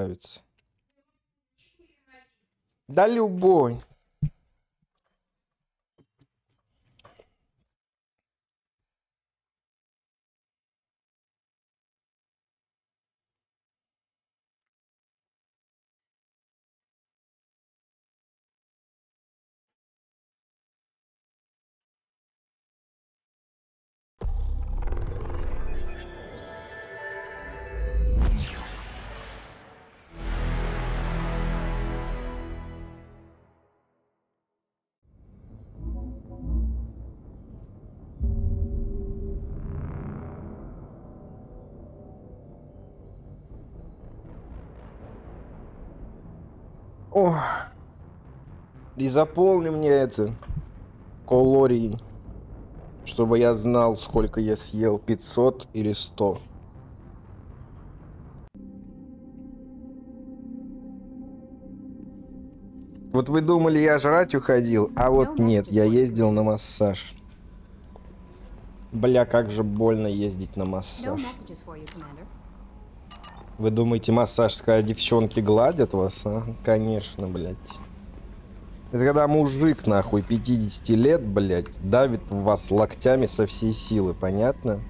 нравится. Да любой. О, и заполни мне это калории, чтобы я знал, сколько я съел, 500 или 100. Вот вы думали, я жрать уходил, а вот нет, я ездил на массаж. Бля, как же больно ездить на массаж. Вы думаете, массаж, когда девчонки гладят вас, а? Конечно, блядь. Это когда мужик, нахуй, 50 лет, блядь, давит в вас локтями со всей силы, понятно?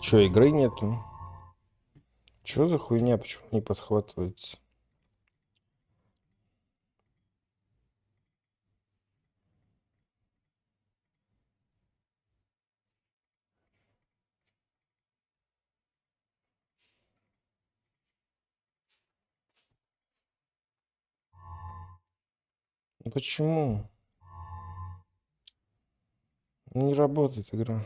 Чё, игры нету? Чё за хуйня, почему не подхватывается? Ну почему? Не работает игра.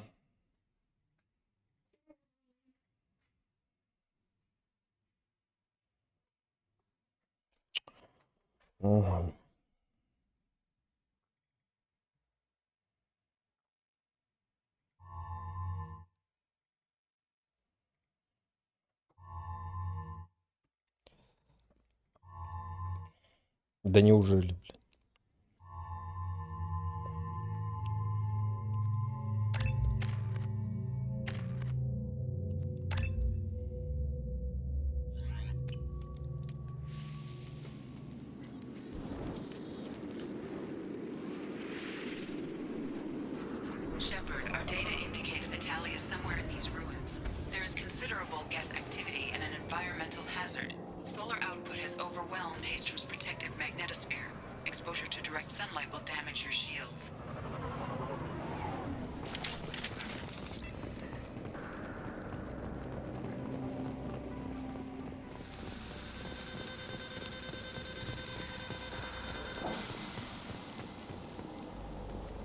Ой. Да неужели, блядь?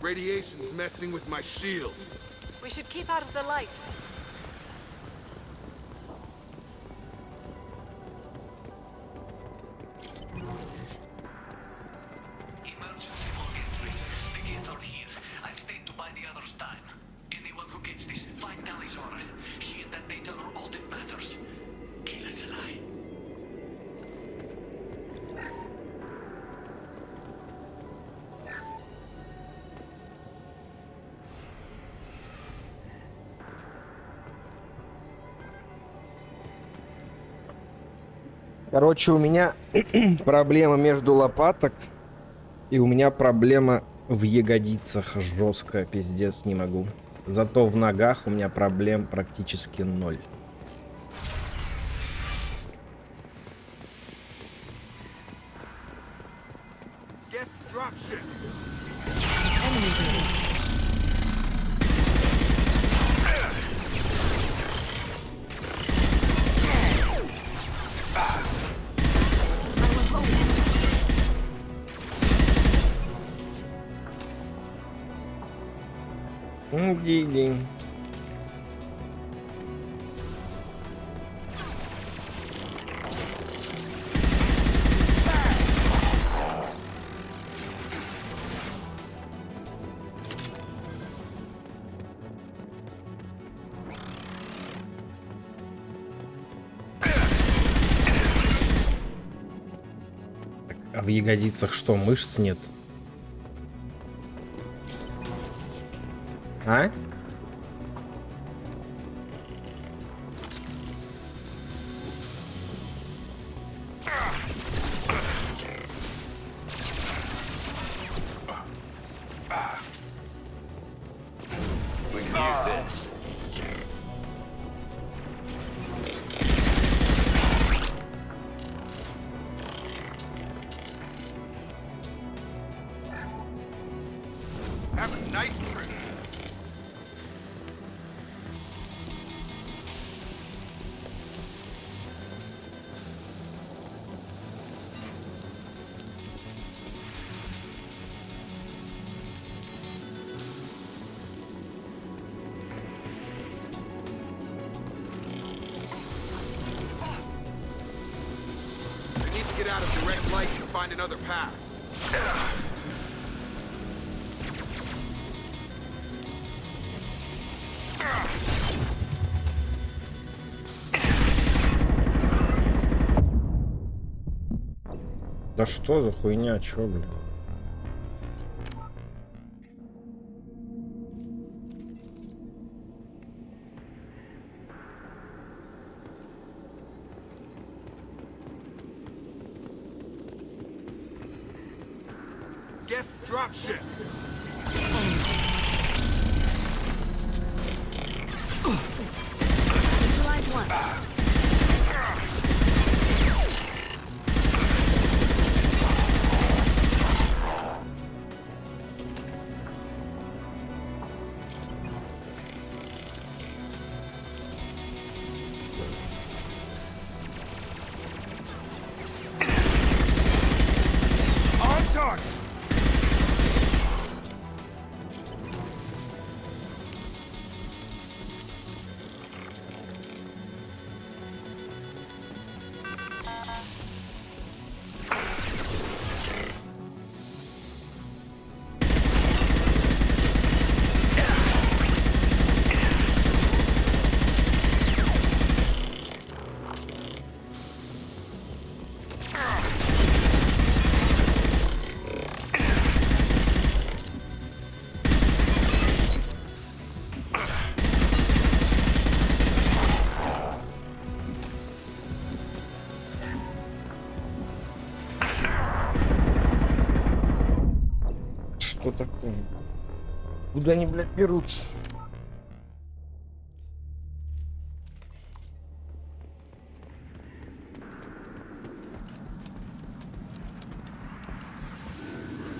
Radiation's messing with my shields. We should keep out of the light. Emergency log entry. The gates are here. I've stayed to buy the others time. Anyone who gets this, find Talizora. She and that data are all that matters. Kill us alive. Короче, у меня проблема между лопаток, и у меня проблема в ягодицах жесткая, пиздец, не могу. Зато в ногах у меня проблем практически 0. Get dropship. Диди. А в ягодицах что, мышц нет? А? We can use this. Have a nice trip. I need to get out of direct light and find another path. Да что за хуйня, чё, блин? Get dropship. Neutralize one. On target. Что такое? Куда они, блядь, берутся?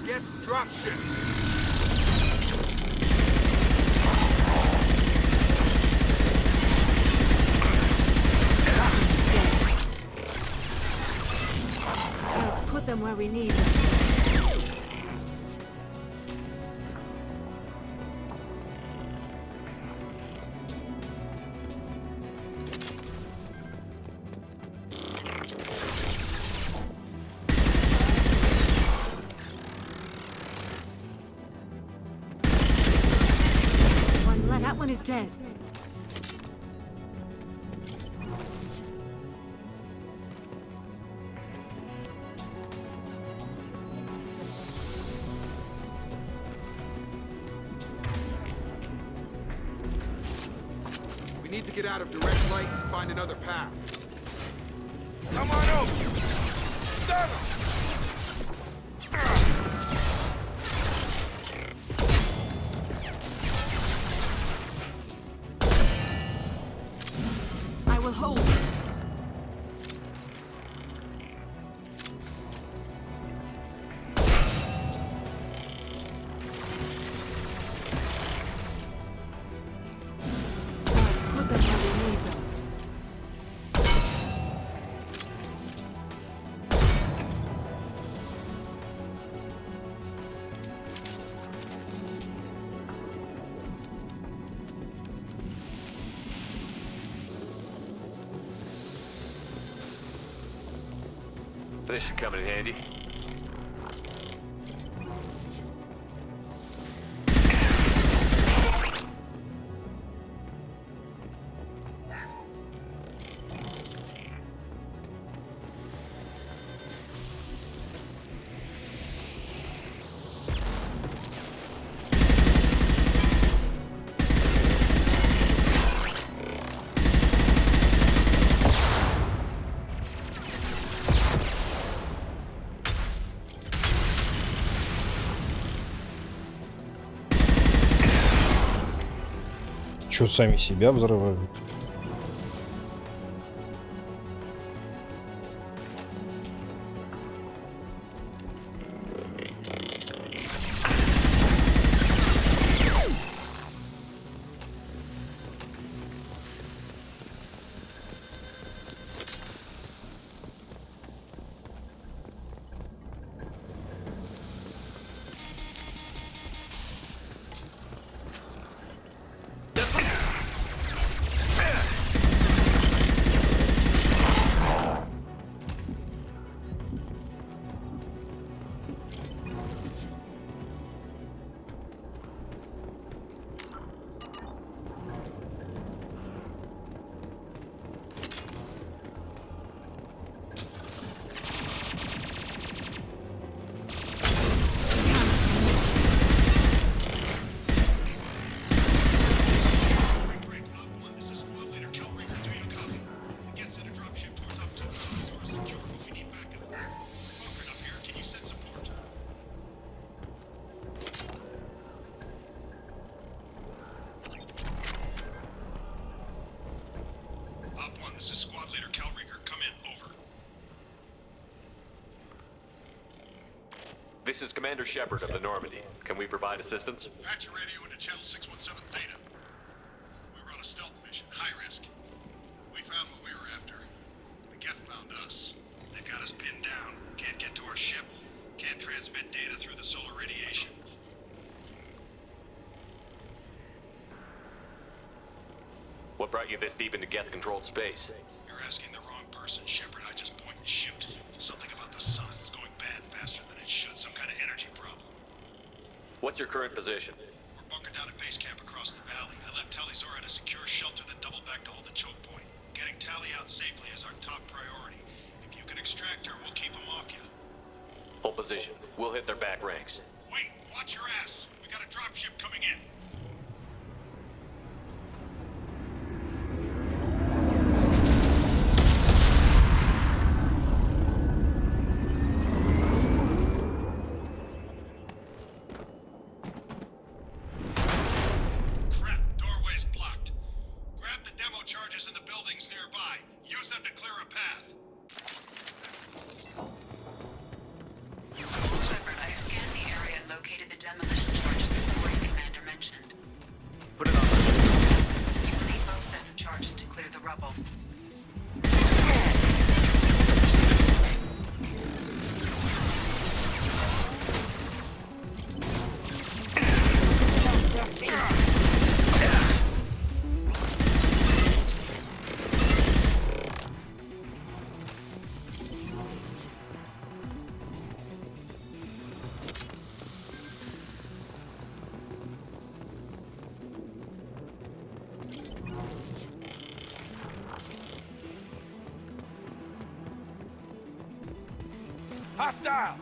Get dropship. Put them where we need them. That one is dead. We need to get out of direct light and find another path. Come on over. Stun him. I will hold. Put them where we need them. This should come in handy. что, сами себя взрывают? This is Commander Shepard of the Normandy. Can we provide assistance? Patch your radio into channel 617 Theta. We were on a stealth mission, high risk. We found what we were after. The Geth found us. They've got us pinned down. Can't get to our ship. Can't transmit data through the solar radiation. What brought you this deep into Geth-controlled space? You're asking the wrong person, Shepard. I just point and shoot. Something about the sun. It's going bad faster than it should. Some kind of energy problem. What's your current position? We're bunkered down at base camp across the valley. I left Talizor at a secure shelter, then doubled back to hold the choke point. Getting Tally out safely is our top priority. If you can extract her, we'll keep them off you. Hold position. We'll hit their back ranks. Wait! Watch your ass! We got a dropship coming in. Hostiles!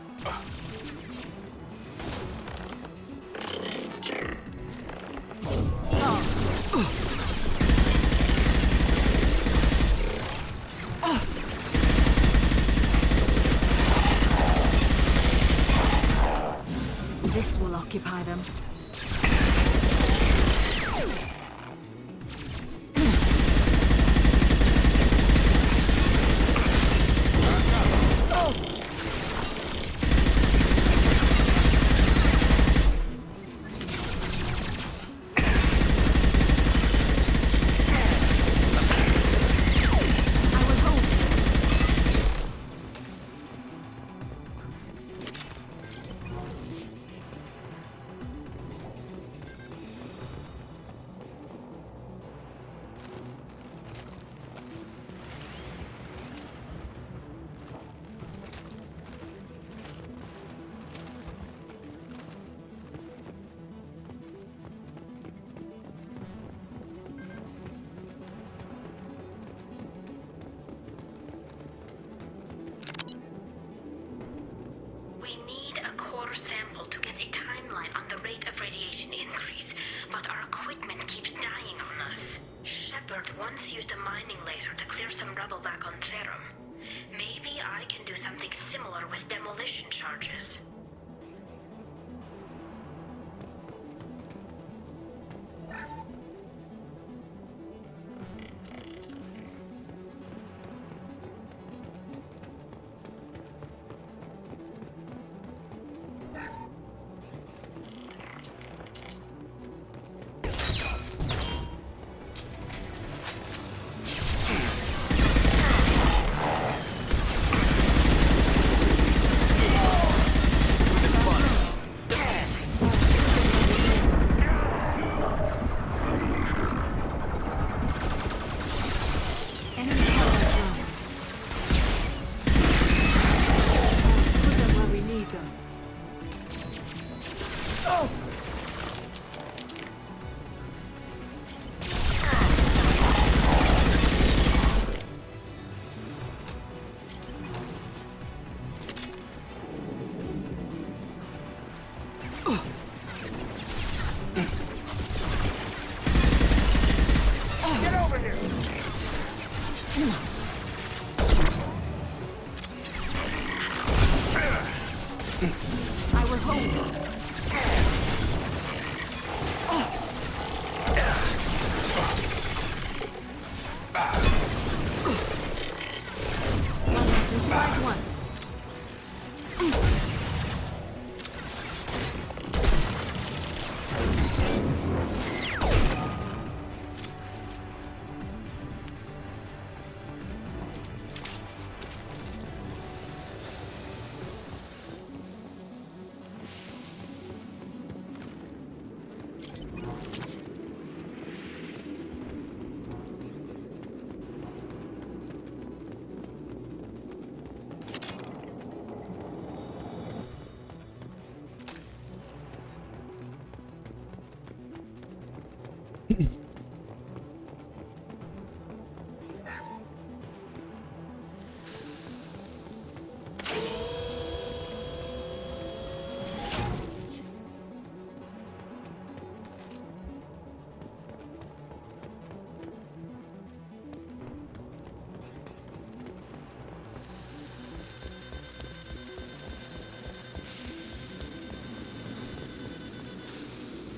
This will occupy them. We need a core sample to get a timeline on the rate of radiation increase, but our equipment keeps dying on us. Shepard once used a mining laser to clear some rubble back on Therum. Maybe I can do something similar with demolition charges. I will hold. One.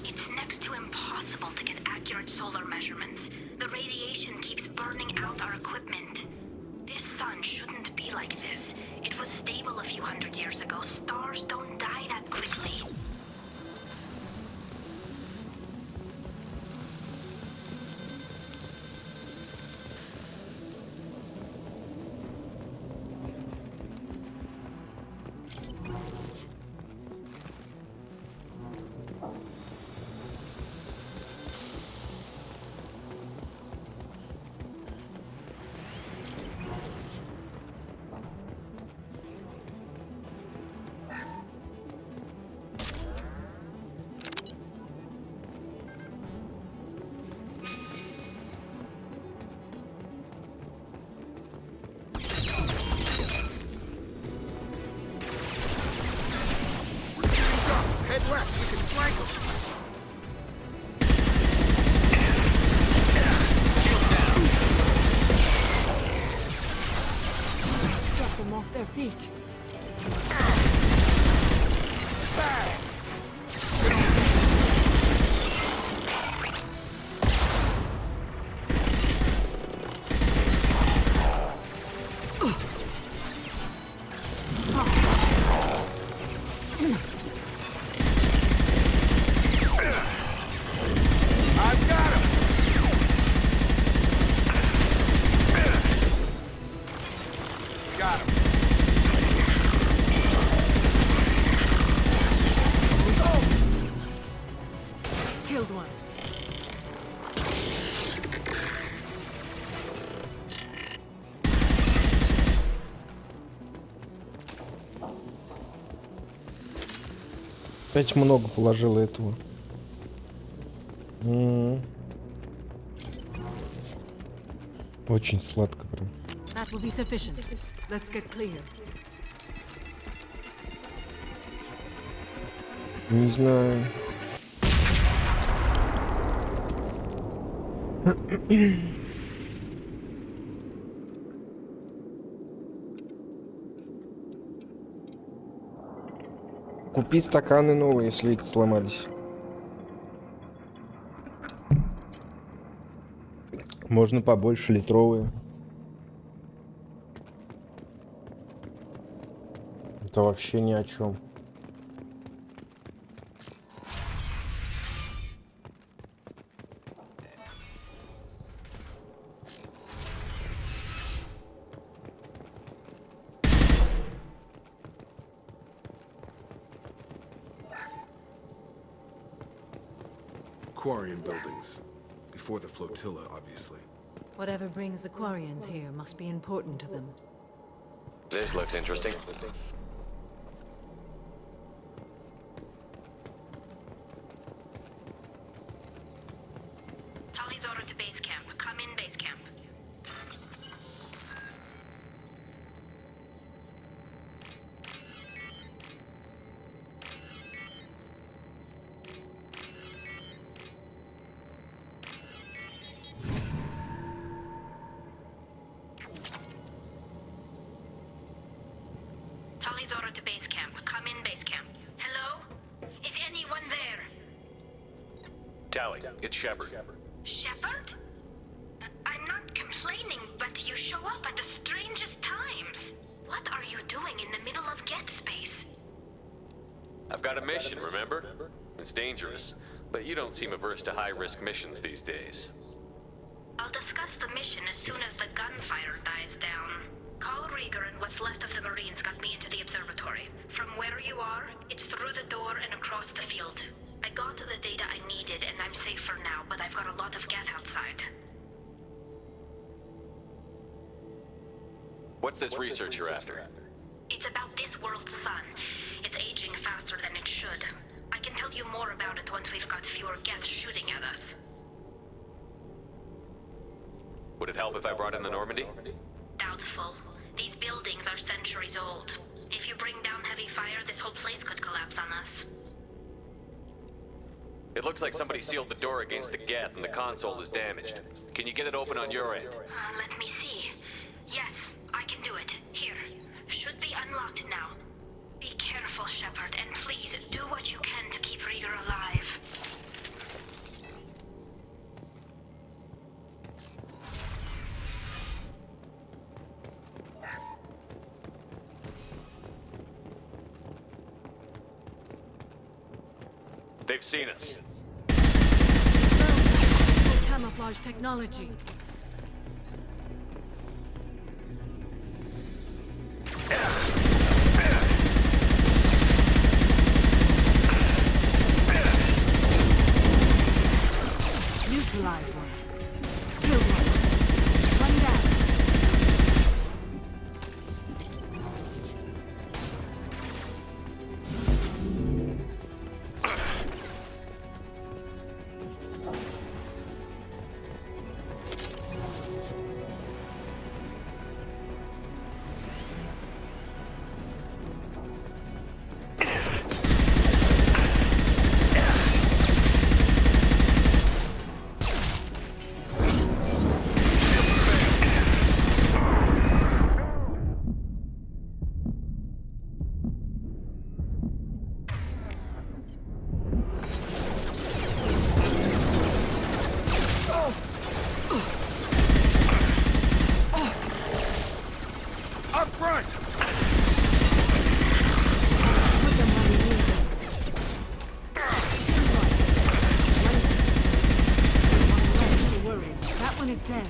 It's next to impossible to get accurate solar measurements. The radiation keeps burning out our equipment. This sun shouldn't be like this. It was stable a few hundred years ago. Stars don't die that quickly. Head west, we can flank them. Get them off their feet. I've got him. Got him. Killed one. Опять много положила этого. Очень сладко прям. That will be sufficient. Let's get clear. Не знаю. Купи стаканы новые, если эти сломались. Можно побольше, литровые. Это вообще ни о чем. Quarian buildings. Before the flotilla, obviously. Whatever brings the Quarians here must be important to them. This looks interesting. Tali's order to base camp. Come in base camp. Tally Zora to base camp. Come in base camp. Hello? Is anyone there? Tally, it's Shepard. Shepard? I'm not complaining, but you show up at the strangest times. What are you doing in the middle of Get Space? I've got a mission, remember? It's dangerous, but you don't seem averse to high-risk missions these days. I'll discuss the mission as soon as the gunfire dies down. Call Rieger and what's left of the Marines got me into the observatory. From where you are, it's through the door and across the field. I got to the data I needed and I'm safe for now, but I've got a lot of geth outside. What's this research you're after? It's about this world's sun. It's aging faster than it should. I can tell you more about it once we've got fewer geth shooting at us. Would it help if I brought in the Normandy? Doubtful. These buildings are centuries old. If you bring down heavy fire, this whole place could collapse on us. It looks like somebody sealed the door against the geth and the console is damaged. Can you get it open on your end? Let me see. Yes, I can do it. Here. Should be unlocked now. Be careful, Shepard, and please do what you can to keep Rieger alive. They've seen us. Camouflage technology. Neutralize one. Kill one. One down. Up front! Put them where we need them. One less to worry. That one is dead.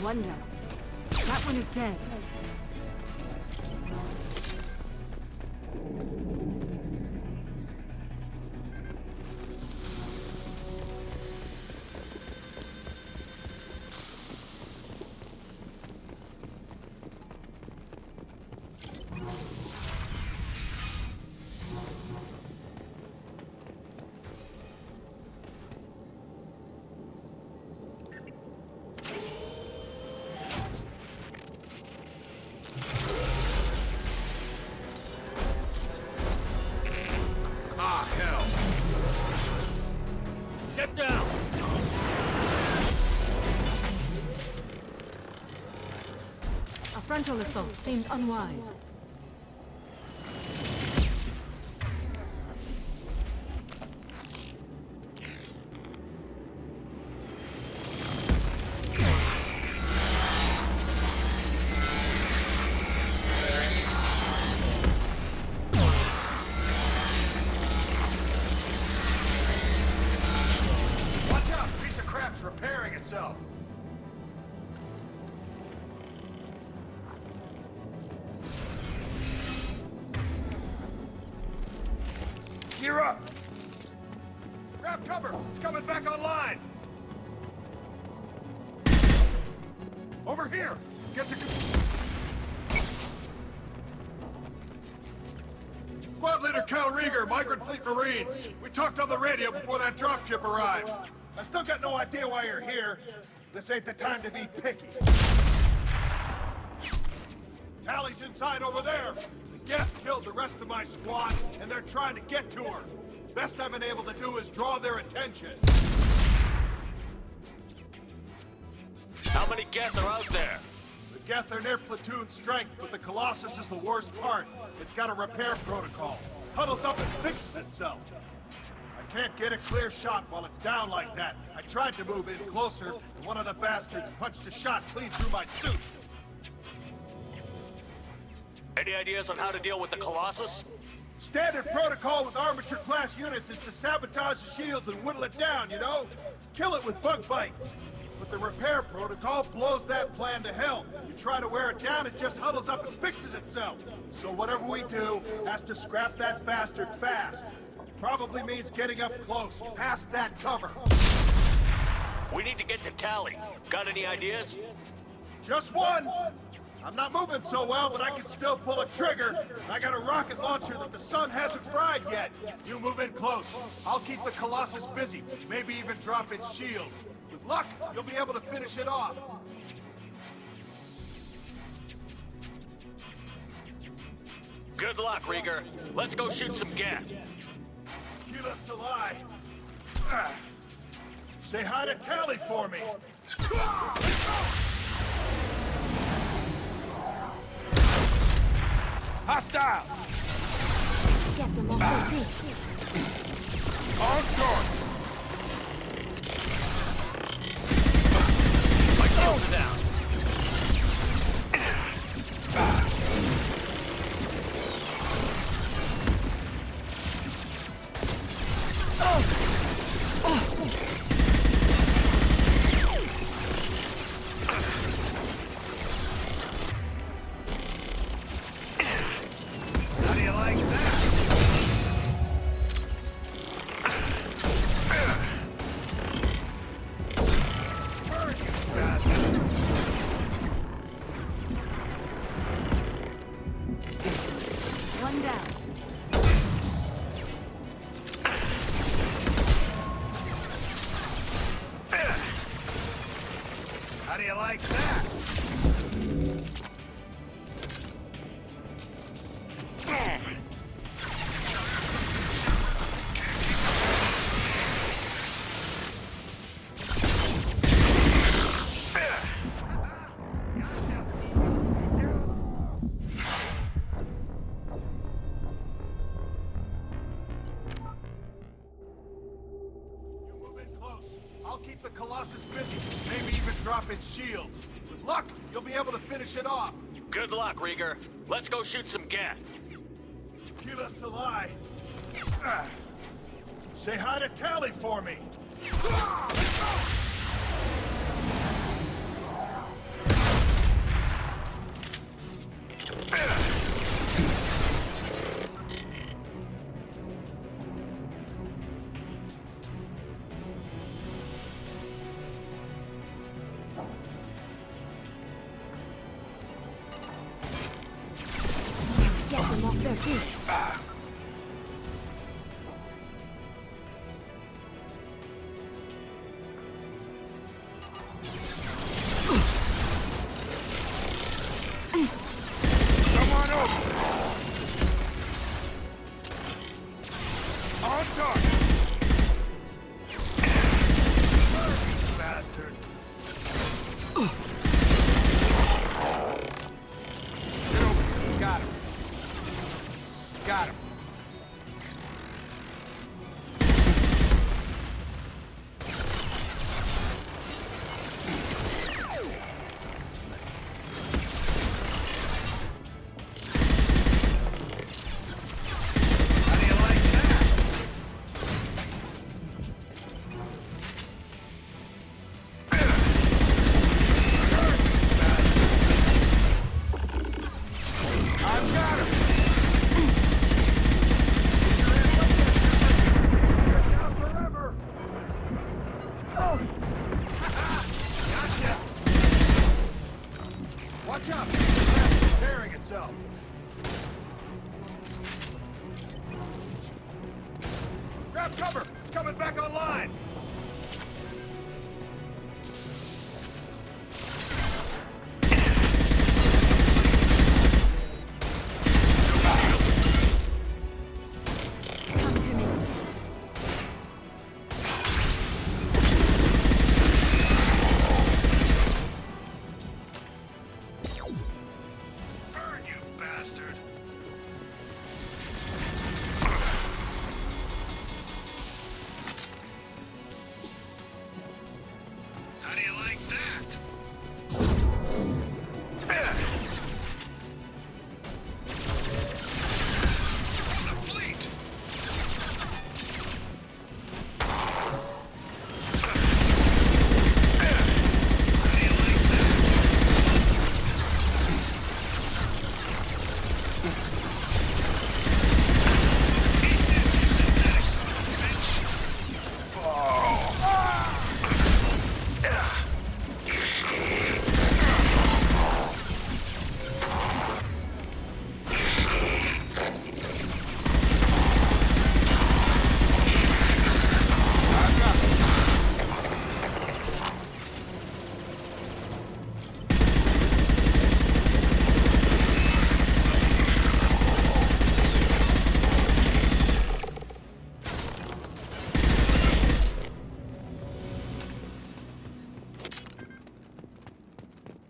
One down. That one is dead. Ah, hell! Step down! A frontal assault seems unwise. Watch out! Piece of crap's repairing itself! Gear up! Grab cover! It's coming back online! Over here! Get to... Squad Leader Cal Rieger, Migrant Fleet Marines. We talked on the radio before that dropship arrived. I still got no idea why you're here. This ain't the time to be picky. Tally's inside over there. The Geth killed the rest of my squad, and they're trying to get to her. Best I've been able to do is draw their attention. How many Geth are out there? The Geth are near platoon strength, but the Colossus is the worst part. It's got a repair protocol. Huddles up and fixes itself. I can't get a clear shot while it's down like that. I tried to move in closer, and one of the bastards punched a shot clean through my suit. Any ideas on how to deal with the Colossus? Standard protocol with armature-class units is to sabotage the shields and whittle it down, you know? Kill it with bug bites. But the repair protocol blows that plan to hell. You try to wear it down, it just huddles up and fixes itself. So whatever we do has to scrap that bastard fast. Probably means getting up close, past that cover. We need to get to Tally. Got any ideas? Just one! I'm not moving so well, but I can still pull a trigger. I got a rocket launcher that the sun hasn't fried yet. You move in close. I'll keep the Colossus busy, maybe even drop its shields. With luck, you'll be able to finish it off. Good luck, Rieger. Let's go shoot some Geth. Kila Salai. Say hi to Tally for me. Hostile! Get them off their feet. On short! My shields are down. How do you like that? Burn, you bastard! One down. How do you like that? You move in close. I'll keep the Colossus busy, maybe even drop its shields. With luck, you'll be able to finish it off. Good luck, Rieger. Let's go shoot some Geth. Kila Salai. Say hi to Tally for me. Get them off their feet. Come on over. On target. Bastard. Get over here. Got him. Got him. Watch out! It's tearing itself. Grab cover! It's coming back online! Come to me. Burn, you bastard! How do you like that? From the fleet! How do you like that? Eat this, you synthetic son of a bitch!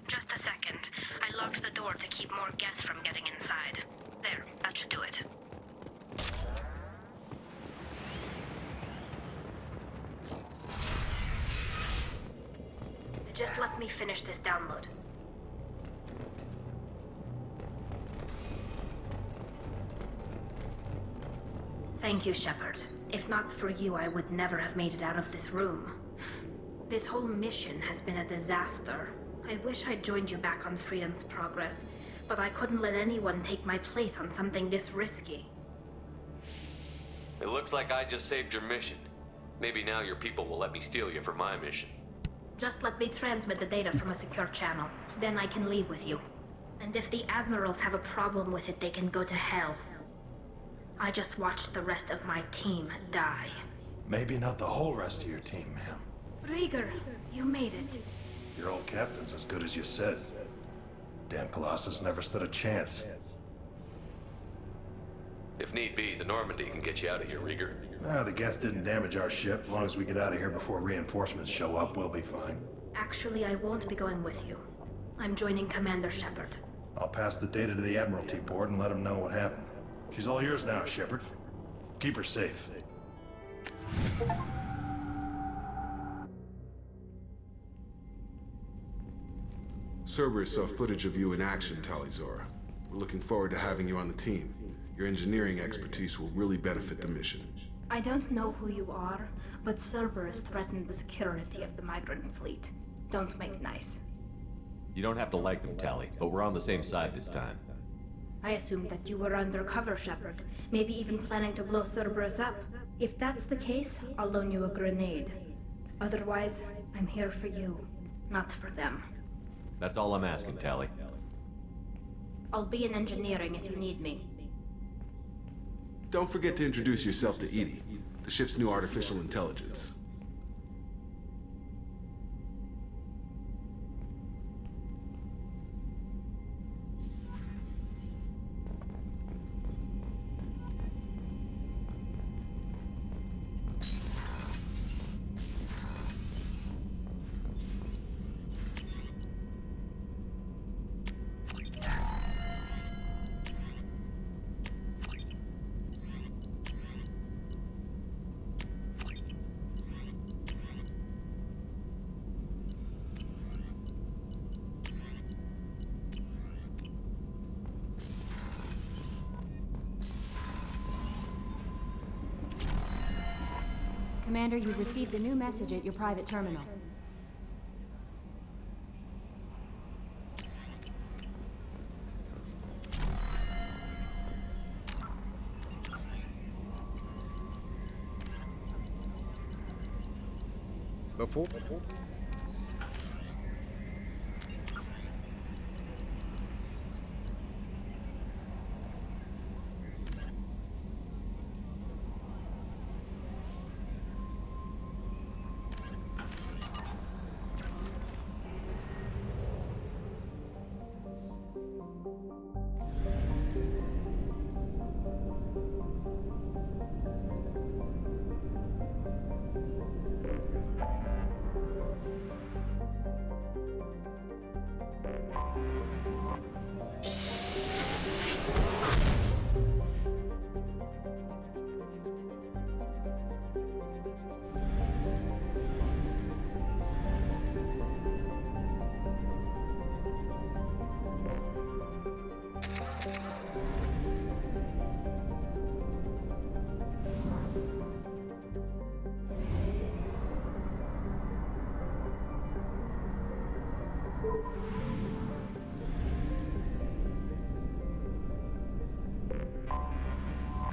Just a second. I locked the door to keep more gas from getting inside. There, that should do it. Just let me finish this download. Thank you, Shepard. If not for you, I would never have made it out of this room. This whole mission has been a disaster. I wish I'd joined you back on Freedom's Progress, but I couldn't let anyone take my place on something this risky. It looks like I just saved your mission. Maybe now your people will let me steal you for my mission. Just let me transmit the data from a secure channel. Then I can leave with you. And if the Admirals have a problem with it, they can go to hell. I just watched the rest of my team die. Maybe not the whole rest of your team, ma'am. Rieger, you made it. Your old captain's as good as you said. Damn Colossus never stood a chance. If need be, the Normandy can get you out of here, Rieger. The Geth didn't damage our ship. As long as we get out of here before reinforcements show up, we'll be fine. Actually, I won't be going with you. I'm joining Commander Shepard. I'll pass the data to the Admiralty board and let them know what happened. She's all yours now, Shepard. Keep her safe. Cerberus saw footage of you in action, Talizora. We're looking forward to having you on the team. Your engineering expertise will really benefit the mission. I don't know who you are, but Cerberus threatened the security of the migrant fleet. Don't make nice. You don't have to like them, Tally, but we're on the same side this time. I assumed that you were undercover, Shepard. Maybe even planning to blow Cerberus up. If that's the case, I'll loan you a grenade. Otherwise, I'm here for you, not for them. That's all I'm asking, Tally. I'll be in engineering if you need me. Don't forget to introduce yourself to Edie, the ship's new artificial intelligence. Commander, you've received a new message at your private terminal. I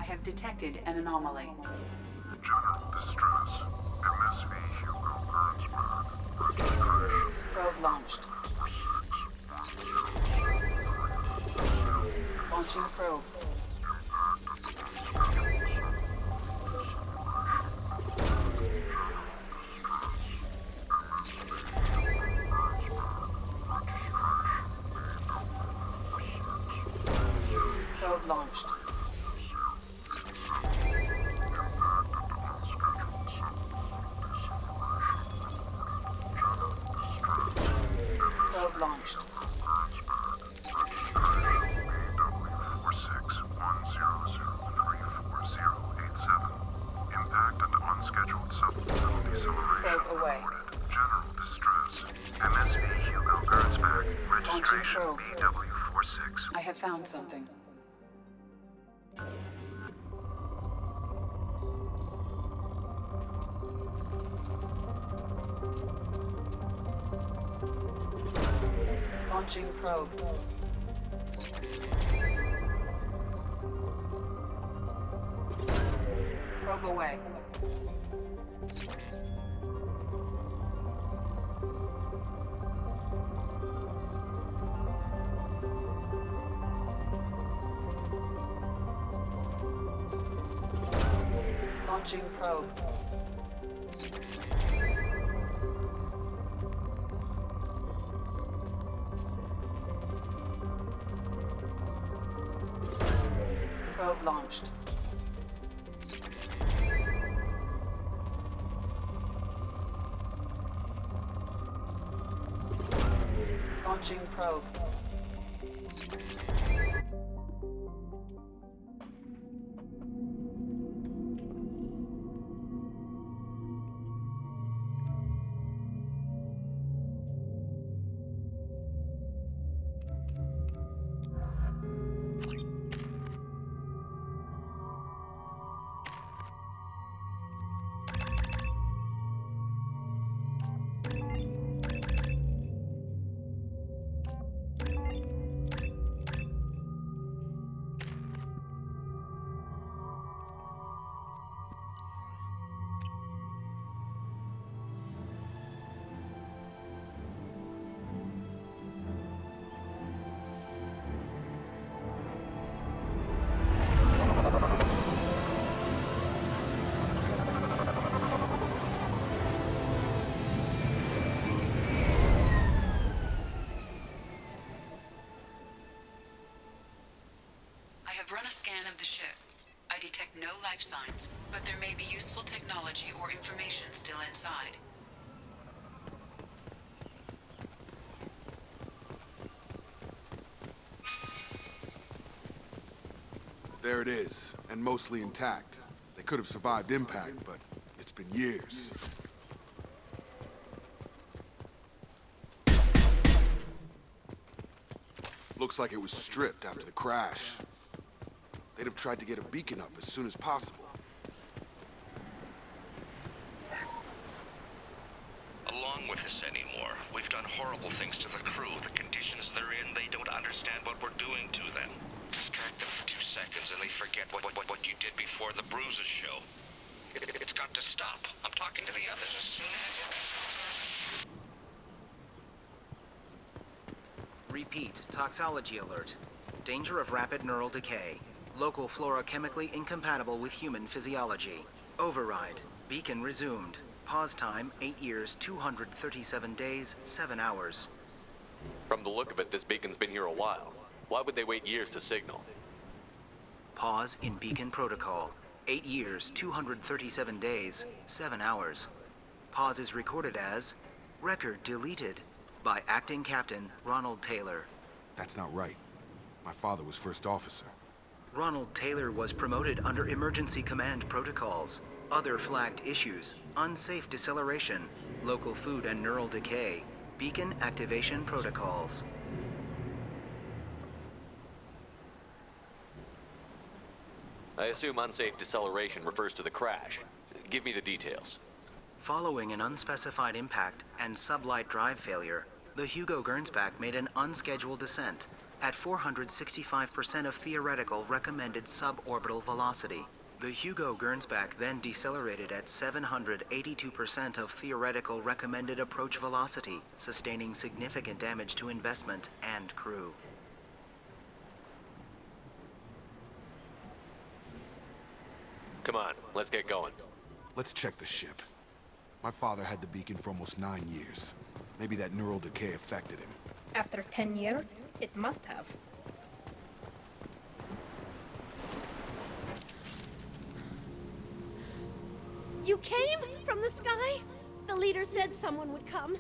have detected an anomaly. General distress. MSV Hugo Gernsback. Registration. Probe launched. Launching probe. Probe launched. Probe launched. Impact and unscheduled supplemental deceleration Probe away. reported. General distress. MSV Hugo Gernsback. Registration probe. BW46. I have found something. Launching probe. Probe away. Launching probe. Probe launched. Launching probe. I have run a scan of the ship. I detect no life signs, but there may be useful technology or information still inside. There it is, and mostly intact. They could have survived impact, but it's been years. Looks like it was stripped after the crash. They'd have tried to get a beacon up as soon as possible. Along with this anymore. We've done horrible things to the crew. The conditions they're in, they don't understand what we're doing to them. Distract them for 2 seconds and they forget what you did before the bruises show. It's got to stop. I'm talking to the others as soon as... Repeat, toxology alert. Danger of rapid neural decay. Local flora chemically incompatible with human physiology. Override. Beacon resumed. Pause time, 8 years, 237 days, 7 hours. From the look of it, this beacon's been here a while. Why would they wait years to signal? Pause in beacon protocol. 8 years, 237 days, 7 hours. Pause is recorded as record deleted by Acting Captain Ronald Taylor. That's not right. My father was first officer. Ronald Taylor was promoted under emergency command protocols. Other flagged issues: unsafe deceleration, local food and neural decay, beacon activation protocols. I assume unsafe deceleration refers to the crash. Give me the details. Following an unspecified impact and sublight drive failure, the Hugo Gernsback made an unscheduled descent at 465% of theoretical recommended suborbital velocity. The Hugo Gernsback then decelerated at 782% of theoretical recommended approach velocity, sustaining significant damage to investment and crew. Come on, let's get going. Let's check the ship. My father had the beacon for almost 9 years. Maybe that neural decay affected him. After 10 years, it must have. You came from the sky? The leader said someone would come.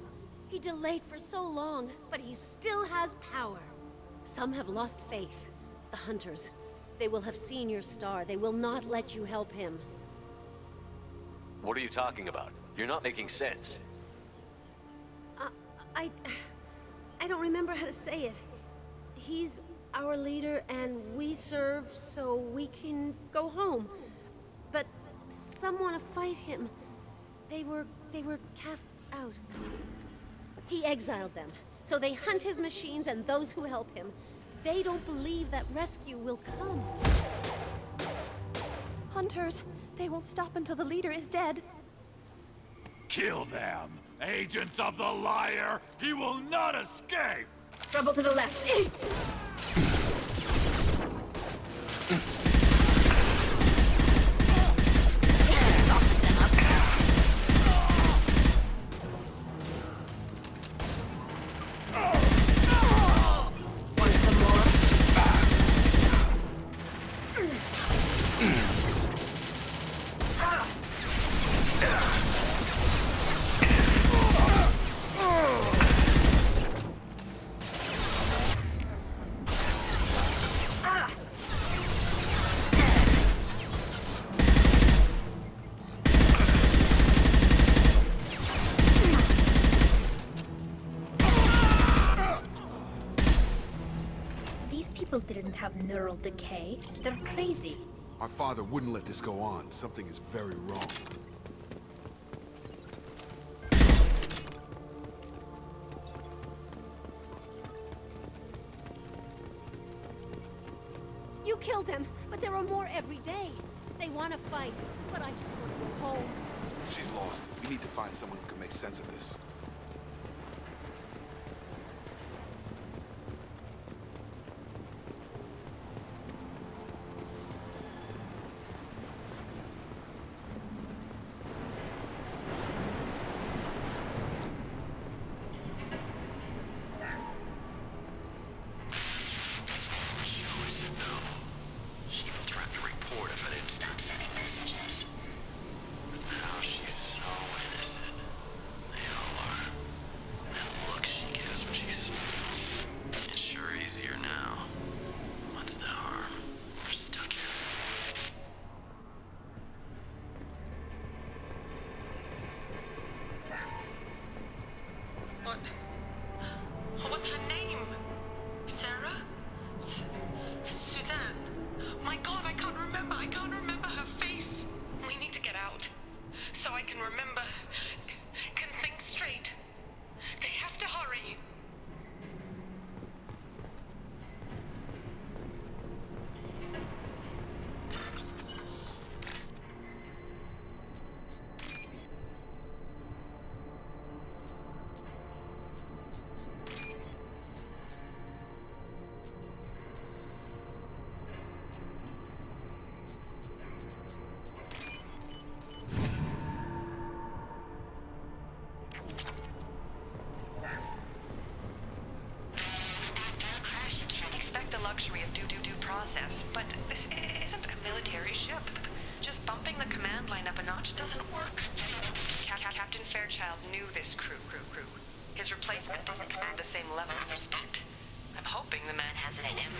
He delayed for so long, but he still has power. Some have lost faith. The hunters. They will have seen your star. They will not let you help him. What are you talking about? You're not making sense. I don't remember how to say it. He's our leader and we serve so we can go home. But some want to fight him. They were cast out. He exiled them, so they hunt his machines and those who help him. They don't believe that rescue will come. Hunters, they won't stop until the leader is dead. Kill them! Agents of the liar! He will not escape! Trouble to the left. Didn't have neural decay. They're crazy. Our father wouldn't let this go on. Something is very wrong. You killed them, but there are more every day. They want to fight, but I just want to go home. She's lost. We need to find someone who can make sense of this. What was her name? Sarah? Suzanne? My God, I can't remember her face. We need to get out. So I can remember, can think straight. They have to hurry. Luxury of due process, but this isn't a military ship. Just bumping the command line up a notch doesn't work. Captain Fairchild knew this crew. His replacement doesn't command the same level of respect. I'm hoping the man has it in him.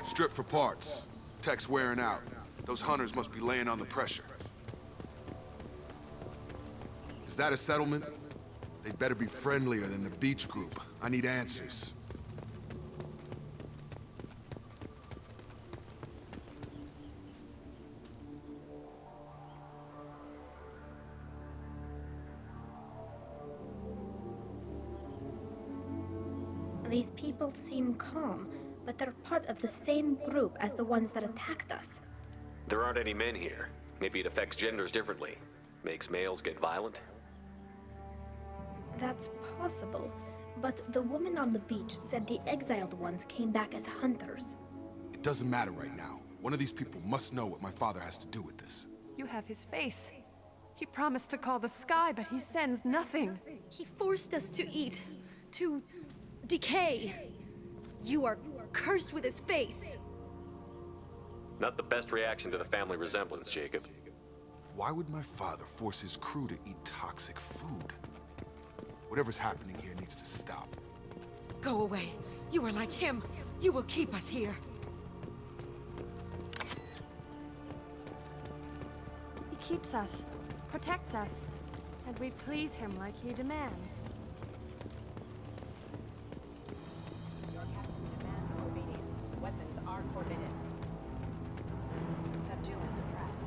Strip for parts. Tech's wearing out. Those hunters must be laying on the pressure. Is that a settlement? They'd better be friendlier than the beach group. I need answers. These people seem calm, but they're part of the same group as the ones that attacked us. There aren't any men here. Maybe it affects genders differently. Makes males get violent? That's possible, but the woman on the beach said the exiled ones came back as hunters. It doesn't matter right now. One of these people must know what my father has to do with this. You have his face. He promised to call the sky, but he sends nothing. He forced us to eat, to decay. You are cursed with his face. Not the best reaction to the family resemblance, Jacob. Why would my father force his crew to eat toxic food? Whatever's happening here needs to stop. Go away. You are like him. You will keep us here. He keeps us, protects us, and we please him like he demands. Your captain demands obedience. Weapons are forbidden. Subdue and suppress.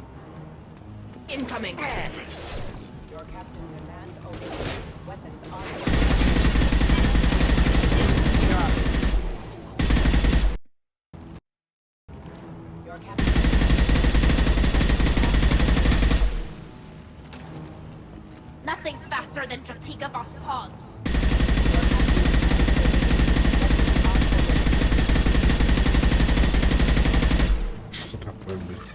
Incoming! Your captain demands obedience. Weapons are forbidden. Your captain. Nothing's faster than Dratika Boss Paws. Что такое, блядь?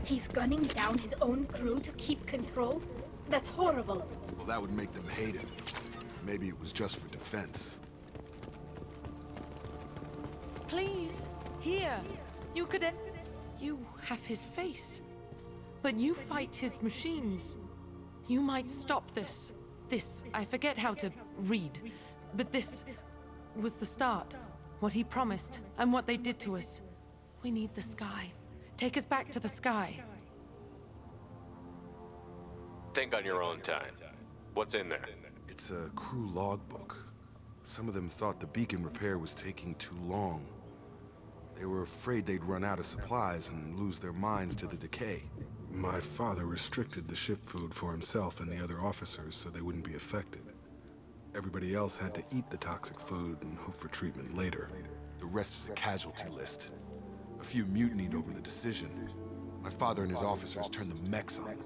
He's gunning down his own crew to keep control? That's horrible. Well, that would make them hate him. Maybe it was just for defense. Please, here. You could... You have his face. But you fight his machines. You might stop this. This, I forget how to read. But this was the start. What he promised, and what they did to us. We need the sky. Take us back to the sky. Think on your own time. What's in there? It's a crew logbook. Some of them thought the beacon repair was taking too long. They were afraid they'd run out of supplies and lose their minds to the decay. My father restricted the ship food for himself and the other officers so they wouldn't be affected. Everybody else had to eat the toxic food and hope for treatment later. The rest is a casualty list. A few mutinied over the decision. My father and his officers turned the mechs on.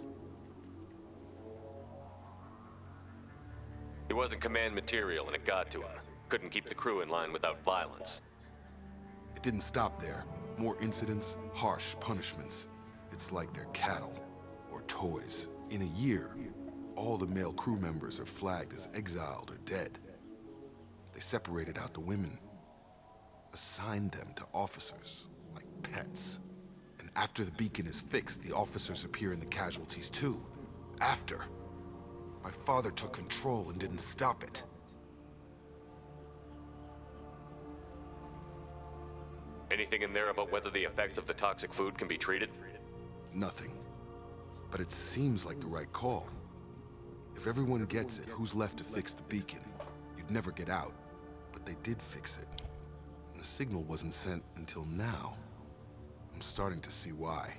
It wasn't command material and it got to him. Couldn't keep the crew in line without violence. It didn't stop there. More incidents, harsh punishments. It's like they're cattle or toys. In a year, all the male crew members are flagged as exiled or dead. They separated out the women, assigned them to officers like pets. And after the beacon is fixed, the officers appear in the casualties too. After. My father took control and didn't stop it. Anything in there about whether the effects of the toxic food can be treated? Nothing. But it seems like the right call. If everyone gets it, who's left to fix the beacon? You'd never get out. But they did fix it. And the signal wasn't sent until now. I'm starting to see why.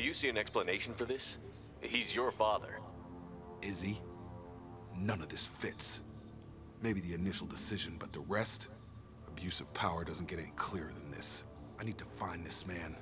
you see an explanation for this? He's your father. Is he? None of this fits. Maybe the initial decision, but the rest? Abuse of power doesn't get any clearer than this. I need to find this man.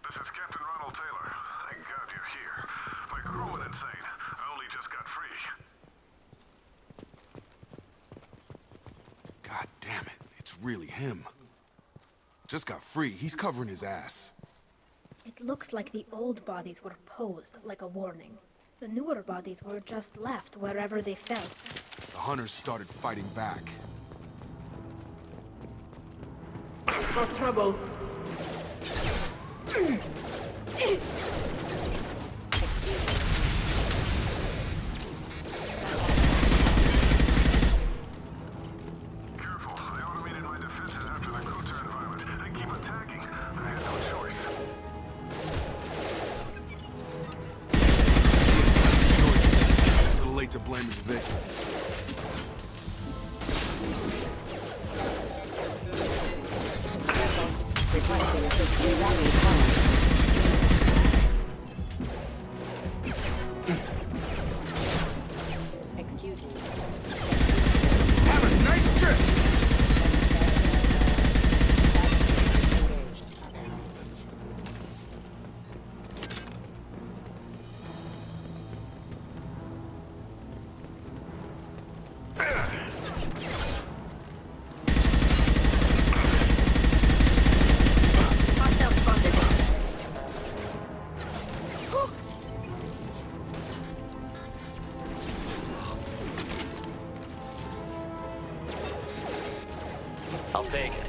This is Captain Ronald Taylor. Thank God you're here. My crew went insane. I only just got free. God damn it, it's really him. Just got free, he's covering his ass. It looks like the old bodies were posed like a warning. The newer bodies were just left wherever they fell. The hunters started fighting back. For trouble. Careful, I automated my defenses after the crew turned violent. They keep attacking. I had no choice. It's too late to blame his victims. Requesting assist rally. Excuse me. Have a nice trip! I'll take it.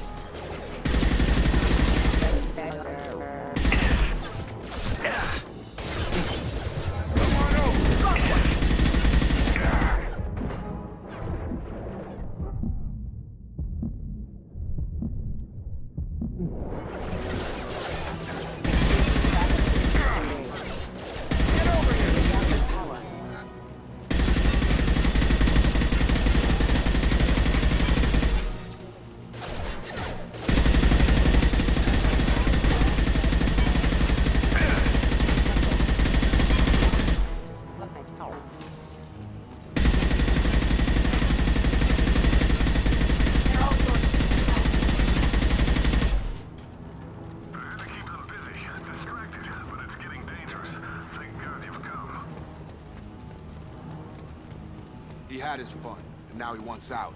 He had his fun, and now he wants out.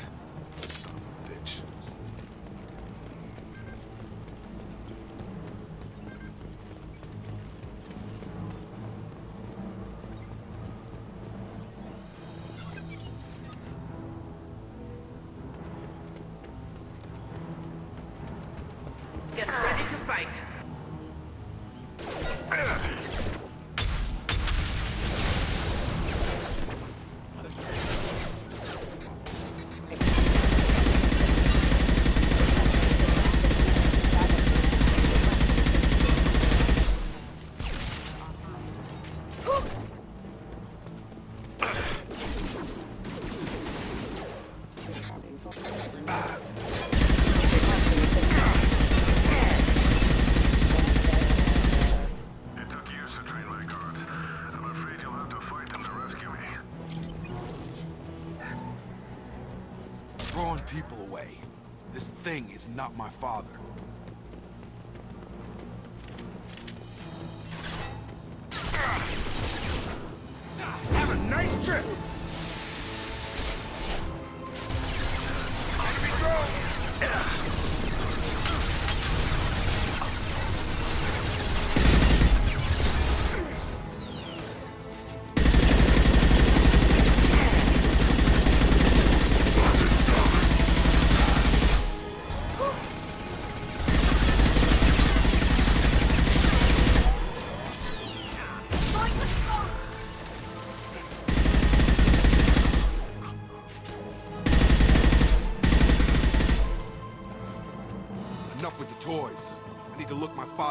Son of a bitch. Get ready to fight. Throwing people away. This thing is not my father. Have a nice trip! Enemy drone!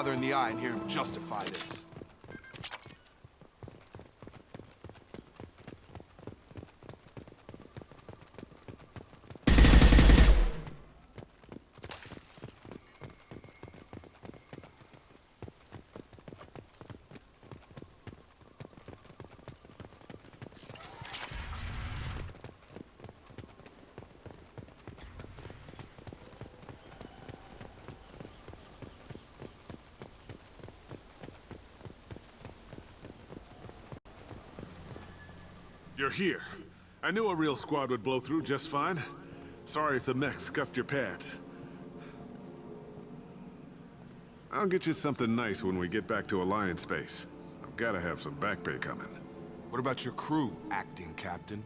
father in the eye and hear him justify this. You're here. I knew a real squad would blow through just fine. Sorry if the mech scuffed your pads. I'll get you something nice when we get back to Alliance space. I've gotta have some back pay coming. What about your crew, acting captain?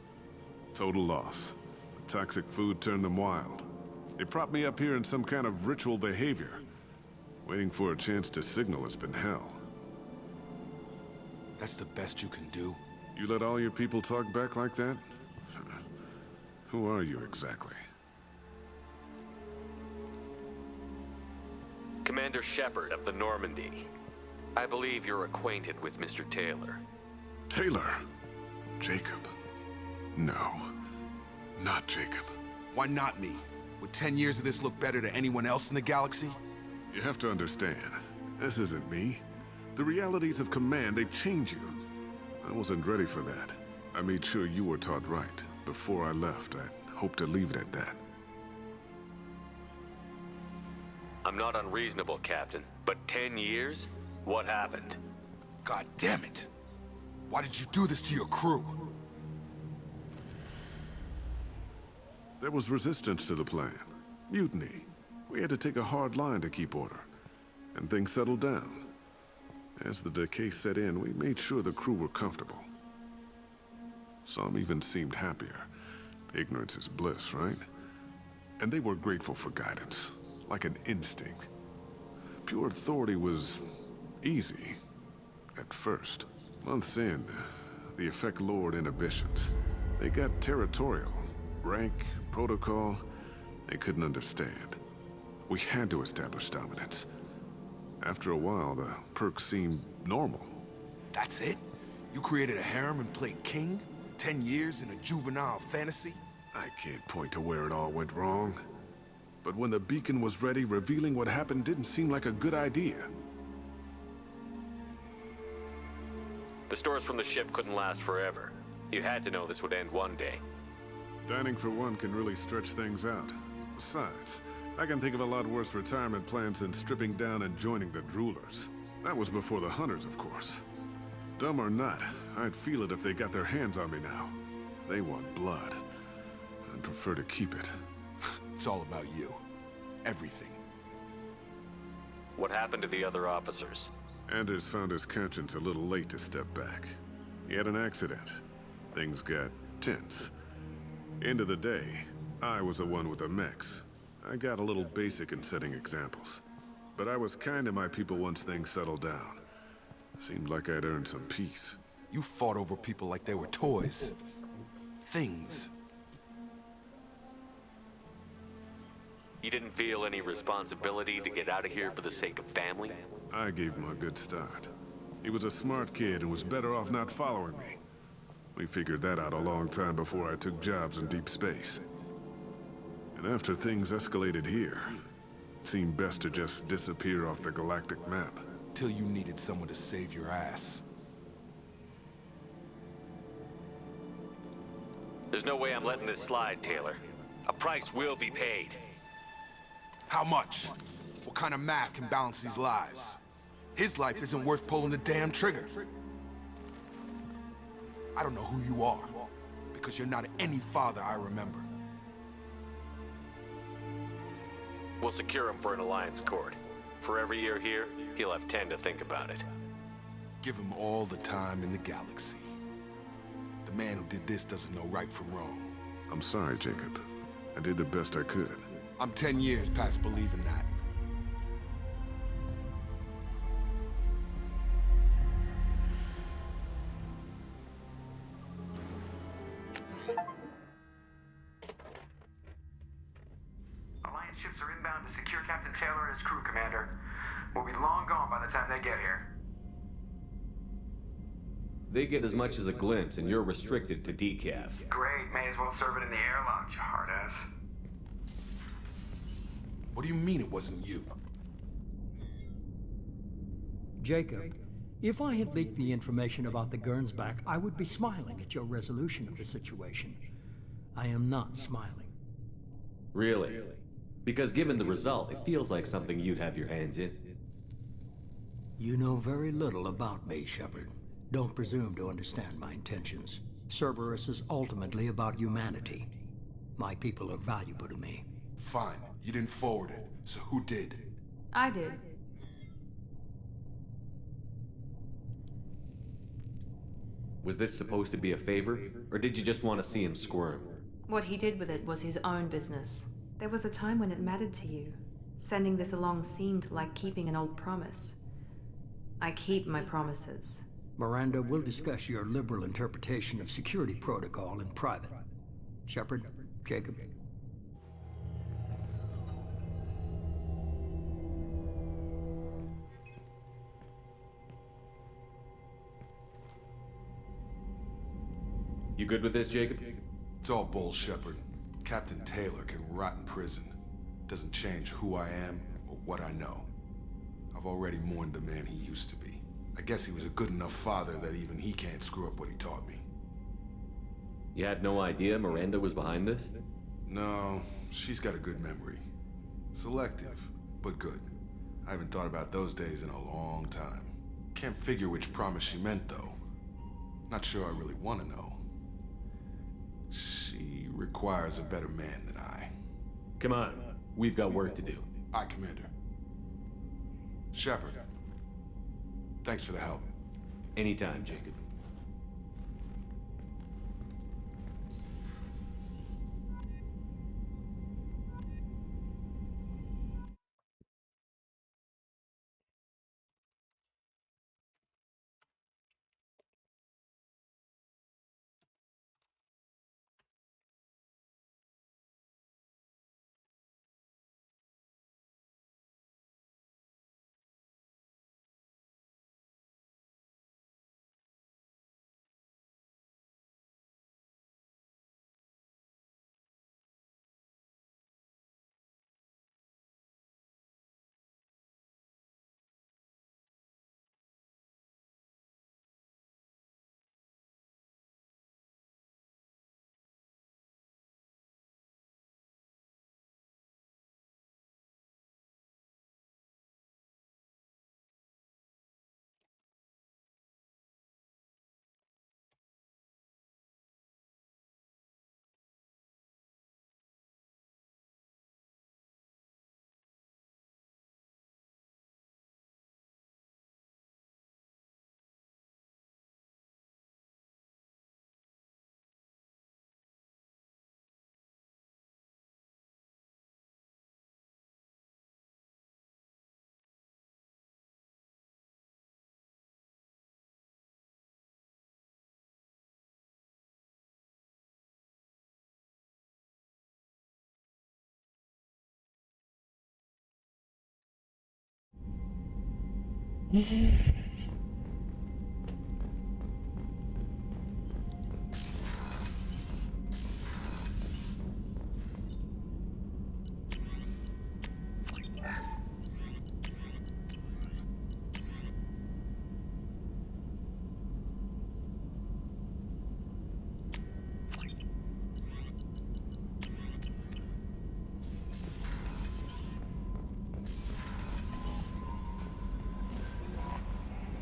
Total loss. The toxic food turned them wild. They propped me up here in some kind of ritual behavior. Waiting for a chance to signal has been hell. That's the best you can do? You let all your people talk back like that? Who are you exactly? Commander Shepard of the Normandy. I believe you're acquainted with Mr. Taylor. Taylor? Jacob? No. Not Jacob. Why not me? Would 10 years of this look better to anyone else in the galaxy? You have to understand, this isn't me. The realities of command, they change you. I wasn't ready for that. I made sure you were taught right. Before I left, I hope to leave it at that. I'm not unreasonable, Captain, but 10 years? What happened? God damn it! Why did you do this to your crew? There was resistance to the plan. Mutiny. We had to take a hard line to keep order. And things settled down. As the decay set in, we made sure the crew were comfortable. Some even seemed happier. Ignorance is bliss, right? And they were grateful for guidance, like an instinct. Pure authority was easy, at first. Months in, the effect lowered inhibitions. They got territorial. Rank, protocol, they couldn't understand. We had to establish dominance. After a while, the perks seemed normal. That's it? You created a harem and played king? 10 years in a juvenile fantasy? I can't point to where it all went wrong. But when the beacon was ready, revealing what happened didn't seem like a good idea. The stores from the ship couldn't last forever. You had to know this would end one day. Dining for one can really stretch things out. Besides, I can think of a lot worse retirement plans than stripping down and joining the Droolers. That was before the Hunters, of course. Dumb or not, I'd feel it if they got their hands on me now. They want blood. I'd prefer to keep it. It's all about you. Everything. What happened to the other officers? Anders found his conscience a little late to step back. He had an accident. Things got tense. End of the day, I was the one with the mechs. I got a little basic in setting examples. But I was kind to my people once things settled down. Seemed like I'd earned some peace. You fought over people like they were toys. Things. You didn't feel any responsibility to get out of here for the sake of family? I gave him a good start. He was a smart kid and was better off not following me. We figured that out a long time before I took jobs in deep space. And after things escalated here, it seemed best to just disappear off the galactic map. Till you needed someone to save your ass. There's no way I'm letting this slide, Taylor. A price will be paid. How much? What kind of math can balance these lives? His life isn't worth pulling the damn trigger. I don't know who you are, because you're not any father I remember. We'll secure him for an Alliance court. For every year here, he'll have 10 to think about it. Give him all the time in the galaxy. The man who did this doesn't know right from wrong. I'm sorry, Jacob. I did the best I could. I'm 10 years past believing that. Alliance ships are inbound to secure Captain Taylor and his crew, Commander. will be long gone by the time they get here. They get as much as a glimpse, and you're restricted to decaf. Great, may as well serve it in the airlock, you hard ass. What do you mean it wasn't you? Jacob, if I had leaked the information about the Gernsback, I would be smiling at your resolution of the situation. I am not smiling. Really? Because given the result, it feels like something you'd have your hands in. You know very little about me, Shepard. Don't presume to understand my intentions. Cerberus is ultimately about humanity. My people are valuable to me. Fine, you didn't forward it, so who did? I did. Was this supposed to be a favor, or did you just want to see him squirm? What he did with it was his own business. There was a time when it mattered to you. Sending this along seemed like keeping an old promise. I keep my promises. Miranda, we'll discuss your liberal interpretation of security protocol in private. Shepard, Jacob. You good with this, Jacob? It's all bull, Shepard. Captain Taylor can rot in prison. Doesn't change who I am or what I know. I've already mourned the man he used to be. I guess he was a good enough father that even he can't screw up what he taught me. You had no idea Miranda was behind this? No, she's got a good memory. Selective, but good. I haven't thought about those days in a long time. Can't figure which promise she meant, though. Not sure I really want to know. She requires a better man than I. Come on, we've got work to do. Aye, Commander. Shepard, thanks for the help. Anytime, Jacob.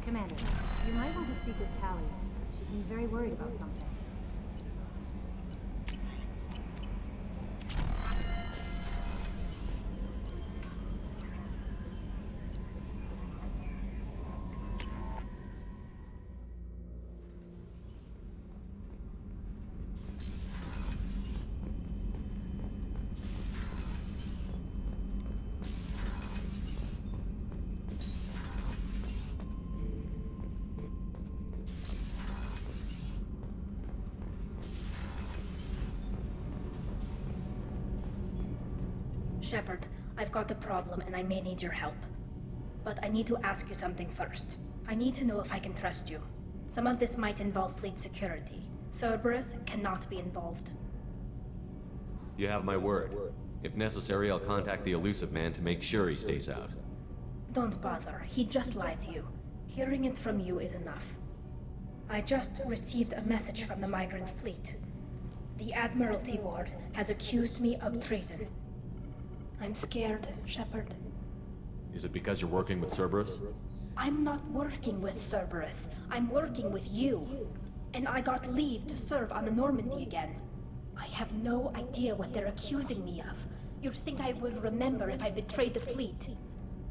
Commander, you might want to speak with Tally. She seems very worried about something. Shepard, I've got a problem and I may need your help. but I need to ask you something first. I need to know if I can trust you. Some of this might involve fleet security. Cerberus cannot be involved. You have my word. If necessary, I'll contact the elusive man to make sure he stays out. Don't bother. He just lied to you. Hearing it from you is enough. I just received a message from the migrant fleet. The Admiralty Board has accused me of treason. I'm scared, Shepard. Is it because you're working with Cerberus? I'm not working with Cerberus. I'm working with you. And I got leave to serve on the Normandy again. I have no idea what they're accusing me of. You'd think I would remember if I betrayed the fleet.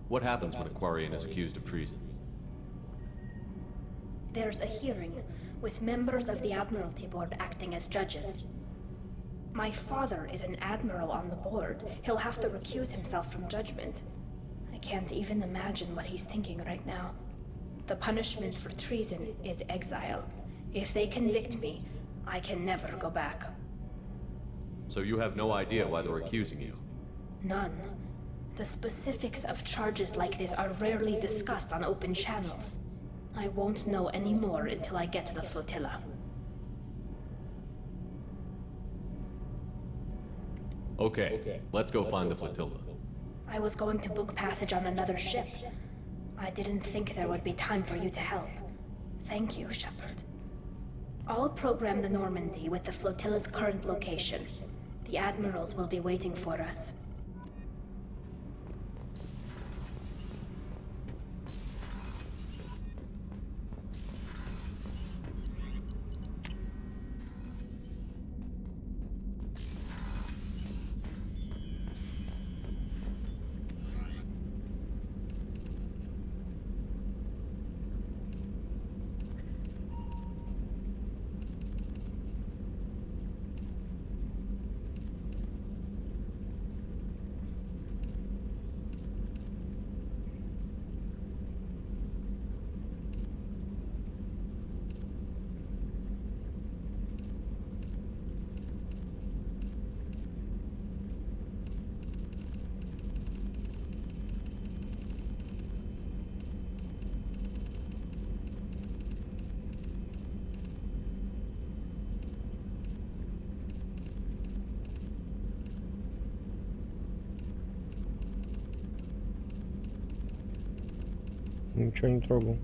What happens when a Quarian is accused of treason? There's a hearing, with members of the Admiralty Board acting as judges. My father is an admiral on the board. He'll have to recuse himself from judgment. I can't even imagine what he's thinking right now. The punishment for treason is exile. If they convict me, I can never go back. So you have no idea why they're accusing you? None. The specifics of charges like this are rarely discussed on open channels. I won't know any more until I get to the flotilla. Okay, let's go find the flotilla. I was going to book passage on another ship. I didn't think there would be time for you to help. Thank you, Shepard. I'll program the Normandy with the flotilla's current location. The admirals will be waiting for us. Ничего не трогал.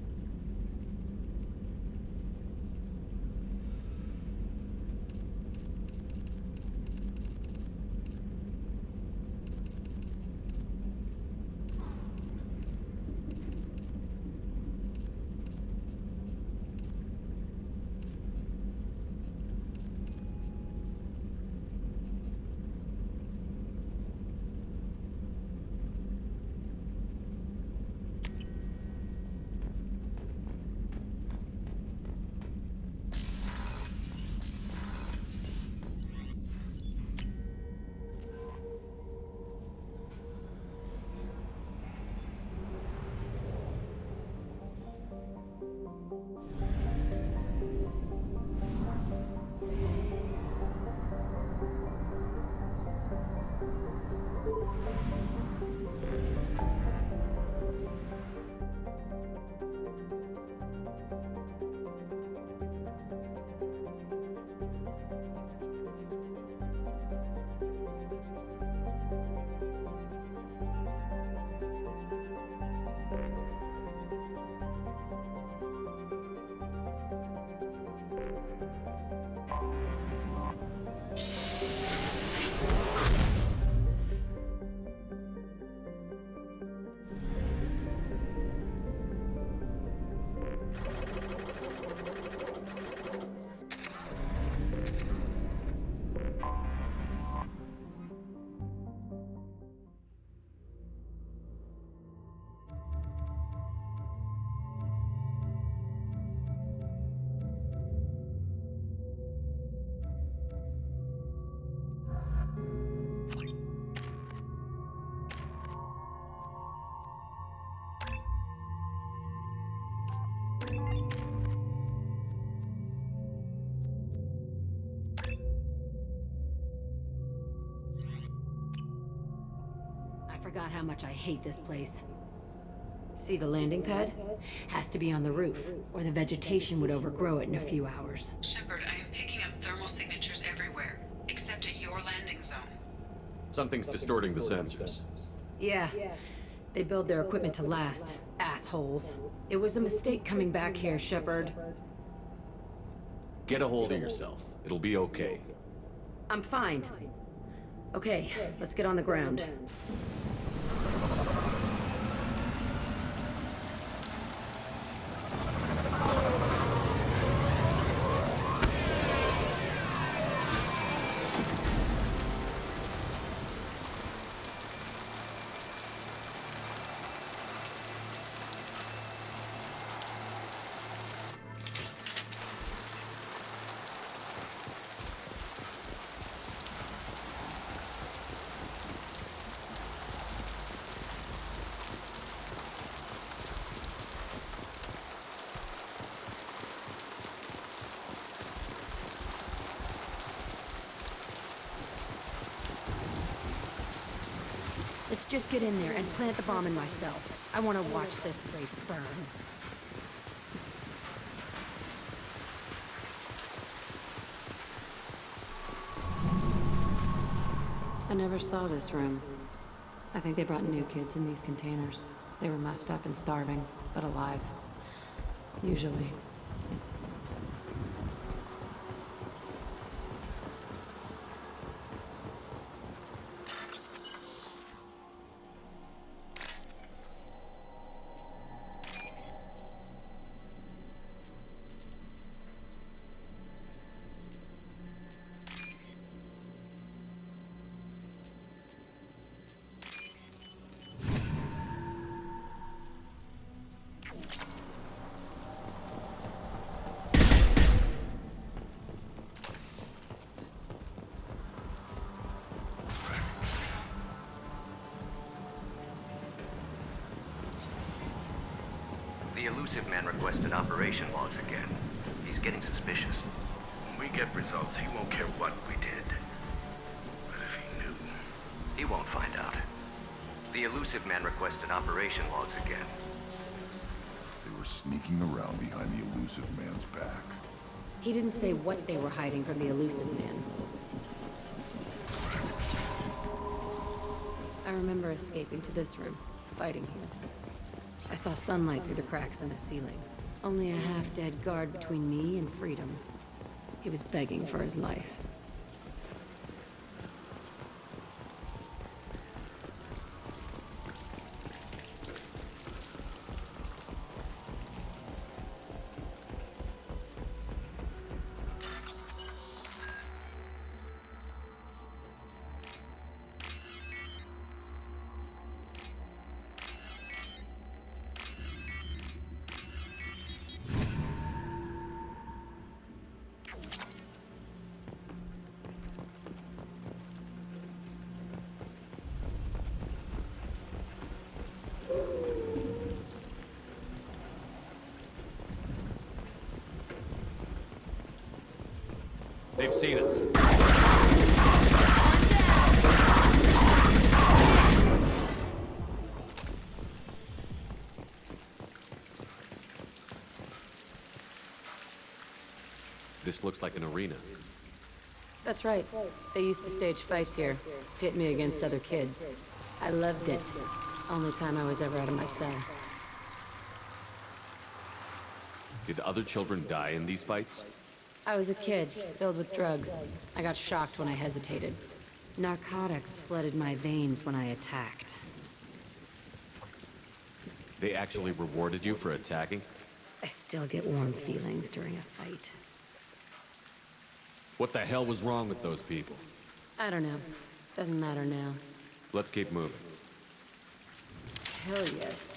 I forgot how much I hate this place. See the landing pad? Has to be on the roof, or the vegetation would overgrow it in a few hours. Shepard, I am picking up thermal signatures everywhere, except at your landing zone. Something's distorting the sensors. Yeah. They build their equipment to last. Assholes. It was a mistake coming back here, Shepard. Get a hold of yourself. It'll be okay. I'm fine. Okay, let's get on the ground. Let's just get in there and plant the bomb in myself. I want to watch this place burn. I never saw this room. I think they brought new kids in these containers. They were messed up and starving, but alive. Usually. The elusive man requested operation logs again. He's getting suspicious. When we get results, he won't care what we did. But if he knew... He won't find out. The elusive man requested operation logs again. They were sneaking around behind the elusive man's back. He didn't say what they were hiding from the elusive man. I remember escaping to this room, fighting here. I saw sunlight through the cracks in the ceiling. Only a half-dead guard between me and freedom. He was begging for his life. They've seen us. This looks like an arena. That's right. They used to stage fights here, pit me against other kids. I loved it. Only time I was ever out of my cell. Did other children die in these fights? I was a kid, filled with drugs. I got shocked when I hesitated. Narcotics flooded my veins when I attacked. They actually rewarded you for attacking? I still get warm feelings during a fight. What the hell was wrong with those people? I don't know. Doesn't matter now. Let's keep moving. Hell yes.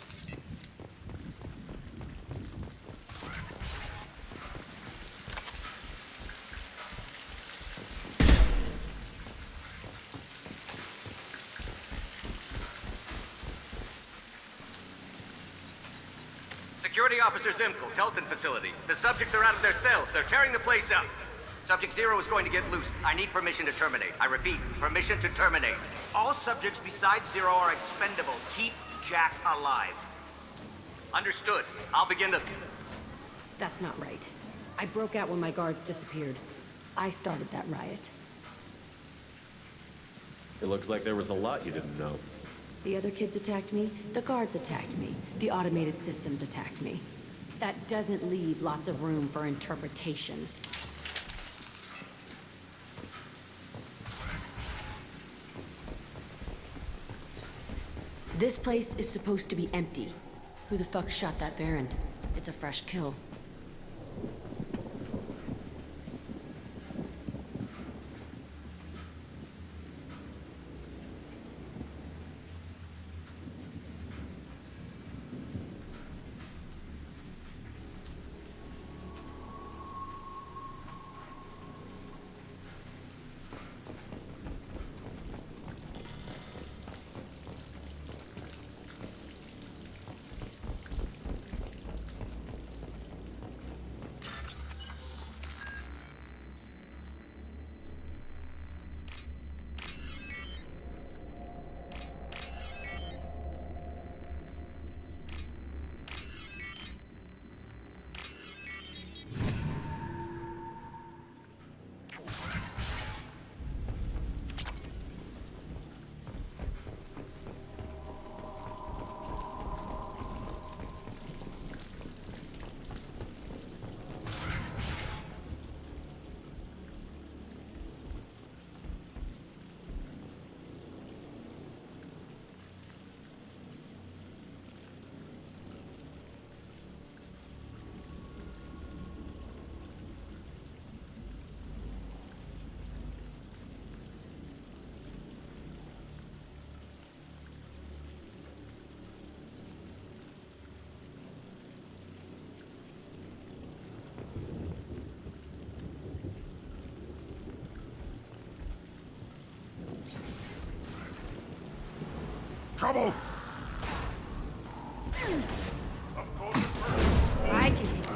Security Officer Zimkel, Telton facility. The subjects are out of their cells. They're tearing the place up. Subject Zero is going to get loose. I need permission to terminate. I repeat, permission to terminate. All subjects besides Zero are expendable. Keep Jack alive. Understood. I'll begin the... That's not right. I broke out when my guards disappeared. I started that riot. It looks like there was a lot you didn't know. The other kids attacked me, the guards attacked me, the automated systems attacked me. That doesn't leave lots of room for interpretation. This place is supposed to be empty. Who the fuck shot that Baron? It's a fresh kill. Trouble! I can take it.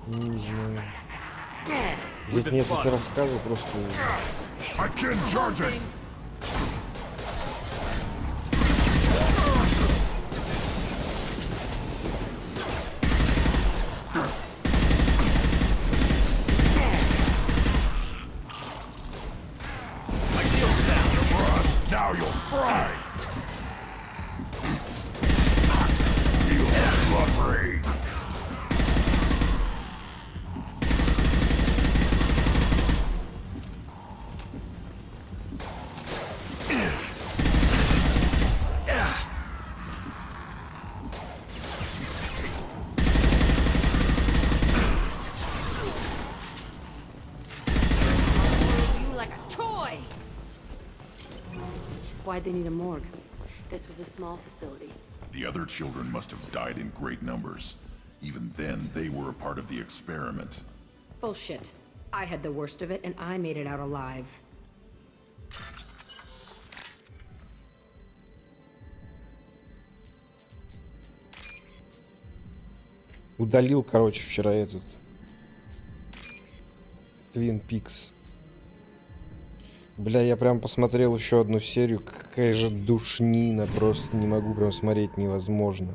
Не знаю. Здесь мне эти рассказы просто... Now you'll fry! Feel the blood rain! Why'd they need a morgue? This was a small facility. The other children must have died in great numbers. Even then, they were a part of the experiment. Bullshit. I had the worst of it, and I made it out alive. Удалил, короче, вчера этот Twin Peaks. Бля, я прям посмотрел еще одну серию. Какая же душнина. Просто не могу прям смотреть, невозможно.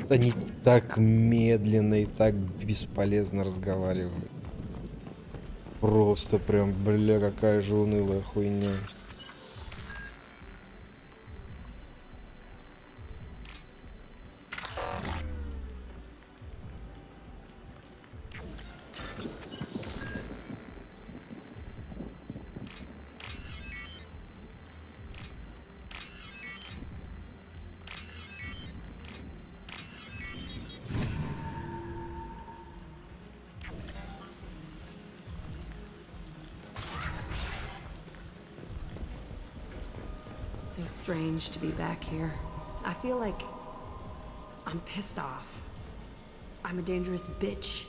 Они так медленно и так бесполезно разговаривают. Просто прям, бля, какая же унылая хуйня. So strange to be back here. I feel like I'm pissed off. I'm a dangerous bitch.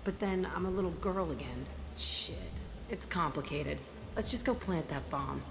But then I'm a little girl again. Shit. It's complicated. Let's just go plant that bomb.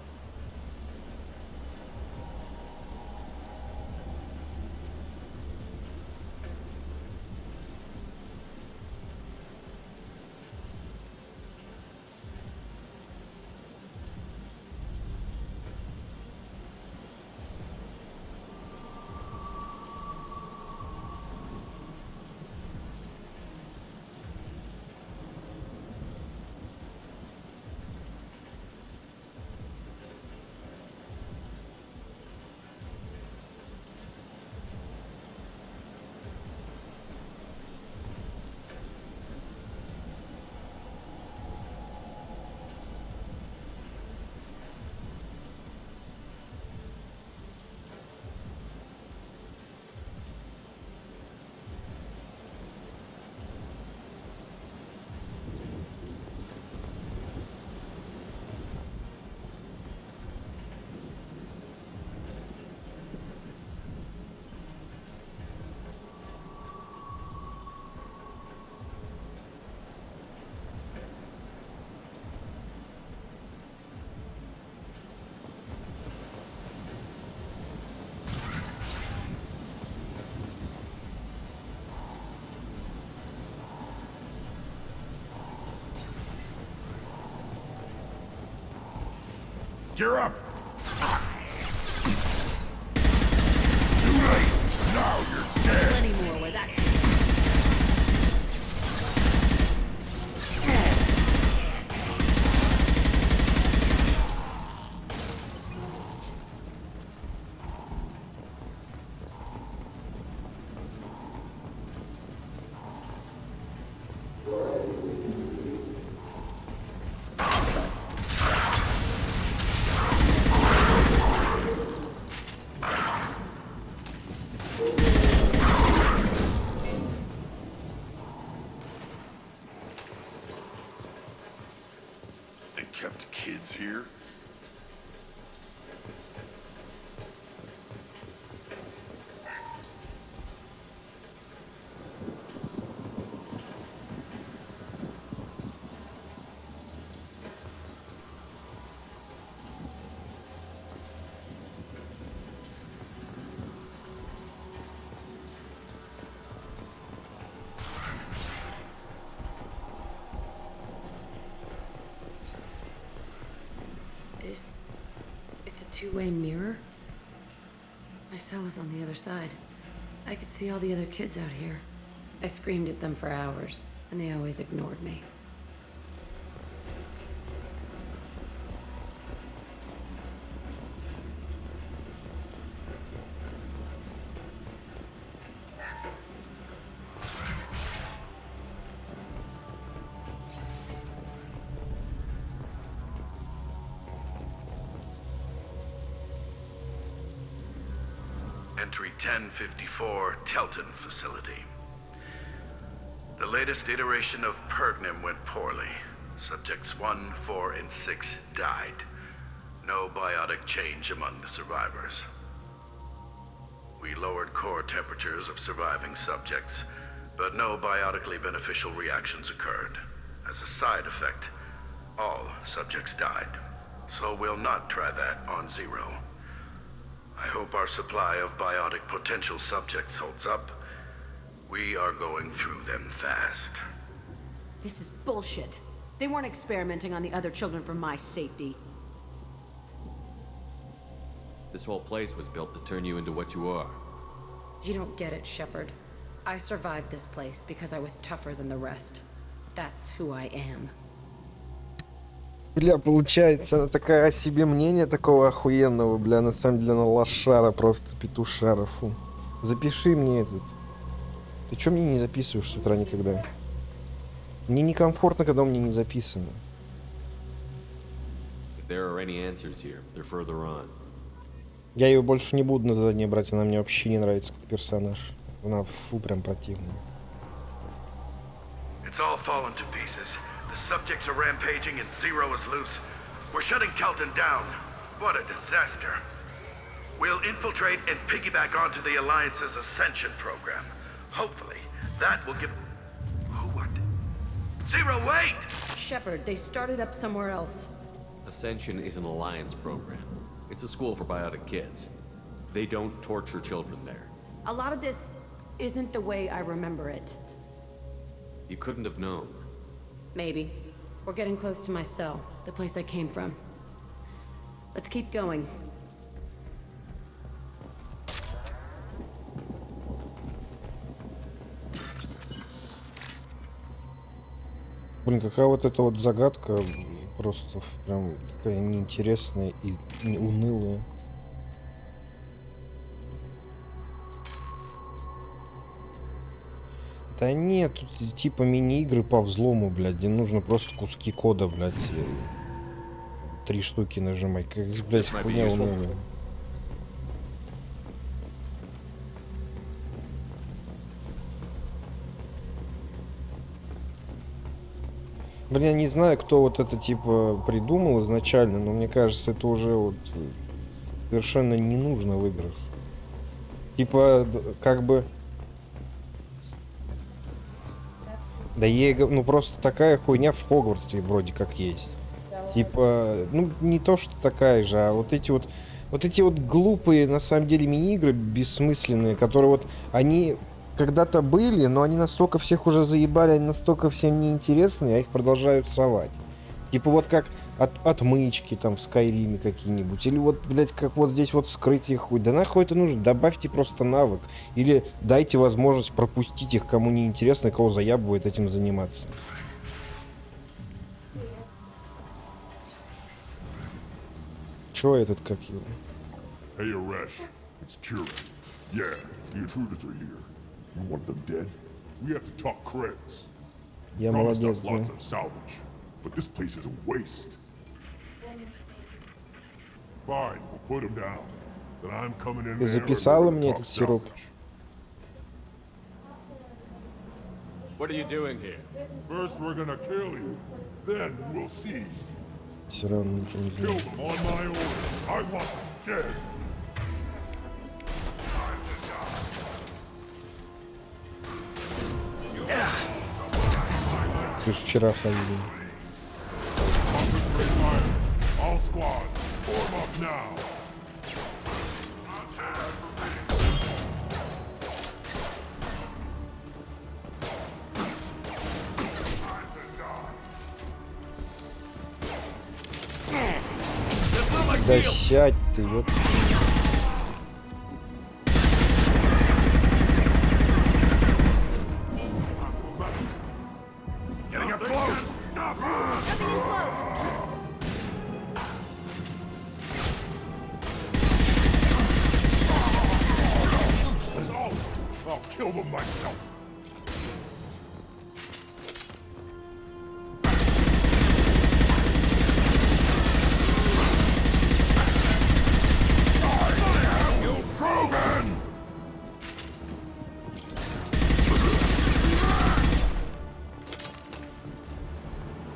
You're up! Too late! Now you're dead! Plenty more where that They kept kids here? two-way mirror? My cell is on the other side. I could see all the other kids out here. I screamed at them for hours, and they always ignored me. Entry 1054, Telton facility. The latest iteration of Pergnum went poorly. Subjects 1, 4, and 6 died. No biotic change among the survivors. We lowered core temperatures of surviving subjects, but no biotically beneficial reactions occurred. As a side effect, all subjects died. So we'll not try that on Zero. I hope our supply of biotic potential subjects holds up. We are going through them fast. This is bullshit. They weren't experimenting on the other children for my safety. This whole place was built to turn you into what you are. You don't get it, Shepard. I survived this place because I was tougher than the rest. That's who I am. Бля, получается, она такая о себе мнение такого охуенного, бля, на самом деле она лошара, просто петушара, фу. Запиши мне этот. Ты чё мне не записываешь с утра никогда? Мне некомфортно, когда у меня не записано. Я ее больше не буду на задание брать, она мне вообще не нравится как персонаж. Она, фу, прям противная. It's all fallen to pieces. The subjects are rampaging and Zero is loose. We're shutting Telton down. What a disaster. We'll infiltrate and piggyback onto the Alliance's Ascension program. Hopefully, that will give... What? Zero, wait! Shepard, they started up somewhere else. Ascension is an Alliance program. It's a school for biotic kids. They don't torture children there. A lot of this isn't the way I remember it. You couldn't have known. Maybe. We're getting close to my cell, the place I came from. Let's keep going. Блин, какая вот эта вот загадка просто прям такая неинтересная и унылая. Да нет, тут типа мини-игры по взлому, блядь, где нужно просто куски кода, блядь, 3 штуки нажимать. Как, блядь, хуйня унылая. Блин, я не знаю, кто вот это типа придумал изначально, но мне кажется, это уже вот совершенно не нужно в играх. Типа, как бы... Да ну просто такая хуйня в Хогвартсе вроде как есть. Типа, ну не то, что такая же, а вот эти вот глупые, на самом деле, мини-игры бессмысленные, которые вот, они... когда-то были, но они настолько всех уже заебали, они настолько всем неинтересны, а их продолжают совать. Типа вот как отмычки там в Скайриме какие-нибудь. Или вот, блядь, как вот здесь вот вскрытие хуй. Да нахуй это нужно? Добавьте просто навык. Или дайте возможность пропустить их, кому неинтересно, кого заябывает этим заниматься. Чё этот как его? Hey, Aresh, it's Kira. Yeah, the intruders are here. You want them dead? We have to talk credits. Я молодец, да. Lots of salvage, but this place is a waste. Fine, we'll put him down. Then I'm coming in. Ты записала мне этот сироп? What are you doing here? First we're gonna kill you, then we'll see. Все равно ничего не знаю. Kill them on my order. I want them dead. Ты ж вчера ходил. All squads, form up now. Да сядь ты. ты, ёпта. Getting up close! Stop! Coming in close! I'll kill them myself.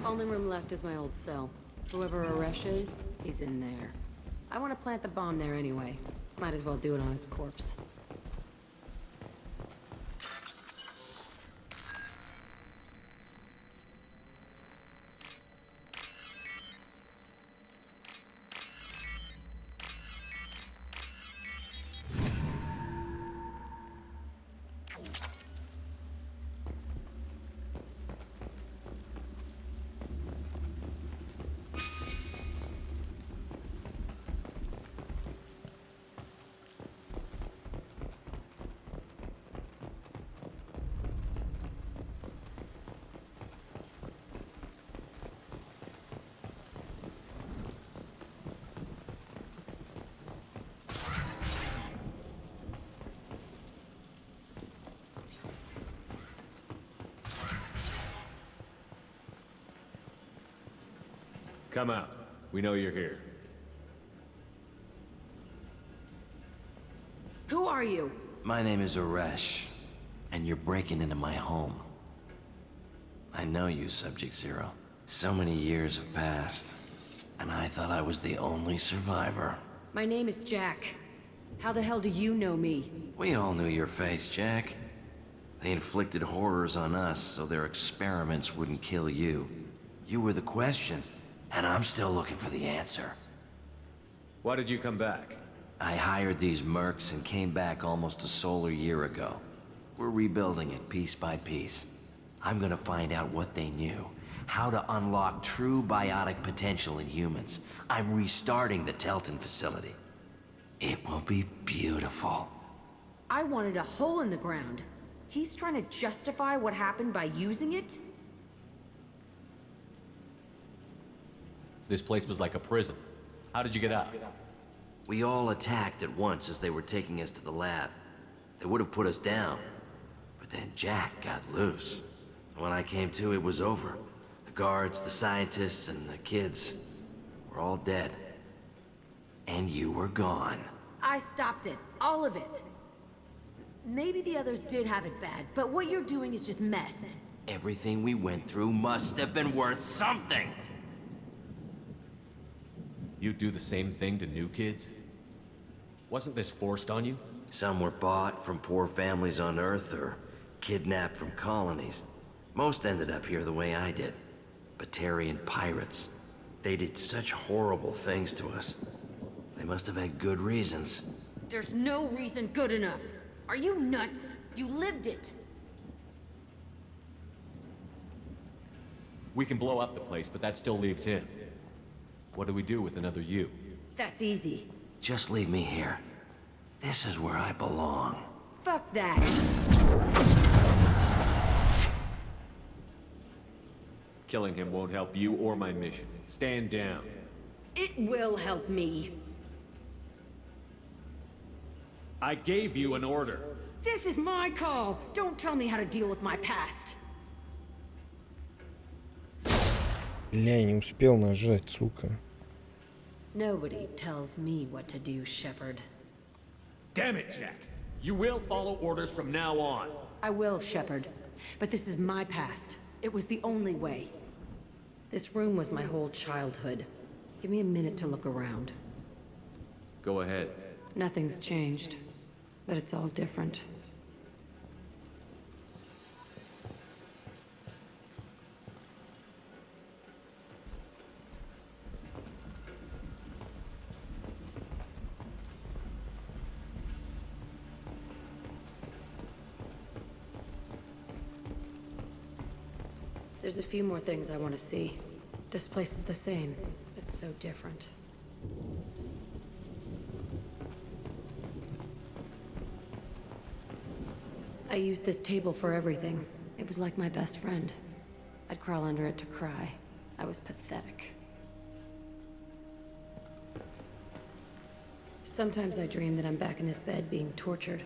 Only room left is my old cell. Whoever Aresh is, he's in there. I want to plant the bomb there anyway. Might as well do it on his corpse. Come out. We know you're here. Who are you? My name is Aresh, and you're breaking into my home. I know you, Subject Zero. So many years have passed, and I thought I was the only survivor. My name is Jack. How the hell do you know me? We all knew your face, Jack. They inflicted horrors on us so their experiments wouldn't kill you. You were the question, and I'm still looking for the answer. Why did you come back? I hired these mercs and came back almost a solar year ago. We're rebuilding it piece by piece. I'm gonna find out what they knew, how to unlock true biotic potential in humans. I'm restarting the Telton facility. It will be beautiful. I wanted a hole in the ground. He's trying to justify what happened by using it? This place was like a prison. How did you get out? We all attacked at once as they were taking us to the lab. They would have put us down. But then Jack got loose. When I came to, it was over. The guards, the scientists, and the kids were all dead. And you were gone. I stopped it. All of it. Maybe the others did have it bad, but what you're doing is just messed. Everything we went through must have been worth something. You do the same thing to new kids? Wasn't this forced on you? Some were bought from poor families on Earth or kidnapped from colonies. Most ended up here the way I did. Batarian pirates. They did such horrible things to us. They must have had good reasons. There's no reason good enough. Are you nuts? You lived it. We can blow up the place, but that still leaves him. What do we do with another you? That's easy. Just leave me here. This is where I belong. Fuck that. Killing him won't help you or my mission. Stand down. It will help me. I gave you an order. This is my call. Don't tell me how to deal with my past. Бля, я не успел нажать, сука. Nobody tells me what to do, Shepard. Damn it, Jack. You will follow orders from now on. I will, Shepard. But this is my past. It was the only way. This room was my whole childhood. Give me a minute to look around. Go ahead. Nothing's changed, but it's all different. There's a few more things I want to see. This place is the same. It's so different. I used this table for everything. It was like my best friend. I'd crawl under it to cry. I was pathetic. Sometimes I dream that I'm back in this bed being tortured.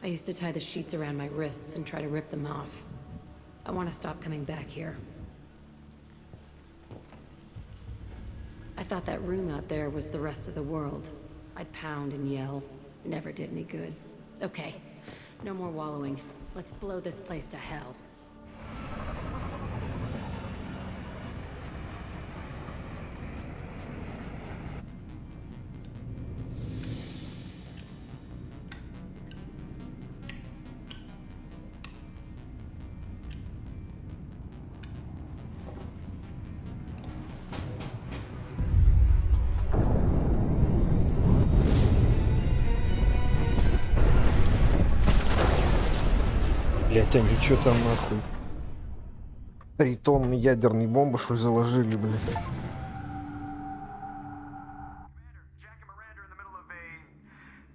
I used to tie the sheets around my wrists and try to rip them off. I want to stop coming back here. I thought that room out there was the rest of the world. I'd pound and yell. Never did any good. Okay, no more wallowing. Let's blow this place to hell. Блять, они чё там нахуй? 3 тонны ядерной бомбы, что ли, заложили, блядь?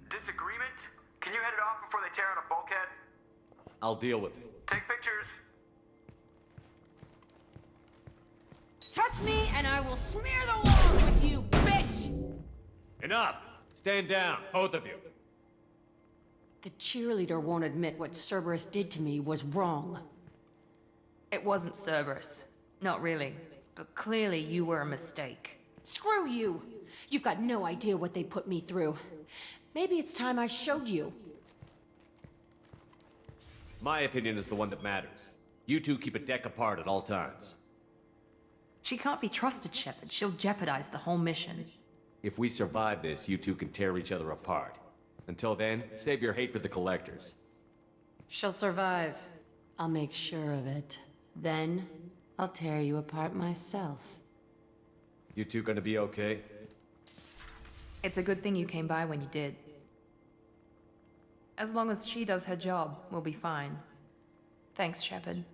Disagreement? Can you head it off before they tear out a bulkhead? I'll deal with it. Take pictures. Touch me and I will smear the walls with you, bitch! Enough! Stand down, both of you. The cheerleader won't admit what Cerberus did to me was wrong. It wasn't Cerberus. Not really. But clearly you were a mistake. Screw you! You've got no idea what they put me through. Maybe it's time I showed you. My opinion is the one that matters. You two keep a deck apart at all times. She can't be trusted, Shepard. She'll jeopardize the whole mission. If we survive this, you two can tear each other apart. Until then, save your hate for the collectors. She'll survive. I'll make sure of it. Then, I'll tear you apart myself. You two gonna be okay? It's a good thing you came by when you did. As long as she does her job, we'll be fine. Thanks, Shepard.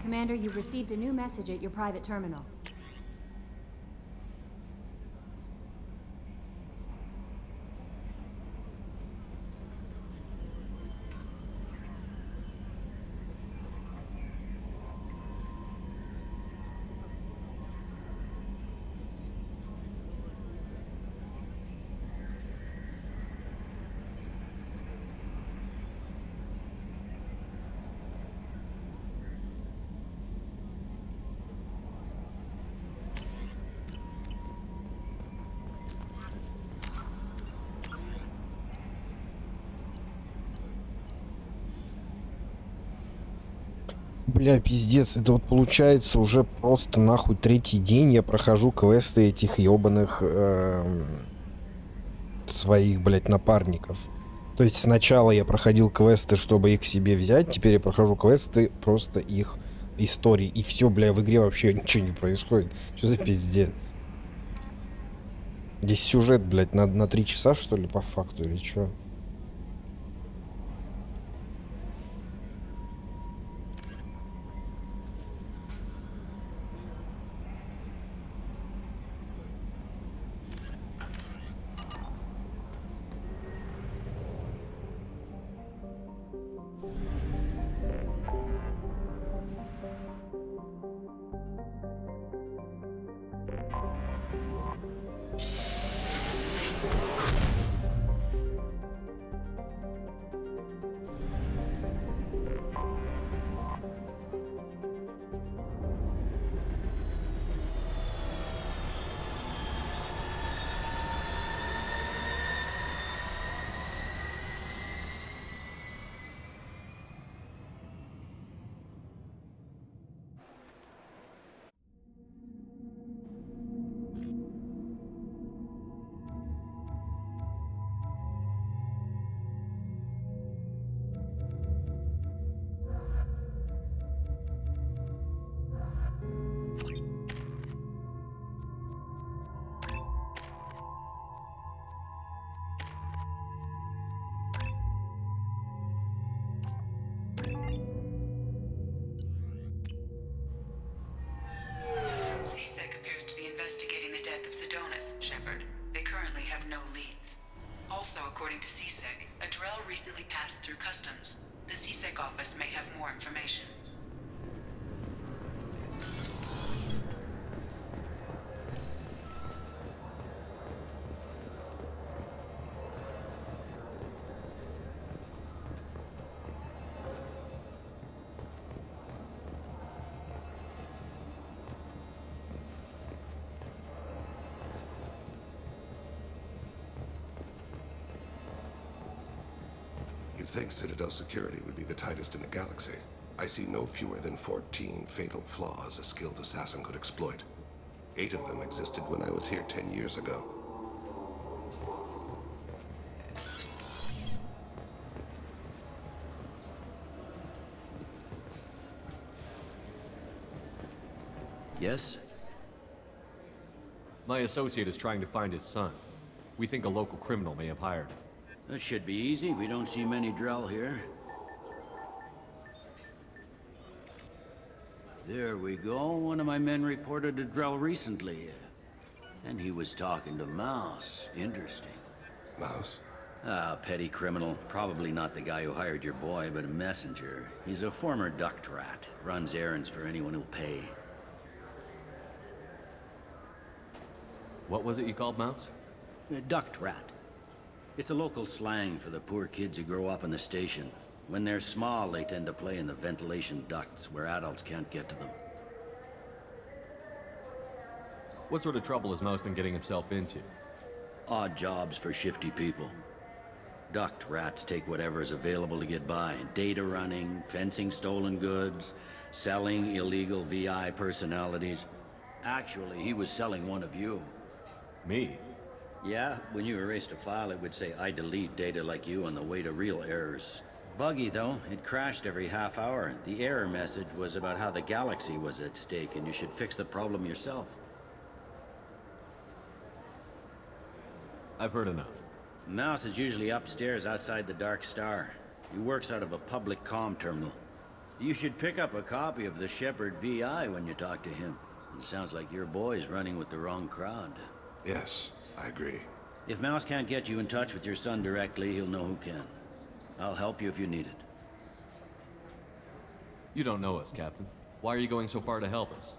Commander, you've received a new message at your private terminal. Бля, пиздец, это вот получается уже просто нахуй 3-й день я прохожу квесты этих ебаных своих, блядь, напарников. То есть сначала я проходил квесты, чтобы их себе взять, теперь я прохожу квесты, просто их истории. И все, бля, в игре вообще ничего не происходит. Что за пиздец? Здесь сюжет, блядь, на 3 часа, что ли, по факту, или что? recently passed through customs. The CSEC office may have more information. You'd think Citadel security would be the tightest in the galaxy. I see no fewer than 14 fatal flaws a skilled assassin could exploit. 8 of them existed when I was here 10 years ago. Yes? My associate is trying to find his son. We think a local criminal may have hired him. That should be easy. We don't see many Drell here. There we go. One of my men reported to Drell recently. And he was talking to Mouse. Interesting. Mouse? Ah, petty criminal. Probably not the guy who hired your boy, but a messenger. He's a former duct rat. Runs errands for anyone who'll pay. What was it you called Mouse? A duct rat. It's a local slang for the poor kids who grow up in the station. When they're small, they tend to play in the ventilation ducts where adults can't get to them. What sort of trouble has Mouse been getting himself into? Odd jobs for shifty people. Duct rats take whatever is available to get by. Data running, fencing stolen goods, selling illegal VI personalities. Actually, he was selling one of you. Me? Yeah, when you erased a file, it would say, I delete data like you on the way to real errors. Buggy, though. It crashed every half hour. The error message was about how the galaxy was at stake, and you should fix the problem yourself. I've heard enough. Mouse is usually upstairs outside the Dark Star. He works out of a public comm terminal. You should pick up a copy of the Shepherd VI when you talk to him. It sounds like your boy's running with the wrong crowd. Yes. I agree. If Mouse can't get you in touch with your son directly, he'll know who can. I'll help you if you need it. You don't know us, Captain. Why are you going so far to help us?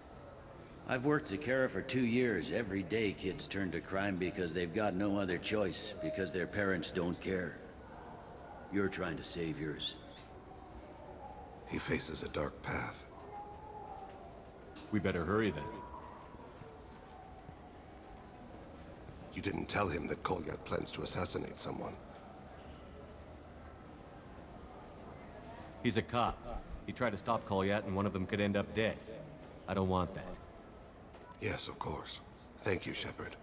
I've worked Zakera for 2 years. Every day kids turn to crime because they've got no other choice, because their parents don't care. You're trying to save yours. He faces a dark path. We better hurry then. You didn't tell him that Kolyat plans to assassinate someone. He's a cop. He tried to stop Kolyat and one of them could end up dead. I don't want that. Yes, of course. Thank you, Shepard.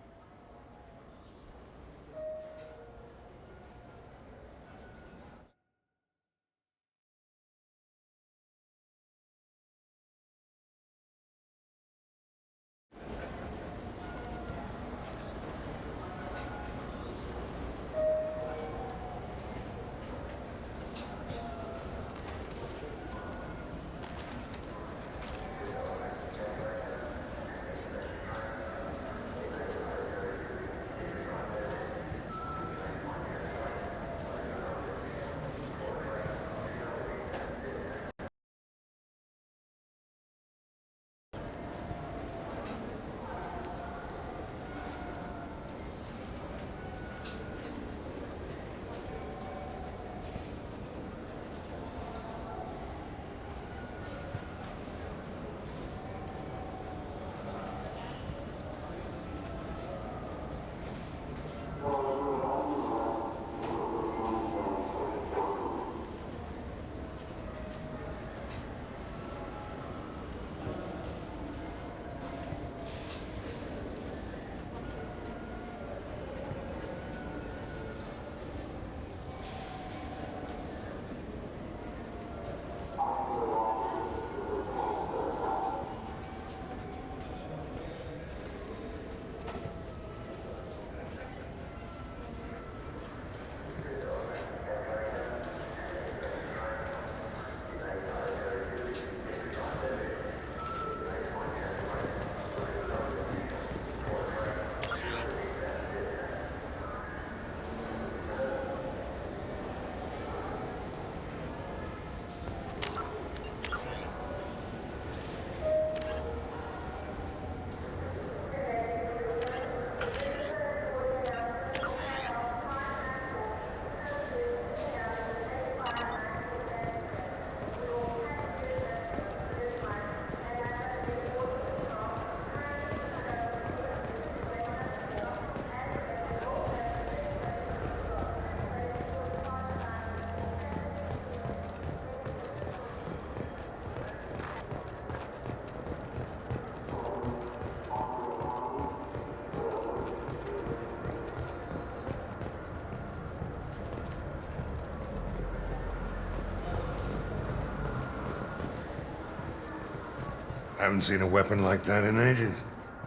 Haven't seen a weapon like that in ages.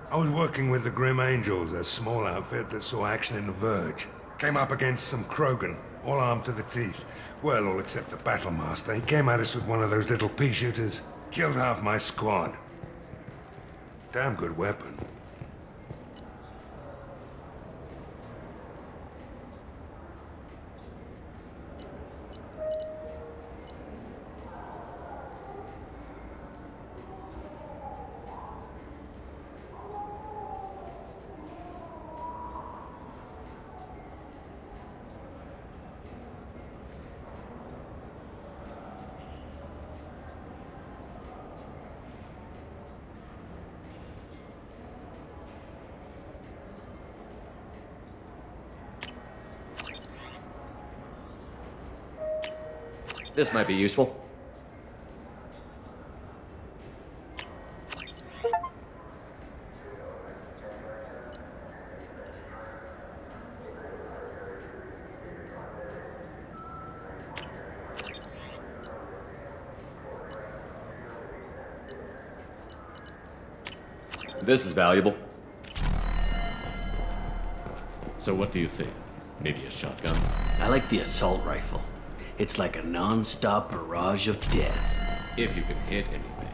I was working with the Grim Angels, a small outfit that saw action in the Verge. Came up against some Krogan, all armed to the teeth. Well, all except the Battlemaster. He came at us with one of those little pea shooters. Killed half my squad. Damn good weapon. This might be useful. This is valuable. So what do you think? Maybe a shotgun? I like the assault rifle. It's like a non-stop barrage of death. If you can hit anything.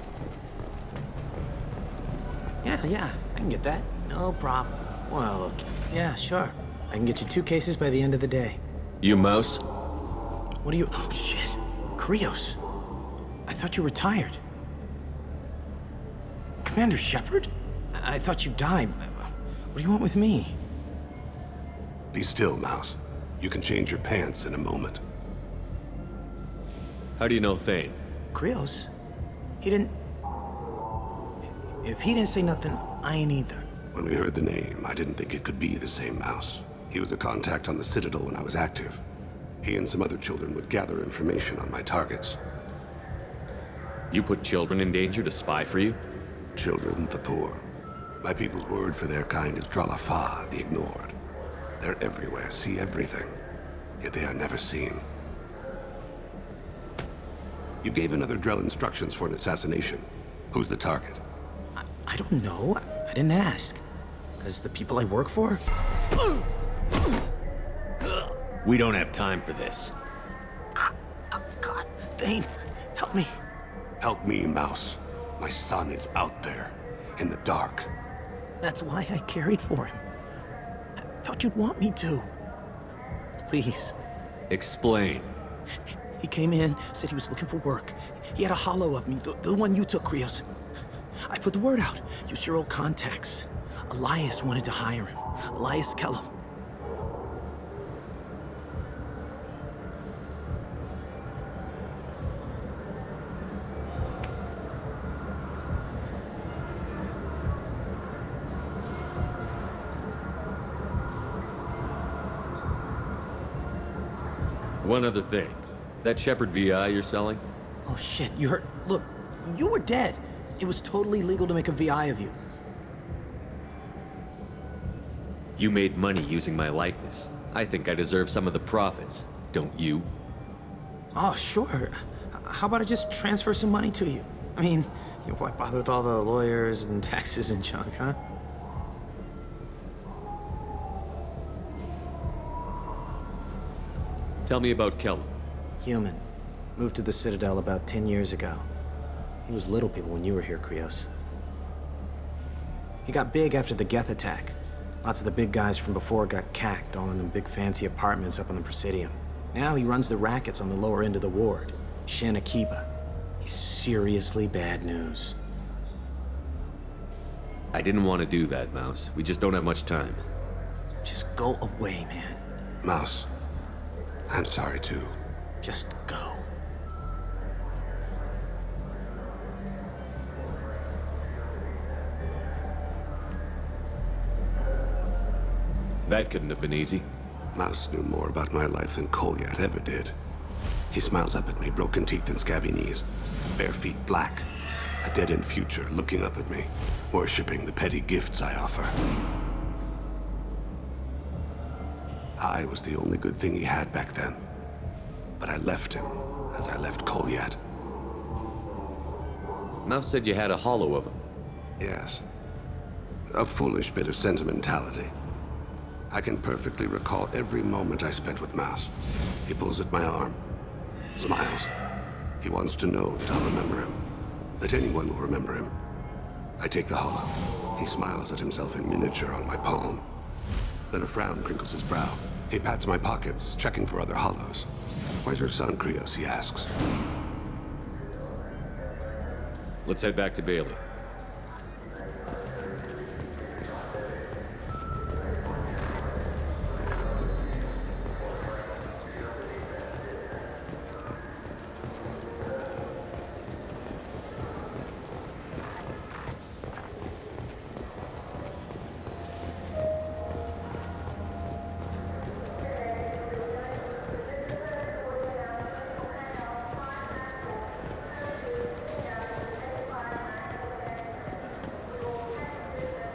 Yeah, I can get that. No problem. Well, look. Yeah, sure. I can get you 2 cases by the end of the day. You mouse? What are you... Oh, shit. Krios. I thought you retired. Commander Shepard? I thought you died. What do you want with me? Be still, Mouse. You can change your pants in a moment. How do you know Thane? Krios? He didn't... If he didn't say nothing, I ain't either. When we heard the name, I didn't think it could be the same Mouse. He was a contact on the Citadel when I was active. He and some other children would gather information on my targets. You put children in danger to spy for you? Children, the poor. My people's word for their kind is Dralafa, the ignored. They're everywhere, see everything, yet they are never seen. You gave another Drell instructions for an assassination. Who's the target? I don't know. I didn't ask. Because the people I work for? We don't have time for this. God, Thane, help me. Help me, Mouse. My son is out there, in the dark. That's why I carried for him. I thought you'd want me to. Please. Explain. He came in, said he was looking for work. He had a hollow of me, the one you took, Krios. I put the word out. Use your old contacts. Elias wanted to hire him. Elias Kellum. One other thing. That Shepard VI you're selling? Oh shit, you heard... Look, you were dead. It was totally legal to make a VI of you. You made money using my likeness. I think I deserve some of the profits, don't you? Oh, sure. How about I just transfer some money to you? I mean, why bother with all the lawyers and taxes and junk, huh? Tell me about Kellum. Human. Moved to the Citadel about 10 years ago. He was little people when you were here, Krios. He got big after the Geth attack. Lots of the big guys from before got cacked, all in them big fancy apartments up on the Presidium. Now he runs the rackets on the lower end of the ward, Shin Akiba. He's seriously bad news. I didn't want to do that, Mouse. We just don't have much time. Just go away, man. Mouse, I'm sorry too. Just go. That couldn't have been easy. Mouse knew more about my life than Kolyat ever did. He smiles up at me, broken teeth and scabby knees. Bare feet black. A dead-end future looking up at me, worshipping the petty gifts I offer. I was the only good thing he had back then. But I left him, as I left Kolyat. Mouse said you had a hollow of him. Yes. A foolish bit of sentimentality. I can perfectly recall every moment I spent with Mouse. He pulls at my arm, smiles. He wants to know that I'll remember him, that anyone will remember him. I take the hollow. He smiles at himself in miniature on my palm. Then a frown crinkles his brow. He pats my pockets, checking for other hollows. Where's your son, Krios? He asks. Let's head back to Bailey.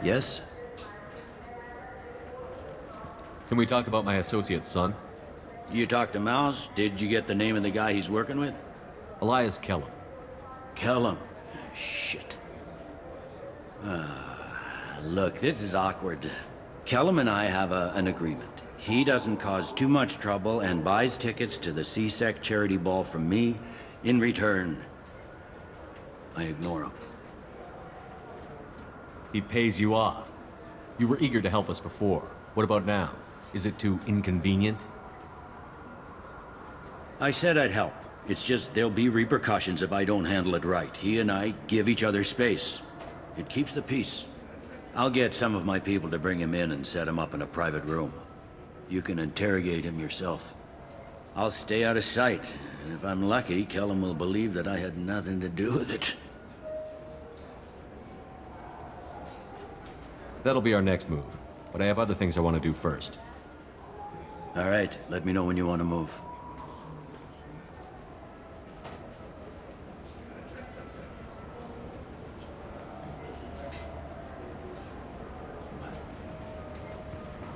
Yes? Can we talk about my associate's son? You talked to Mouse? Did you get the name of the guy he's working with? Elias Kellum. Kellum? Shit. Look, this is awkward. Kellum and I have an agreement. He doesn't cause too much trouble and buys tickets to the CSEC charity ball from me. In return, I ignore him. He pays you off. You were eager to help us before. What about now? Is it too inconvenient? I said I'd help. It's just there'll be repercussions if I don't handle it right. He and I give each other space. It keeps the peace. I'll get some of my people to bring him in and set him up in a private room. You can interrogate him yourself. I'll stay out of sight, and if I'm lucky, Kellum will believe that I had nothing to do with it. That'll be our next move, but I have other things I want to do first. All right, let me know when you want to move.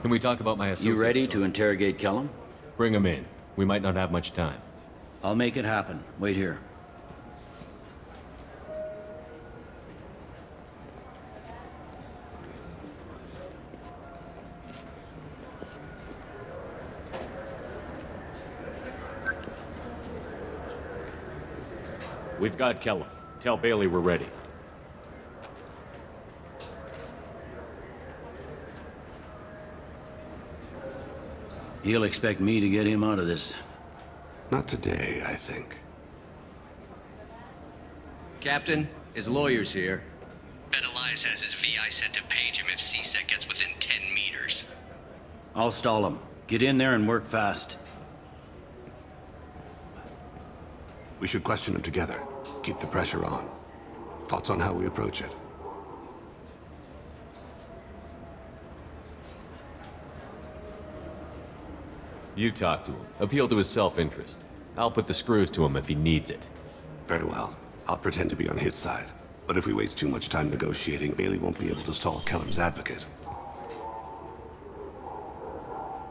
Can we talk about my associate? You ready to interrogate Kellum? Bring him in. We might not have much time. I'll make it happen. Wait here. We've got Kellum. Tell Bailey we're ready. He'll expect me to get him out of this. Not today, I think. Captain, his lawyer's here. Bet Elias has his VI set to page him if CSEC gets within 10 meters. I'll stall him. Get in there and work fast. We should question him together. Keep the pressure on. Thoughts on how we approach it? You talk to him. Appeal to his self-interest. I'll put the screws to him if he needs it. Very well. I'll pretend to be on his side. But if we waste too much time negotiating, Bailey won't be able to stall Kellum's advocate.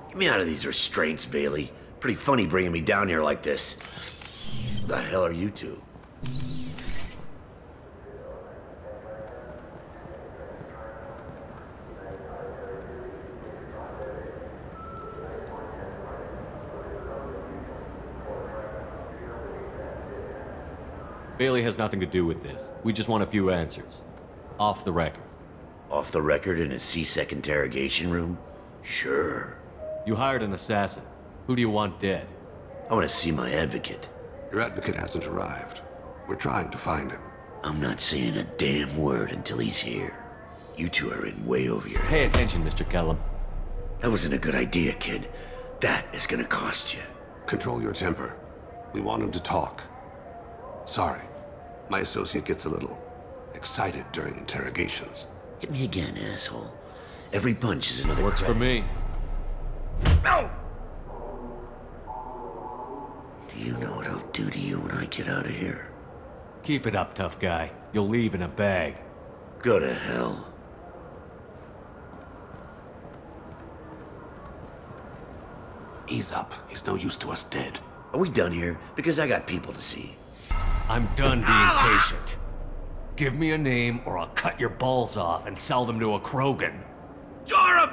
Get me out of these restraints, Bailey. Pretty funny bringing me down here like this. The hell are you two? Bailey has nothing to do with this. We just want a few answers. Off the record. Off the record in a CSEC interrogation room? Sure. You hired an assassin. Who do you want dead? I want to see my advocate. Your advocate hasn't arrived. We're trying to find him. I'm not saying a damn word until he's here. You two are in way over your head. Pay attention, Mr. Kellum. That wasn't a good idea, kid. That is gonna cost you. Control your temper. We want him to talk. Sorry. My associate gets a little excited during interrogations. Hit me again, asshole. Every punch is another Works for me. No! Do you know what I'll do to you when I get out of here? Keep it up, tough guy. You'll leave in a bag. Go to hell. Ease up. He's no use to us dead. Are we done here? Because I got people to see. I'm done being patient. Give me a name or I'll cut your balls off and sell them to a Krogan. Joram!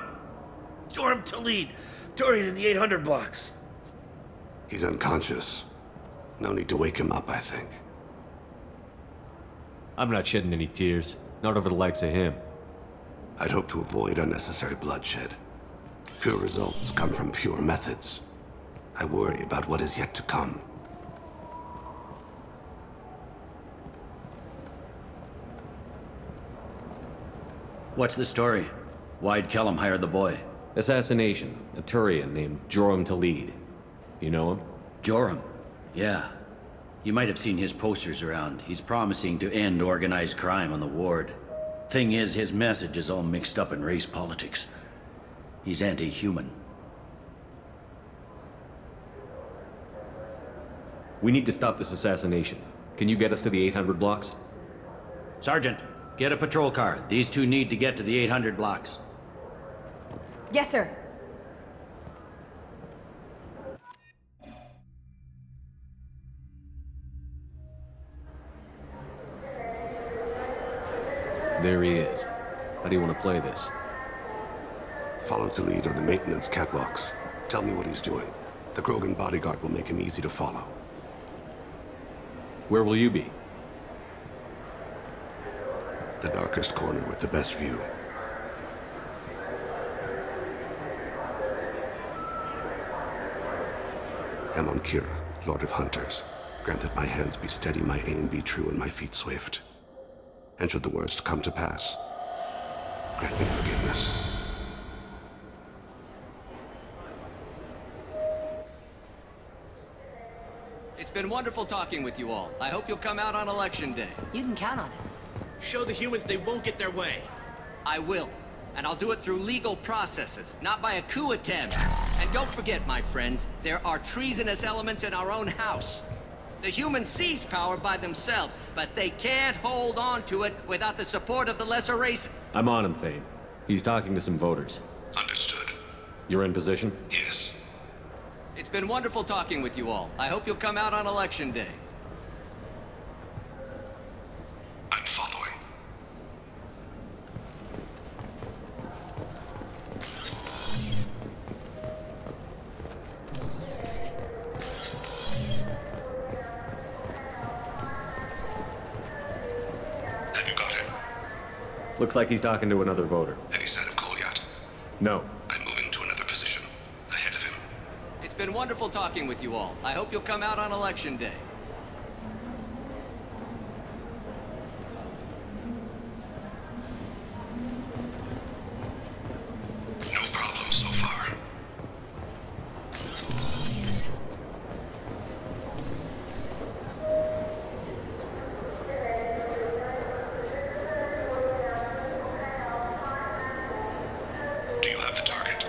Joram Talid, Dorian in the 800 blocks. He's unconscious. No need to wake him up, I think. I'm not shedding any tears. Not over the likes of him. I'd hope to avoid unnecessary bloodshed. Pure results come from pure methods. I worry about what is yet to come. What's the story? Why'd Kellum hire the boy? Assassination. A Turian named Joram Talid. You know him? Joram? Yeah. You might have seen his posters around. He's promising to end organized crime on the ward. Thing is, his message is all mixed up in race politics. He's anti-human. We need to stop this assassination. Can you get us to the 800 blocks? Sergeant, get a patrol car. These two need to get to the 800 blocks. Yes, sir. There he is. How do you want to play this? Follow to lead on the maintenance catwalks. Tell me what he's doing. The Krogan bodyguard will make him easy to follow. Where will you be? The darkest corner with the best view. I'm on Kira, Lord of Hunters. Grant that my hands be steady, my aim be true, and my feet swift. And should the worst come to pass, grant me forgiveness. It's been wonderful talking with you all. I hope you'll come out on Election Day. You can count on it. Show the humans they won't get their way. I will. And I'll do it through legal processes, not by a coup attempt. And don't forget, my friends, there are treasonous elements in our own house. The humans seize power by themselves, but they can't hold on to it without the support of the lesser race. I'm on him, Thane. He's talking to some voters. Understood. You're in position? Yes. It's been wonderful talking with you all. I hope you'll come out on Election Day. I'm following. Have you got him? Looks like he's talking to another voter. Any sign of Kolyat? No. I'm moving to another position. Ahead of him. It's been wonderful talking with you all. I hope you'll come out on Election Day. No problem so far. Do you have the target?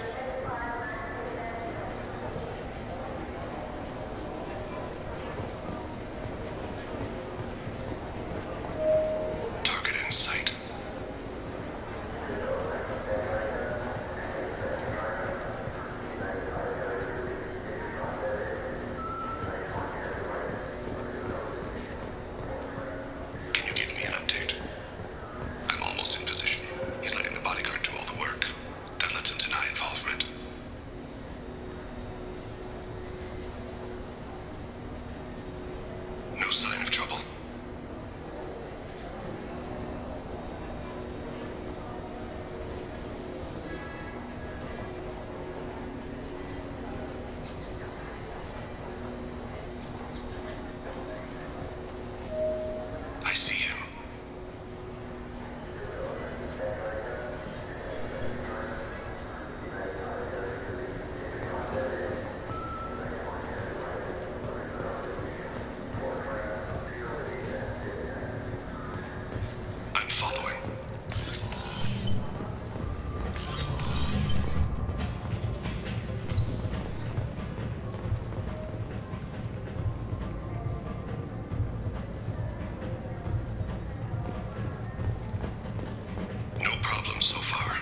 Target in sight. Can you give me an update? I'm almost in position. He's letting the bodyguard do all the work. That lets him deny involvement. No sign of trouble. I see him. I'm following. No problem so far.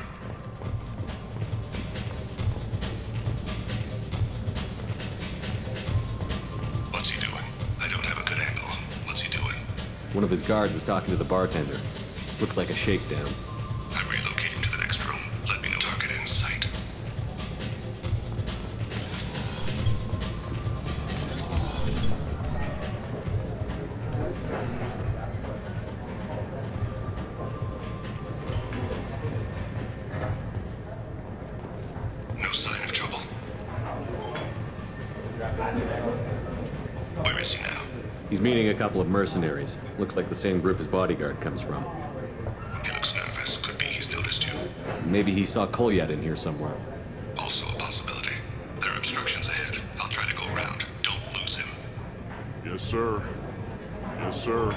What's he doing? I don't have a good angle. What's he doing? One of his guards is talking to the bartender. Looks like a shakedown. I'm relocating to the next room. Let me know. Target in sight. No sign of trouble. Where is he now? He's meeting a couple of mercenaries. Looks like the same group his bodyguard comes from. He looks nervous. Could be he's noticed you. Maybe he saw Kolyat in here somewhere. Also a possibility. There are obstructions ahead. I'll try to go around. Don't lose him. Yes, sir. Yes, sir.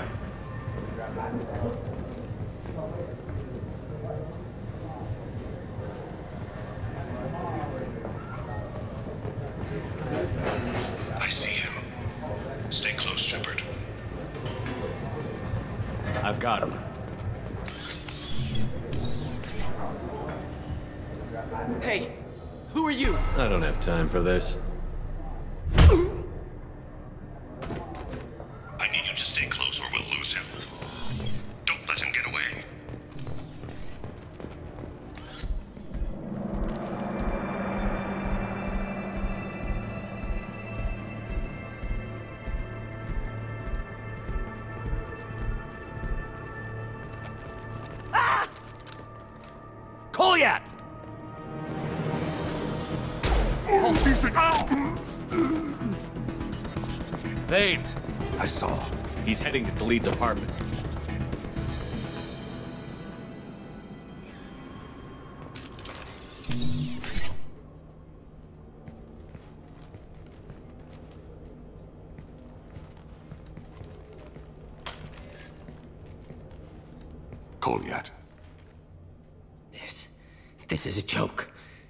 I see him. Stay close, Shepard. I've got him. Hey, who are you? I don't have time for this. I need you to stay close or we'll lose him. Don't let him get away. Kolyat! Oh, ceasing! Vane! I saw. He's heading to Khalid's apartment. Kolyat. This is a joke.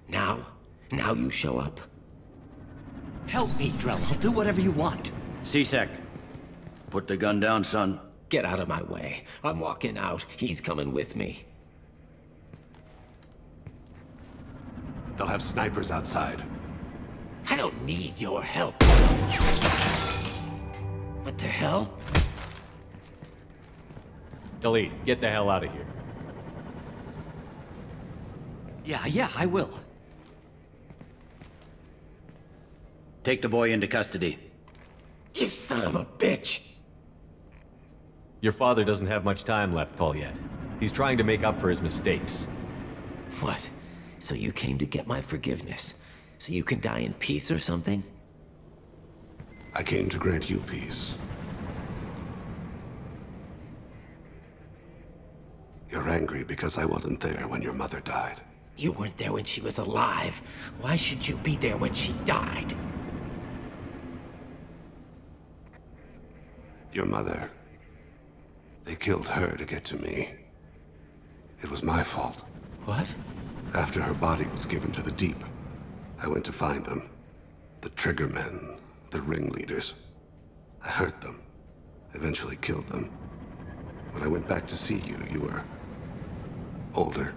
Now you show up. Help me, Drell. I'll do whatever you want. C-Sec, put the gun down, son. Get out of my way. I'm walking out. He's coming with me. They'll have snipers outside. I don't need your help. What the hell? Khalid, get the hell out of here. Yeah, I will. Take the boy into custody. You son of a bitch! Your father doesn't have much time left, Kolyat. He's trying to make up for his mistakes. What? So you came to get my forgiveness? So you can die in peace or something? I came to grant you peace. You're angry because I wasn't there when your mother died. You weren't there when she was alive. Why should you be there when she died? Your mother... They killed her to get to me. It was my fault. What? After her body was given to the deep, I went to find them. The triggermen, the ringleaders. I hurt them. Eventually killed them. When I went back to see you, you were... older.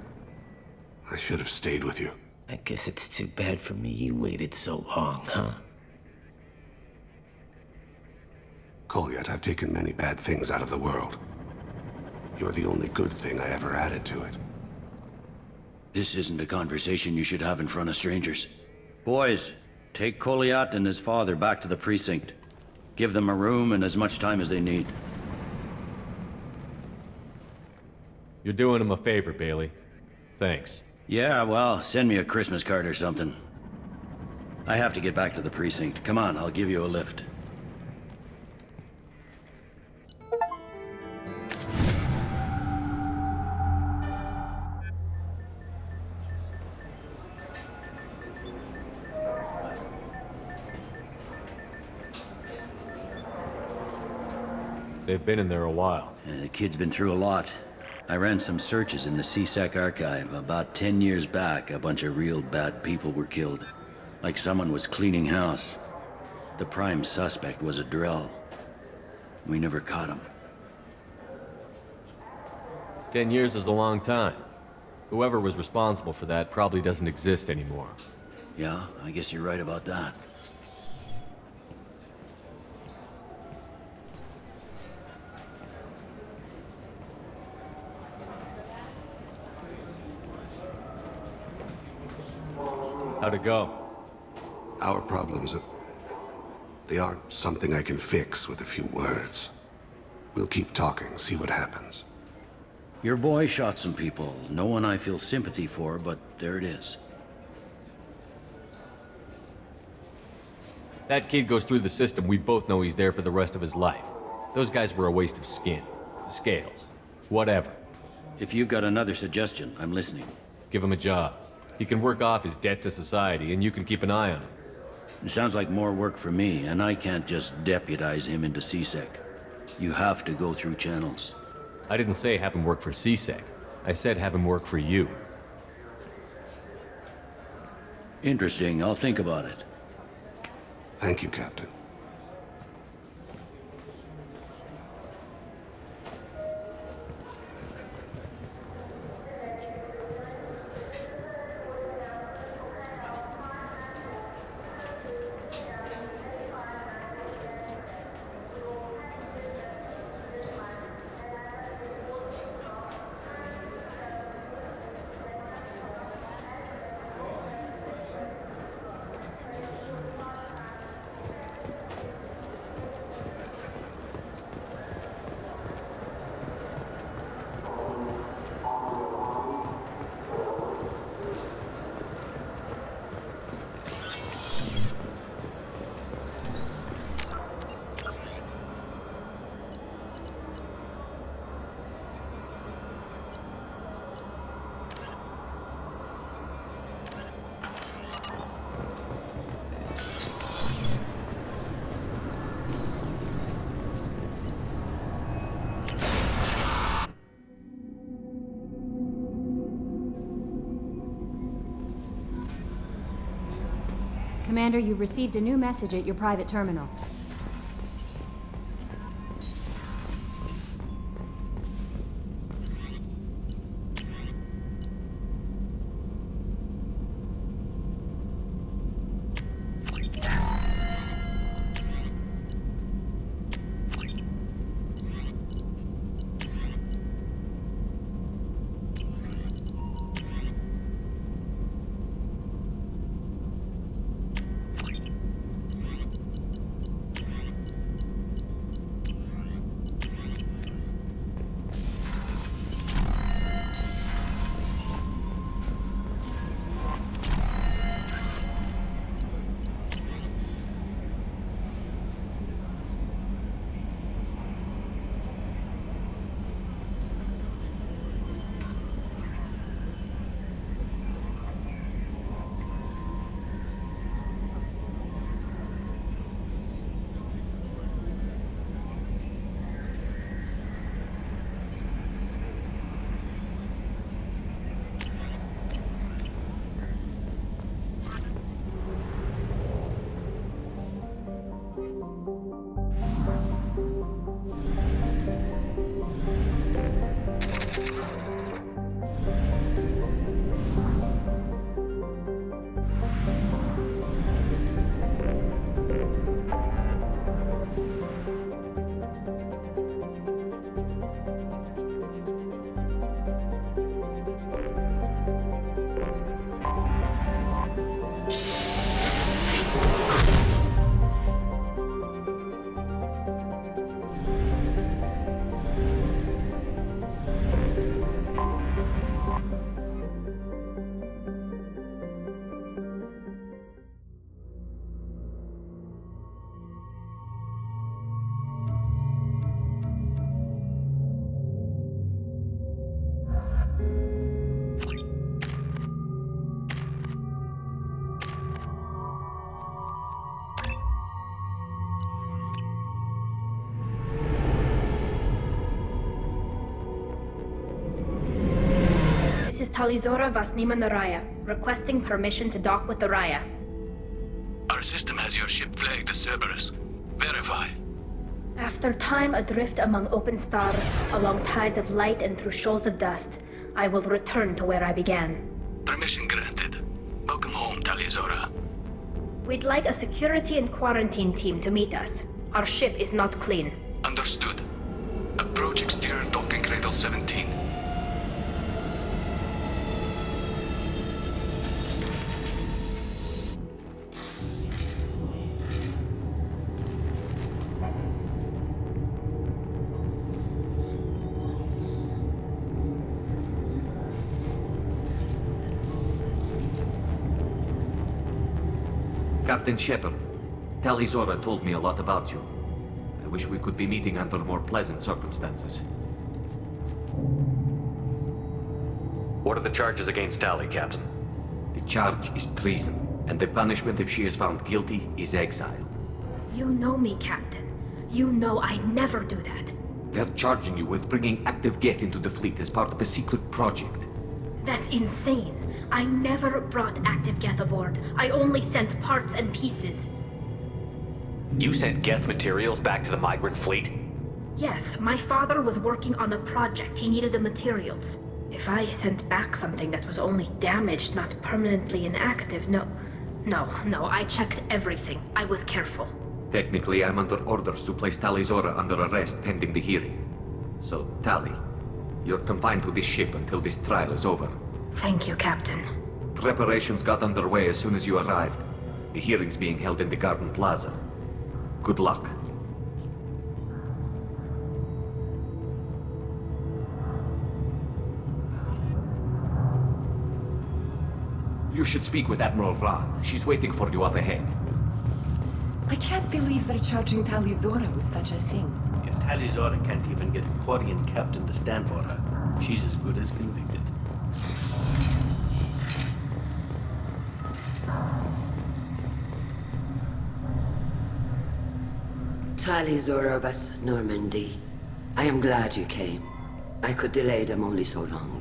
I should have stayed with you. I guess it's too bad for me you waited so long, huh? Kolyat, I've taken many bad things out of the world. You're the only good thing I ever added to it. This isn't a conversation you should have in front of strangers. Boys, take Kolyat and his father back to the precinct. Give them a room and as much time as they need. You're doing him a favor, Bailey. Thanks. Yeah, well, send me a Christmas card or something. I have to get back to the precinct. Come on, I'll give you a lift. They've been in there a while. The kid's been through a lot. I ran some searches in the CSEC archive. About 10 years back, a bunch of real bad people were killed. Like someone was cleaning house. The prime suspect was a Drell. We never caught him. 10 years is a long time. Whoever was responsible for that probably doesn't exist anymore. Yeah, I guess you're right about that. How'd it go? Our problems they aren't something I can fix with a few words. We'll keep talking, see what happens. Your boy shot some people. No one I feel sympathy for, but there it is. That kid goes through the system, we both know he's there for the rest of his life. Those guys were a waste of skin. Scales. Whatever. If you've got another suggestion, I'm listening. Give him a job. He can work off his debt to society, and you can keep an eye on him. It sounds like more work for me, and I can't just deputize him into CSEC. You have to go through channels. I didn't say have him work for CSEC. I said have him work for you. Interesting. I'll think about it. Thank you, Captain. Commander, you've received a new message at your private terminal. This is Talizora Vasnima Naraya, requesting permission to dock with the Raya. Our system has your ship flagged as Cerberus. Verify. After time adrift among open stars, along tides of light and through shoals of dust, I will return to where I began. Permission granted. Welcome home, Talizora. We'd like a security and quarantine team to meet us. Our ship is not clean. Understood. Approach exterior docking cradle 17. Captain Shepard, Tali Zora told me a lot about you. I wish we could be meeting under more pleasant circumstances. What are the charges against Tali, Captain? The charge is treason, and the punishment if she is found guilty is exile. You know me, Captain. You know I never do that. They're charging you with bringing active Geth into the fleet as part of a secret project. That's insane. I never brought active Geth aboard. I only sent parts and pieces. You sent Geth materials back to the migrant fleet? Yes, my father was working on a project. He needed the materials. If I sent back something that was only damaged, not permanently inactive, no, I checked everything. I was careful. Technically, I'm under orders to place Tali Zora under arrest pending the hearing. So, Tali, you're confined to this ship until this trial is over. Thank you, Captain. Preparations got underway as soon as you arrived. The hearing's being held in the Garden Plaza. Good luck. You should speak with Admiral Ra. She's waiting for you up ahead. I can't believe they're charging Tali Zora with such a thing. Yeah, Tali Zora can't even get a Quarian captain to stand for her. She's as good as convicted. Tali Zora vas Normandy. I am glad you came. I could delay them only so long.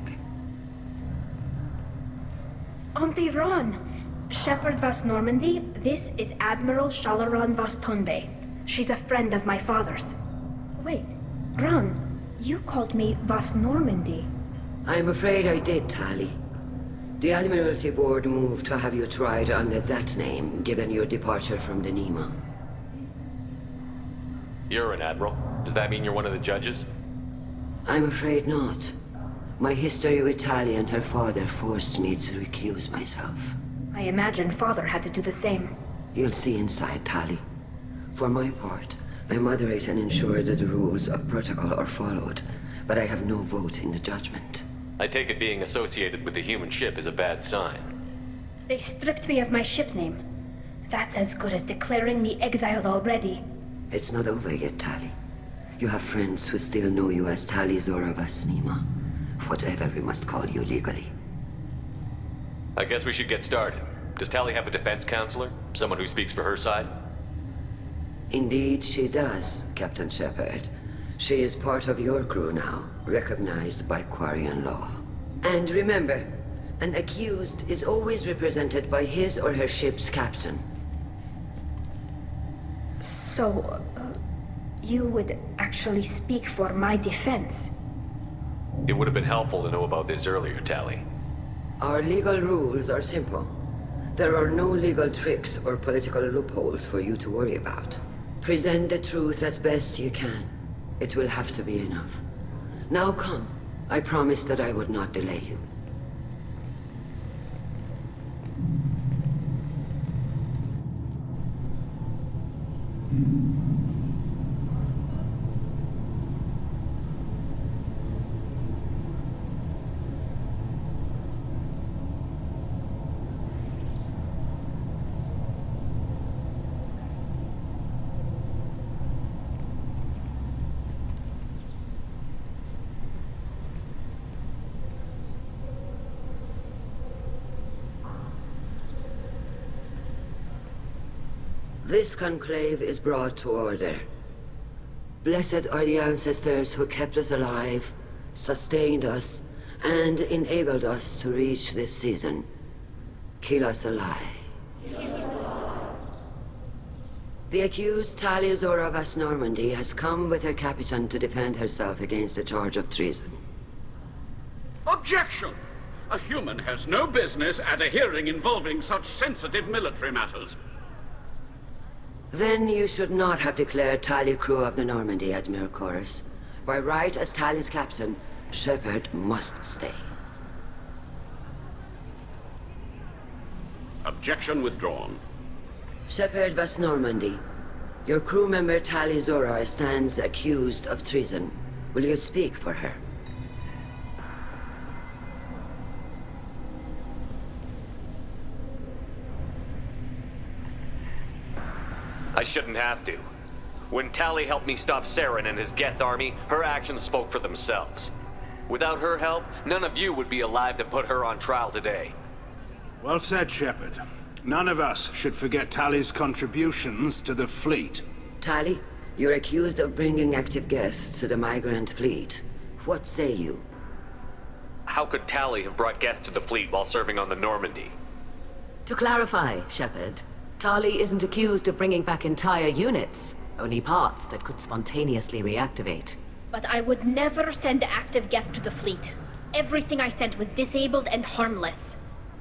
Auntie Ron! Shepard vas Normandy, this is Admiral Shalaron vas Tonbay. She's a friend of my father's. Wait, Ron, you called me vas Normandy. I'm afraid I did, Tali. The Admiralty Board moved to have you tried under that name, given your departure from the Nima. You're an admiral. Does that mean you're one of the judges? I'm afraid not. My history with Tali and her father forced me to recuse myself. I imagine father had to do the same. You'll see inside, Tali. For my part, I moderate and ensure that the rules of protocol are followed, but I have no vote in the judgment. I take it being associated with the human ship is a bad sign. They stripped me of my ship name. That's as good as declaring me exiled already. It's not over yet, Tali. You have friends who still know you as Tali Zora vas Nima. Whatever we must call you legally. I guess we should get started. Does Tali have a defense counselor? Someone who speaks for her side? Indeed she does, Captain Shepard. She is part of your crew now, recognized by Quarian law. And remember, an accused is always represented by his or her ship's captain. So, you would actually speak for my defense? It would have been helpful to know about this earlier, Tali. Our legal rules are simple. There are no legal tricks or political loopholes for you to worry about. Present the truth as best you can. It will have to be enough. Now come. I promised that I would not delay you. This conclave is brought to order. Blessed are the ancestors who kept us alive, sustained us, and enabled us to reach this season. Keep us alive. The accused Tali Zora vas Normandy has come with her captain to defend herself against the charge of treason. Objection! A human has no business at a hearing involving such sensitive military matters. Then you should not have declared Tali crew of the Normandy, Admiral Chorus. By right as Tali's captain, Shepard must stay. Objection withdrawn. Shepard vas Normandy. Your crew member Tali Zora stands accused of treason. Will you speak for her? I shouldn't have to. When Tali helped me stop Saren and his Geth army, her actions spoke for themselves. Without her help, none of you would be alive to put her on trial today. Well said, Shepard. None of us should forget Tali's contributions to the fleet. Tali, you're accused of bringing active Geth to the migrant fleet. What say you? How could Tali have brought Geth to the fleet while serving on the Normandy? To clarify, Shepard, Tali isn't accused of bringing back entire units, only parts that could spontaneously reactivate. But I would never send active Geth to the fleet. Everything I sent was disabled and harmless.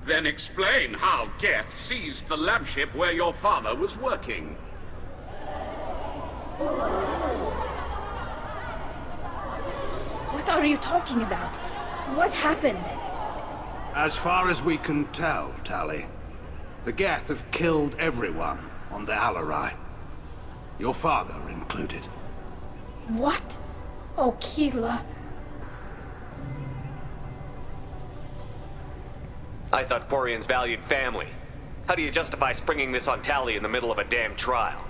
Then explain how Geth seized the lab ship where your father was working. What are you talking about? What happened? As far as we can tell, Tali, the Geth have killed everyone on the Alarai. Your father included. What? Oh, Keela. I thought Quarians valued family. How do you justify springing this on Tali in the middle of a damn trial?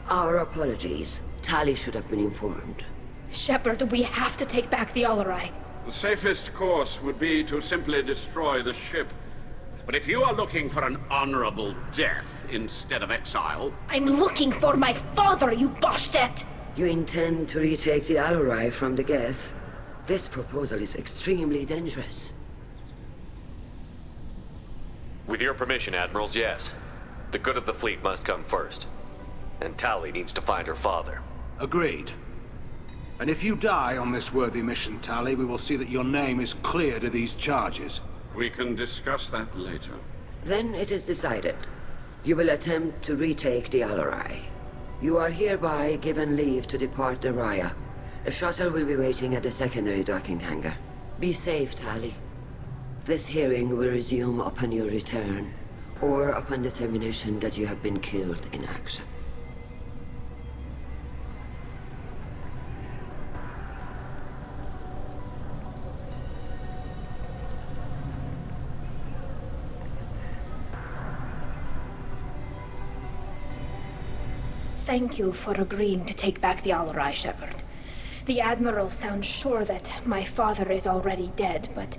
Our apologies. Tali should have been informed. Shepard, we have to take back the Alarai. The safest course would be to simply destroy the ship. But if you are looking for an honorable death instead of exile... I'm looking for my father, you bastet! You intend to retake the Alarai from the Geth? This proposal is extremely dangerous. With your permission, Admirals, yes. The good of the fleet must come first. And Tali needs to find her father. Agreed. And if you die on this worthy mission, Tali, we will see that your name is cleared of these charges. We can discuss that later. Then it is decided. You will attempt to retake the Alarai. You are hereby given leave to depart the Raya. A shuttle will be waiting at the secondary docking hangar. Be safe, Tali. This hearing will resume upon your return, or upon determination that you have been killed in action. Thank you for agreeing to take back the Alarai, Shepard. The Admiral sounds sure that my father is already dead, but...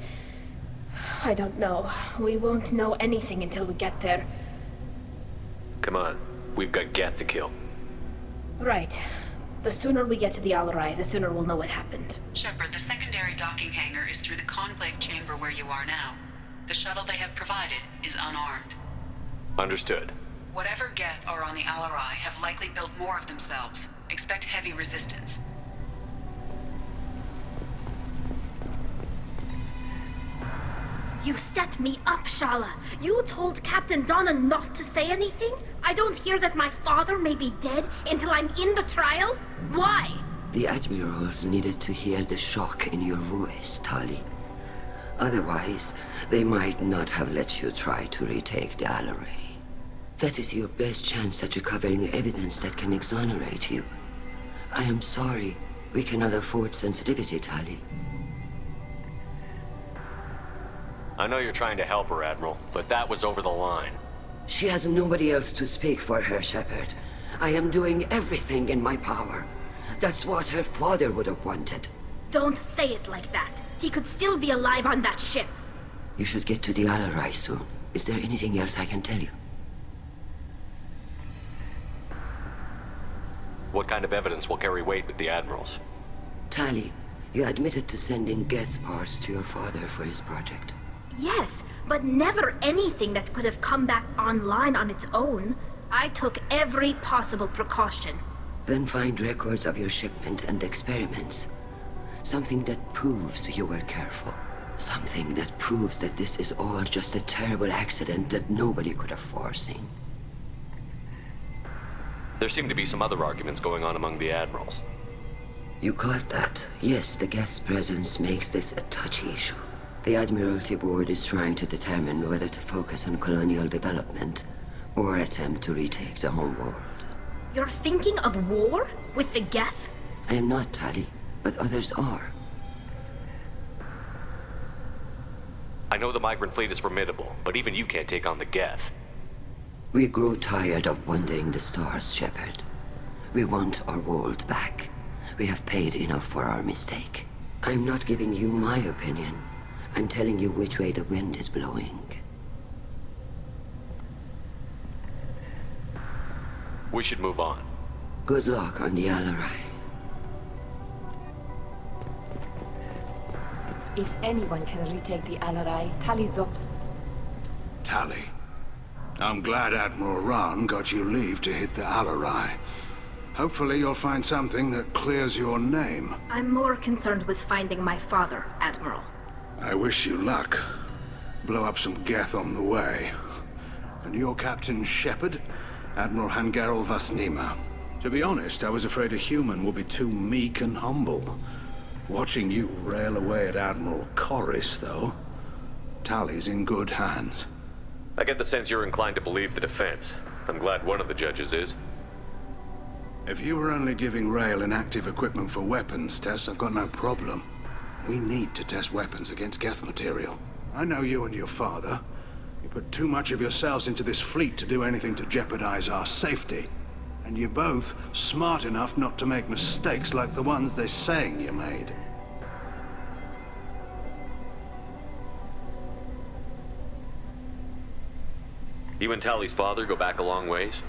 I don't know. We won't know anything until we get there. Come on. We've got Geth to kill. Right. The sooner we get to the Alarai, the sooner we'll know what happened. Shepard, the secondary docking hangar is through the conclave chamber where you are now. The shuttle they have provided is unarmed. Understood. Whatever Geth are on the Alarai have likely built more of themselves. Expect heavy resistance. You set me up, Shala. You told Captain Donna not to say anything? I don't hear that my father may be dead until I'm in the trial? Why? The Admirals needed to hear the shock in your voice, Tali. Otherwise, they might not have let you try to retake the Alarai. That is your best chance at recovering evidence that can exonerate you. I am sorry. We cannot afford sensitivity, Tali. I know you're trying to help her, Admiral, but that was over the line. She has nobody else to speak for her, Shepard. I am doing everything in my power. That's what her father would have wanted. Don't say it like that. He could still be alive on that ship. You should get to the Alarai soon. Is there anything else I can tell you? What kind of evidence will carry weight with the Admirals? Tali, you admitted to sending Geth parts to your father for his project. Yes, but never anything that could have come back online on its own. I took every possible precaution. Then find records of your shipment and experiments. Something that proves you were careful. Something that proves that this is all just a terrible accident that nobody could have foreseen. There seem to be some other arguments going on among the Admirals. You caught that. Yes, the Geth's presence makes this a touchy issue. The Admiralty Board is trying to determine whether to focus on colonial development or attempt to retake the home world. You're thinking of war? With the Geth? I am not, Tali, but others are. I know the migrant fleet is formidable, but even you can't take on the Geth. We grew tired of wandering the stars, Shepard. We want our world back. We have paid enough for our mistake. I'm not giving you my opinion. I'm telling you which way the wind is blowing. We should move on. Good luck on the Alarai. If anyone can retake the Alarai, Tali's up. Tali. I'm glad Admiral Ran got you leave to hit the Alarai. Hopefully you'll find something that clears your name. I'm more concerned with finding my father, Admiral. I wish you luck. Blow up some Geth on the way. And your Captain Shepard? Admiral Hangarel Vasnima. To be honest, I was afraid a human would be too meek and humble. Watching you rail away at Admiral Corris, though. Tali's in good hands. I get the sense you're inclined to believe the defense. I'm glad one of the judges is. If you were only giving Rail inactive equipment for weapons tests, I've got no problem. We need to test weapons against Geth material. I know you and your father. You put too much of yourselves into this fleet to do anything to jeopardize our safety. And you're both smart enough not to make mistakes like the ones they're saying you made. You and Tali's father go back a long ways?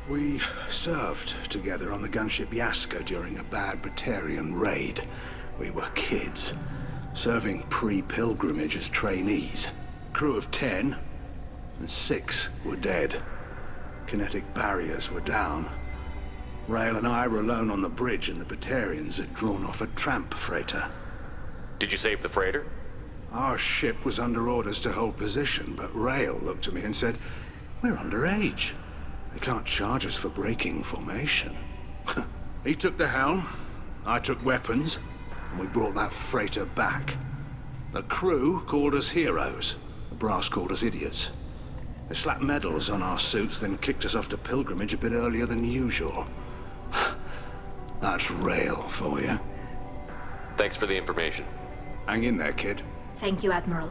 We served together on the gunship Yaska during a bad Batarian raid. We were kids, serving pre-pilgrimage as trainees. Crew of 10, and 6 were dead. Kinetic barriers were down. Rail and I were alone on the bridge, and the Batarians had drawn off a tramp freighter. Did you save the freighter? Our ship was under orders to hold position, but Rail looked at me and said, "We're underage. They can't charge us for breaking formation." He took the helm, I took weapons, and we brought that freighter back. The crew called us heroes. The brass called us idiots. They slapped medals on our suits, then kicked us off to pilgrimage a bit earlier than usual. That's Rail for you. Thanks for the information. Hang in there, kid. Thank you, Admiral.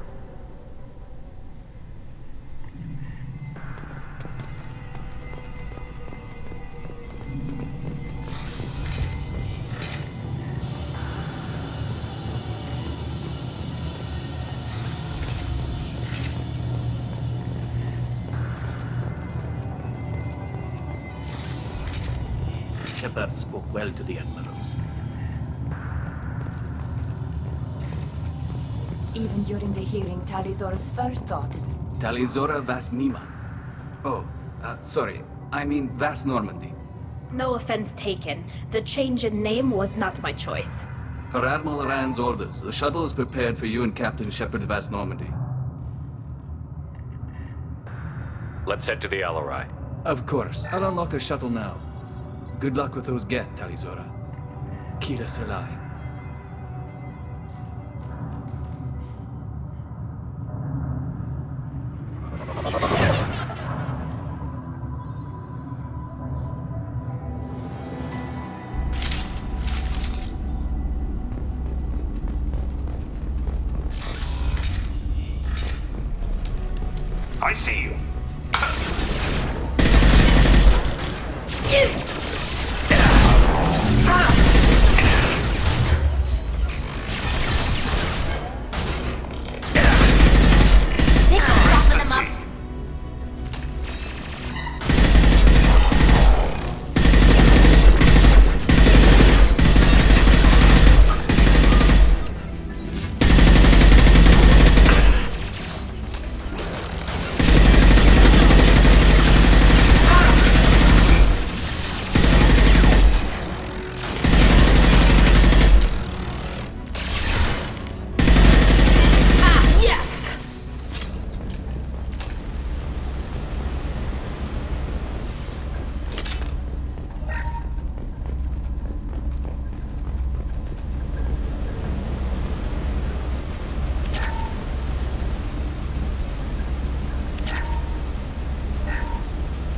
Shepard spoke well to the admirals. Even during the hearing, Talizora's first thought is... Talizora Vasnima. Oh, sorry. I mean Vas Normandy. No offense taken. The change in name was not my choice. Per Admiral Rand's orders, the shuttle is prepared for you and Captain Shepard Vas Normandy. Let's head to the Alarai. Of course. I'll unlock the shuttle now. Good luck with those Geth, Talizora. Kila Salai. I see you.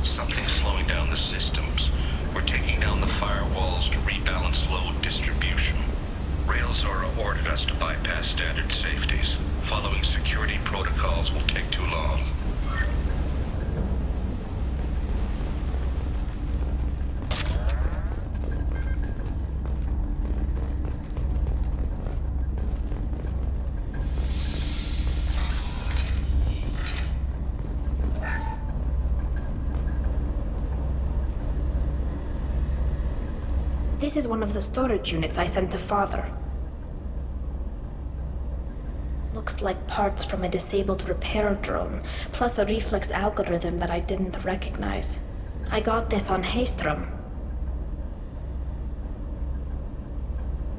Something's slowing down the systems. We're taking down the firewalls to rebalance load distribution. Railzora ordered us to bypass standard safeties. Following security protocols will take too long. This is one of the storage units I sent to Father. Looks like parts from a disabled repair drone, plus a reflex algorithm that I didn't recognize. I got this on Haystrom.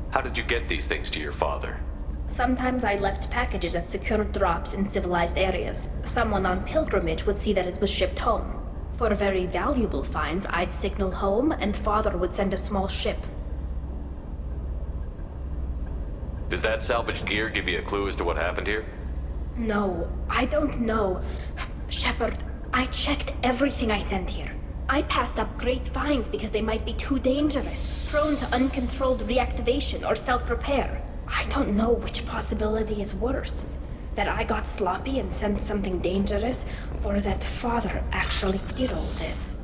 How did you get these things to your father? Sometimes I left packages at secure drops in civilized areas. Someone on pilgrimage would see that it was shipped home. For very valuable finds, I'd signal home, and Father would send a small ship. Does that salvaged gear give you a clue as to what happened here? No, I don't know. Shepard, I checked everything I sent here. I passed up great finds because they might be too dangerous, prone to uncontrolled reactivation or self-repair. I don't know which possibility is worse. That I got sloppy and sent something dangerous, or that Father actually did all this.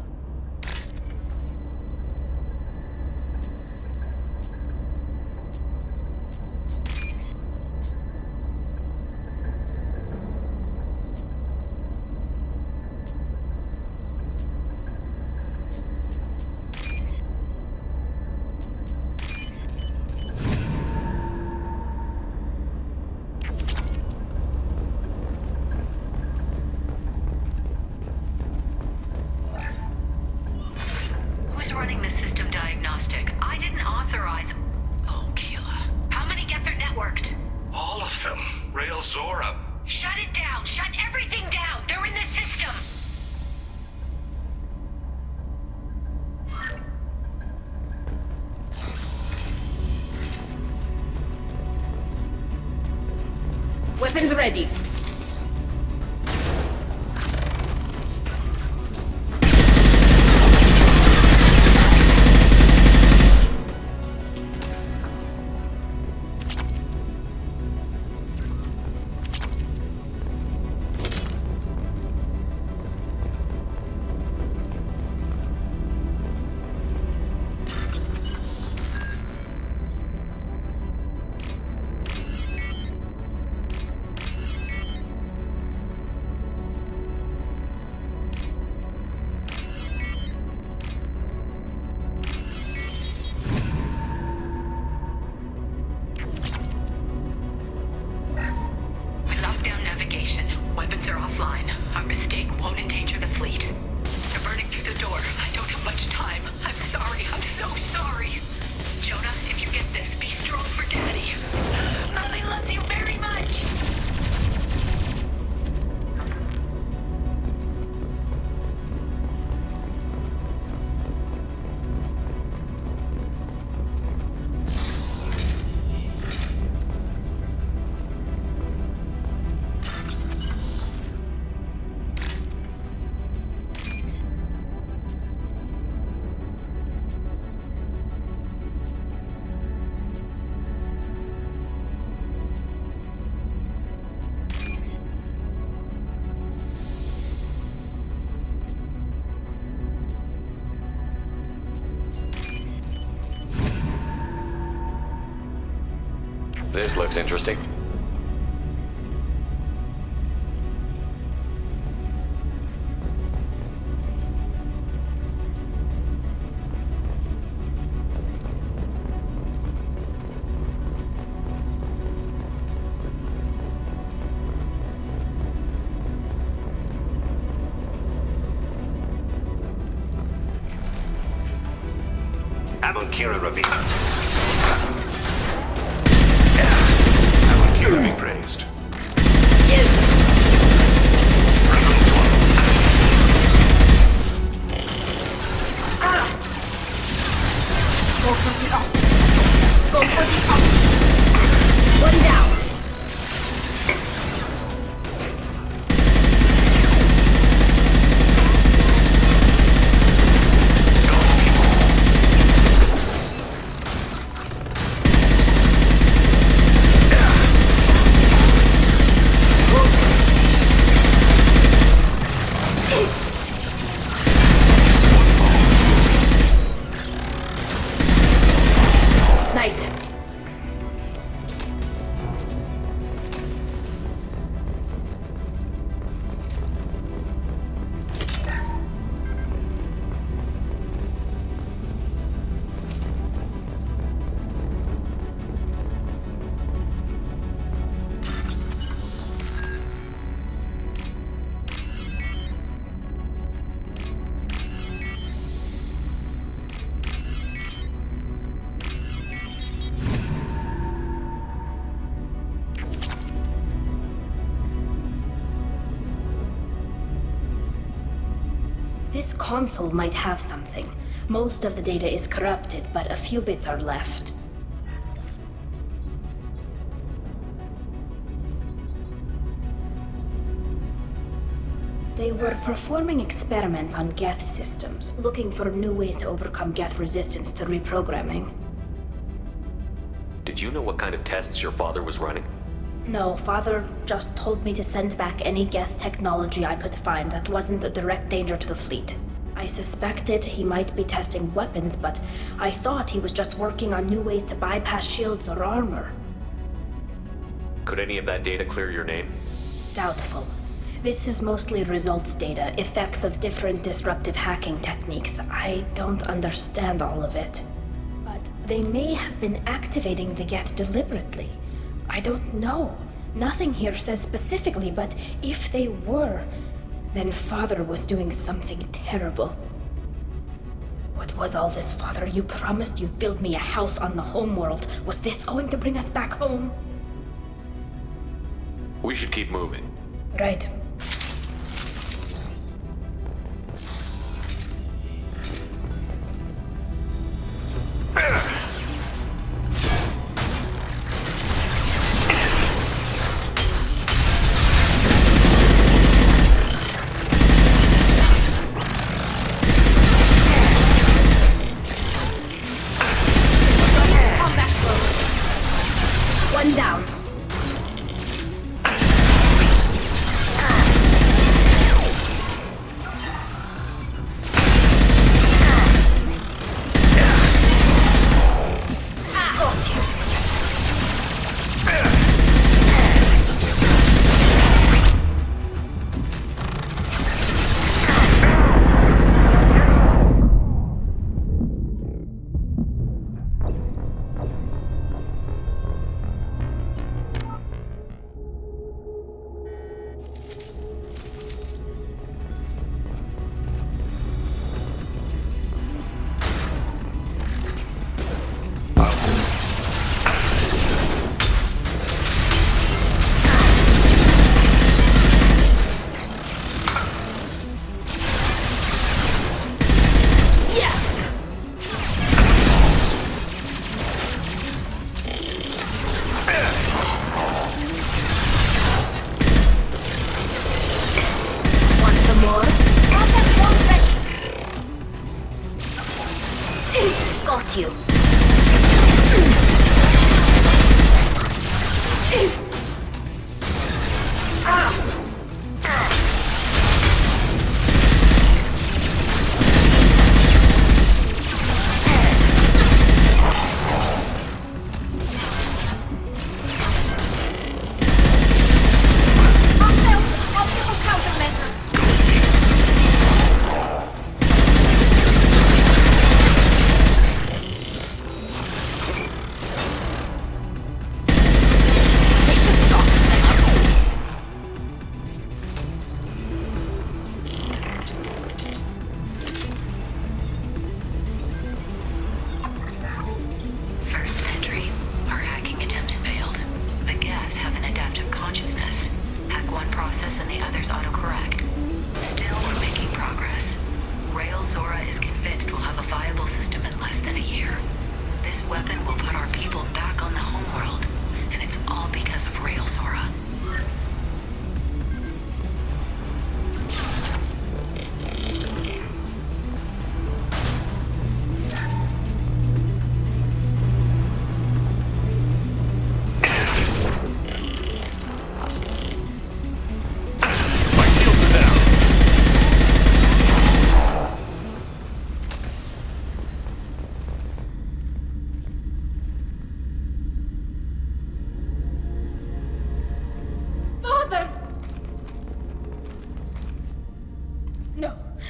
Who's running the system diagnostic? I didn't authorize... Oh, Keela. How many get their networked? All of them. Rail Zora. Shut it down! Shut everything down! They're in the system! Weapons ready. Weapons are offline. Our mistake won't endanger the fleet. They're burning through the door. I don't have much time. I'm sorry. I'm so sorry. Jonah, if you get this, be strong for Daddy. Mommy loves you very much. This looks interesting. Kira Rabina. Kira be praised. Go for the up. Go for the up. One down. This console might have something. Most of the data is corrupted, but a few bits are left. They were performing experiments on Geth systems, looking for new ways to overcome Geth resistance to reprogramming. Did you know what kind of tests your father was running? No, Father just told me to send back any Geth technology I could find that wasn't a direct danger to the fleet. I suspected he might be testing weapons, but I thought he was just working on new ways to bypass shields or armor. Could any of that data clear your name? Doubtful. This is mostly results data, effects of different disruptive hacking techniques. I don't understand all of it. But they may have been activating the Geth deliberately. I don't know. Nothing here says specifically, but if they were, then Father was doing something terrible. What was all this, Father? You promised you'd build me a house on the homeworld. Was this going to bring us back home? We should keep moving. Right. One down. Got you.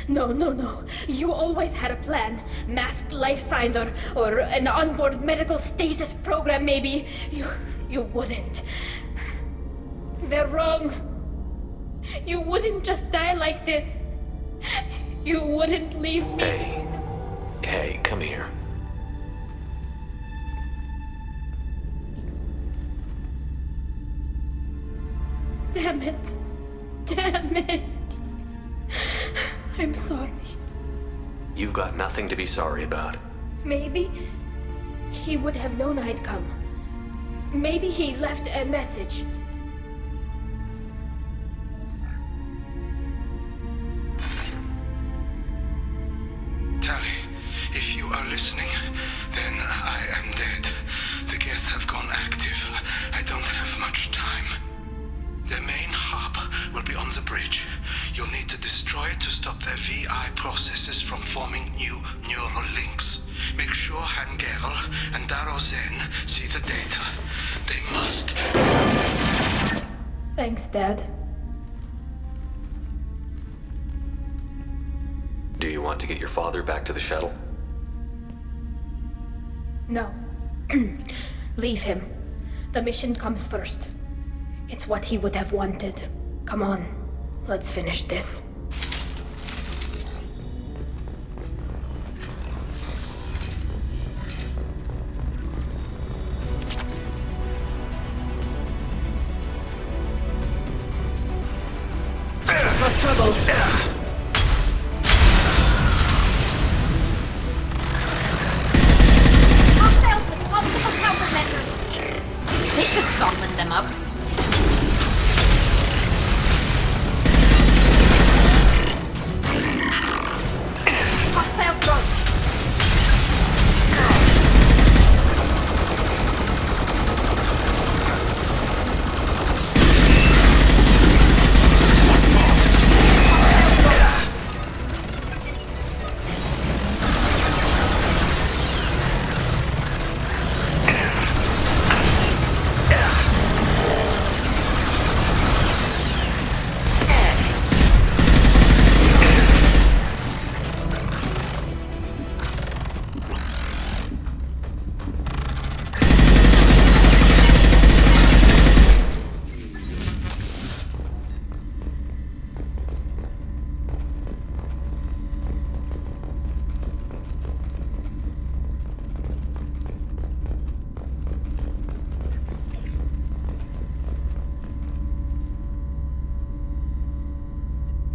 No. You always had a plan. Masked life signs or an onboard medical stasis program, maybe. You wouldn't. They're wrong. You wouldn't just die like this. You wouldn't leave me. Hey, come here. Damn it. I'm sorry. You've got nothing to be sorry about. Maybe he would have known I'd come. Maybe he left a message. Tally, if you are listening, then I am dead. The Geth have gone active. I don't have much time. The main hub will be on the bridge. You'll need to destroy it to stop their VI processes from forming new neural links. Make sure Hangerl and Darozen see the data. They must. Thanks, Dad. Do you want to get your father back to the shuttle? No. Leave him. The mission comes first. It's what he would have wanted. Come on, let's finish this. Trouble. Hostiles with multiple countermeasures. This should soften them up. Hostile drone.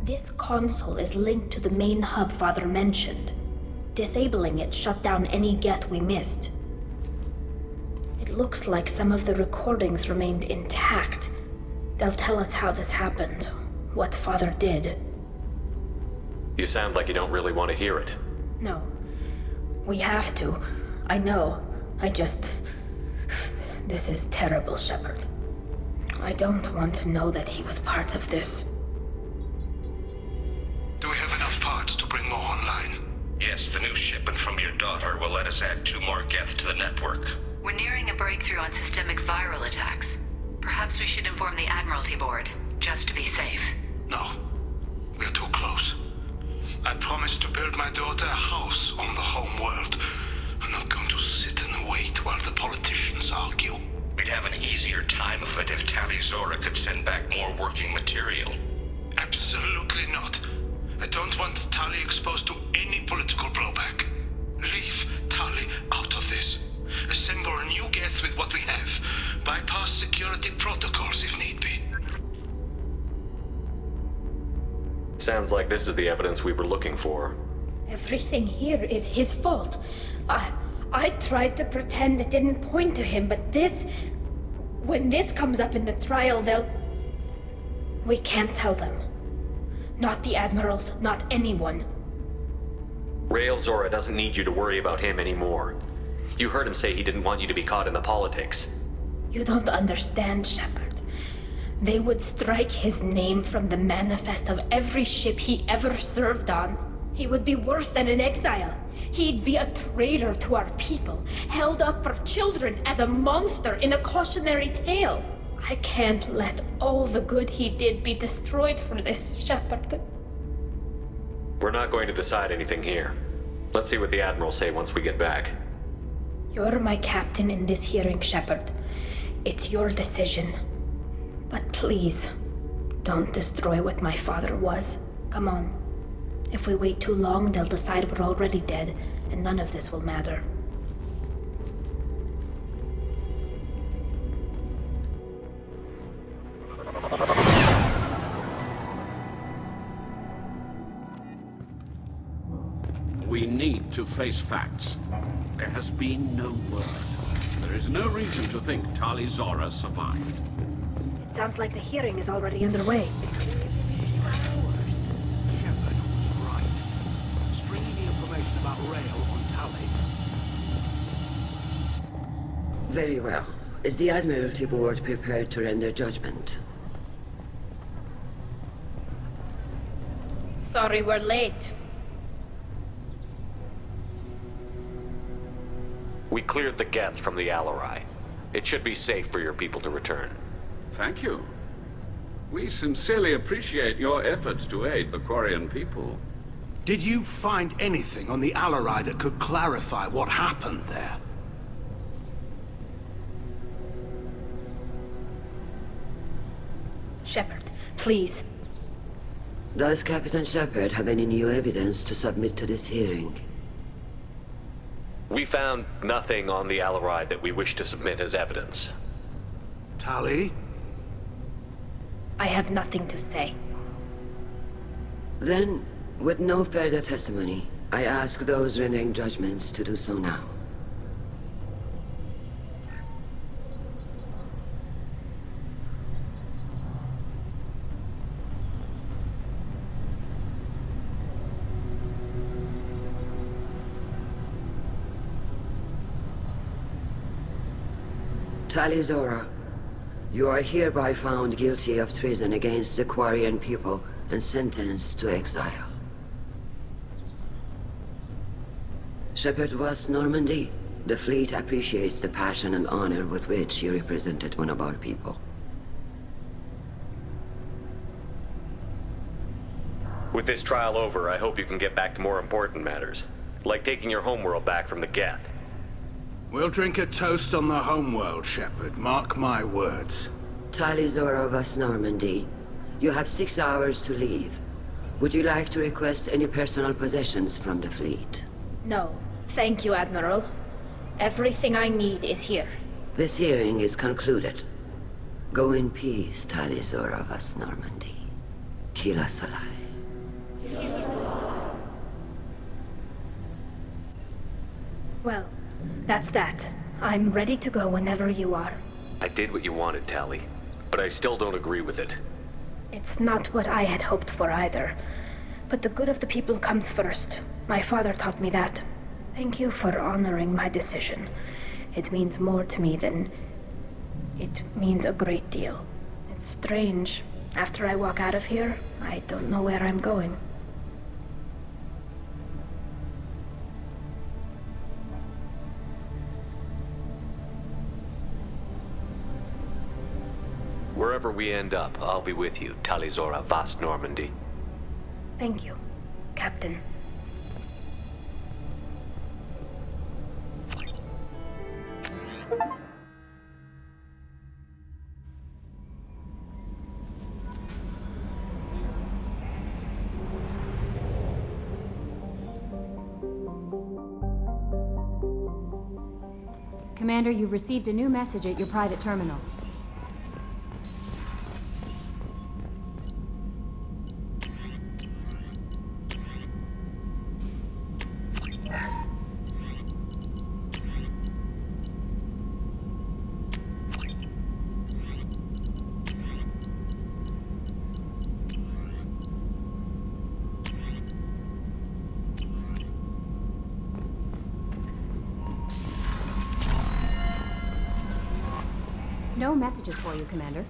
This console is linked to the main hub Father mentioned. Disabling it shut down any Geth we missed. It looks like some of the recordings remained intact. They'll tell us how this happened, what Father did. You sound like you don't really want to hear it. No. We have to. I know. This is terrible, Shepard. I don't want to know that he was part of this. Do we have enough parts to bring more online? Yes, the new shipment from your daughter will let us add 2 more Geth to the network. We're nearing a breakthrough on systemic viral attacks. Perhaps we should inform the Admiralty Board, just to be safe. No. We're too close. I promised to build my daughter a house on the home world. I'm not going to sit and wait while the politicians argue. We'd have an easier time of it if Tali Zora could send back more working material. Absolutely not. I don't want Tali exposed to any political blowback. Leave Tali out of this. Assemble a new Geth with what we have. Bypass security protocols if need be. Sounds like this is the evidence we were looking for. Everything here is his fault. I tried to pretend it didn't point to him, but this... When this comes up in the trial, they'll... We can't tell them. Not the Admirals, not anyone. Rael Zora doesn't need you to worry about him anymore. You heard him say he didn't want you to be caught in the politics. You don't understand, Shepard. They would strike his name from the manifest of every ship he ever served on. He would be worse than an exile. He'd be a traitor to our people, held up for children as a monster in a cautionary tale. I can't let all the good he did be destroyed for this, Shepard. We're not going to decide anything here. Let's see what the Admirals say once we get back. You're my captain in this hearing, Shepard. It's your decision. But please, don't destroy what my father was. Come on. If we wait too long, they'll decide we're already dead, and none of this will matter. We need to face facts. There has been no word. There is no reason to think Tali Zora survived. It sounds like the hearing is already underway. Shepard was right. Springing the information about Rail on Tali. Very well. Is the Admiralty Board prepared to render judgment? Sorry we're late. We cleared the Geth from the Alarai. It should be safe for your people to return. Thank you. We sincerely appreciate your efforts to aid the Quarian people. Did you find anything on the Alarai that could clarify what happened there? Shepard, please. Does Captain Shepard have any new evidence to submit to this hearing? We found nothing on the Alarai that we wish to submit as evidence. Tali? I have nothing to say. Then, with no further testimony, I ask those rendering judgments to do so now. Tali Zora, you are hereby found guilty of treason against the Quarian people and sentenced to exile. Shepard was Normandy. The fleet appreciates the passion and honor with which you represented one of our people. With this trial over, I hope you can get back to more important matters, like taking your homeworld back from the Geth. We'll drink a toast on the homeworld, Shepard. Mark my words. Tali Zora of Normandy, you have 6 hours to leave. Would you like to request any personal possessions from the fleet? No. Thank you, Admiral. Everything I need is here. This hearing is concluded. Go in peace, Tali Zora of Normandy. Kila Salai. Well, that's that. I'm ready to go whenever you are. I did what you wanted, Tali, but I still don't agree with it. It's not what I had hoped for either. But the good of the people comes first. My father taught me that. Thank you for honoring my decision. It means more to me than... It means a great deal. It's strange. After I walk out of here, I don't know where I'm going. Wherever we end up, I'll be with you, Tali Zora Vast Normandy. Thank you, Captain. Commander, you've received a new message at your private terminal. No messages for you, Commander.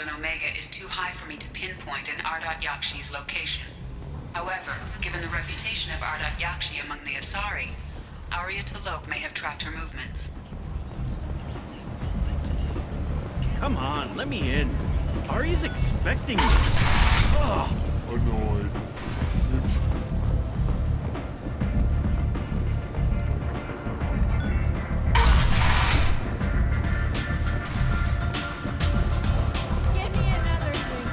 threshold in Omega is too high for me to pinpoint an Ardat Yakshi's location. However, given the reputation of Ardat Yakshi among the Asari, Arya T'Loak may have tracked her movements. Come on, let me in. Arya's expecting me. Ugh. Annoyed. Give me another drink,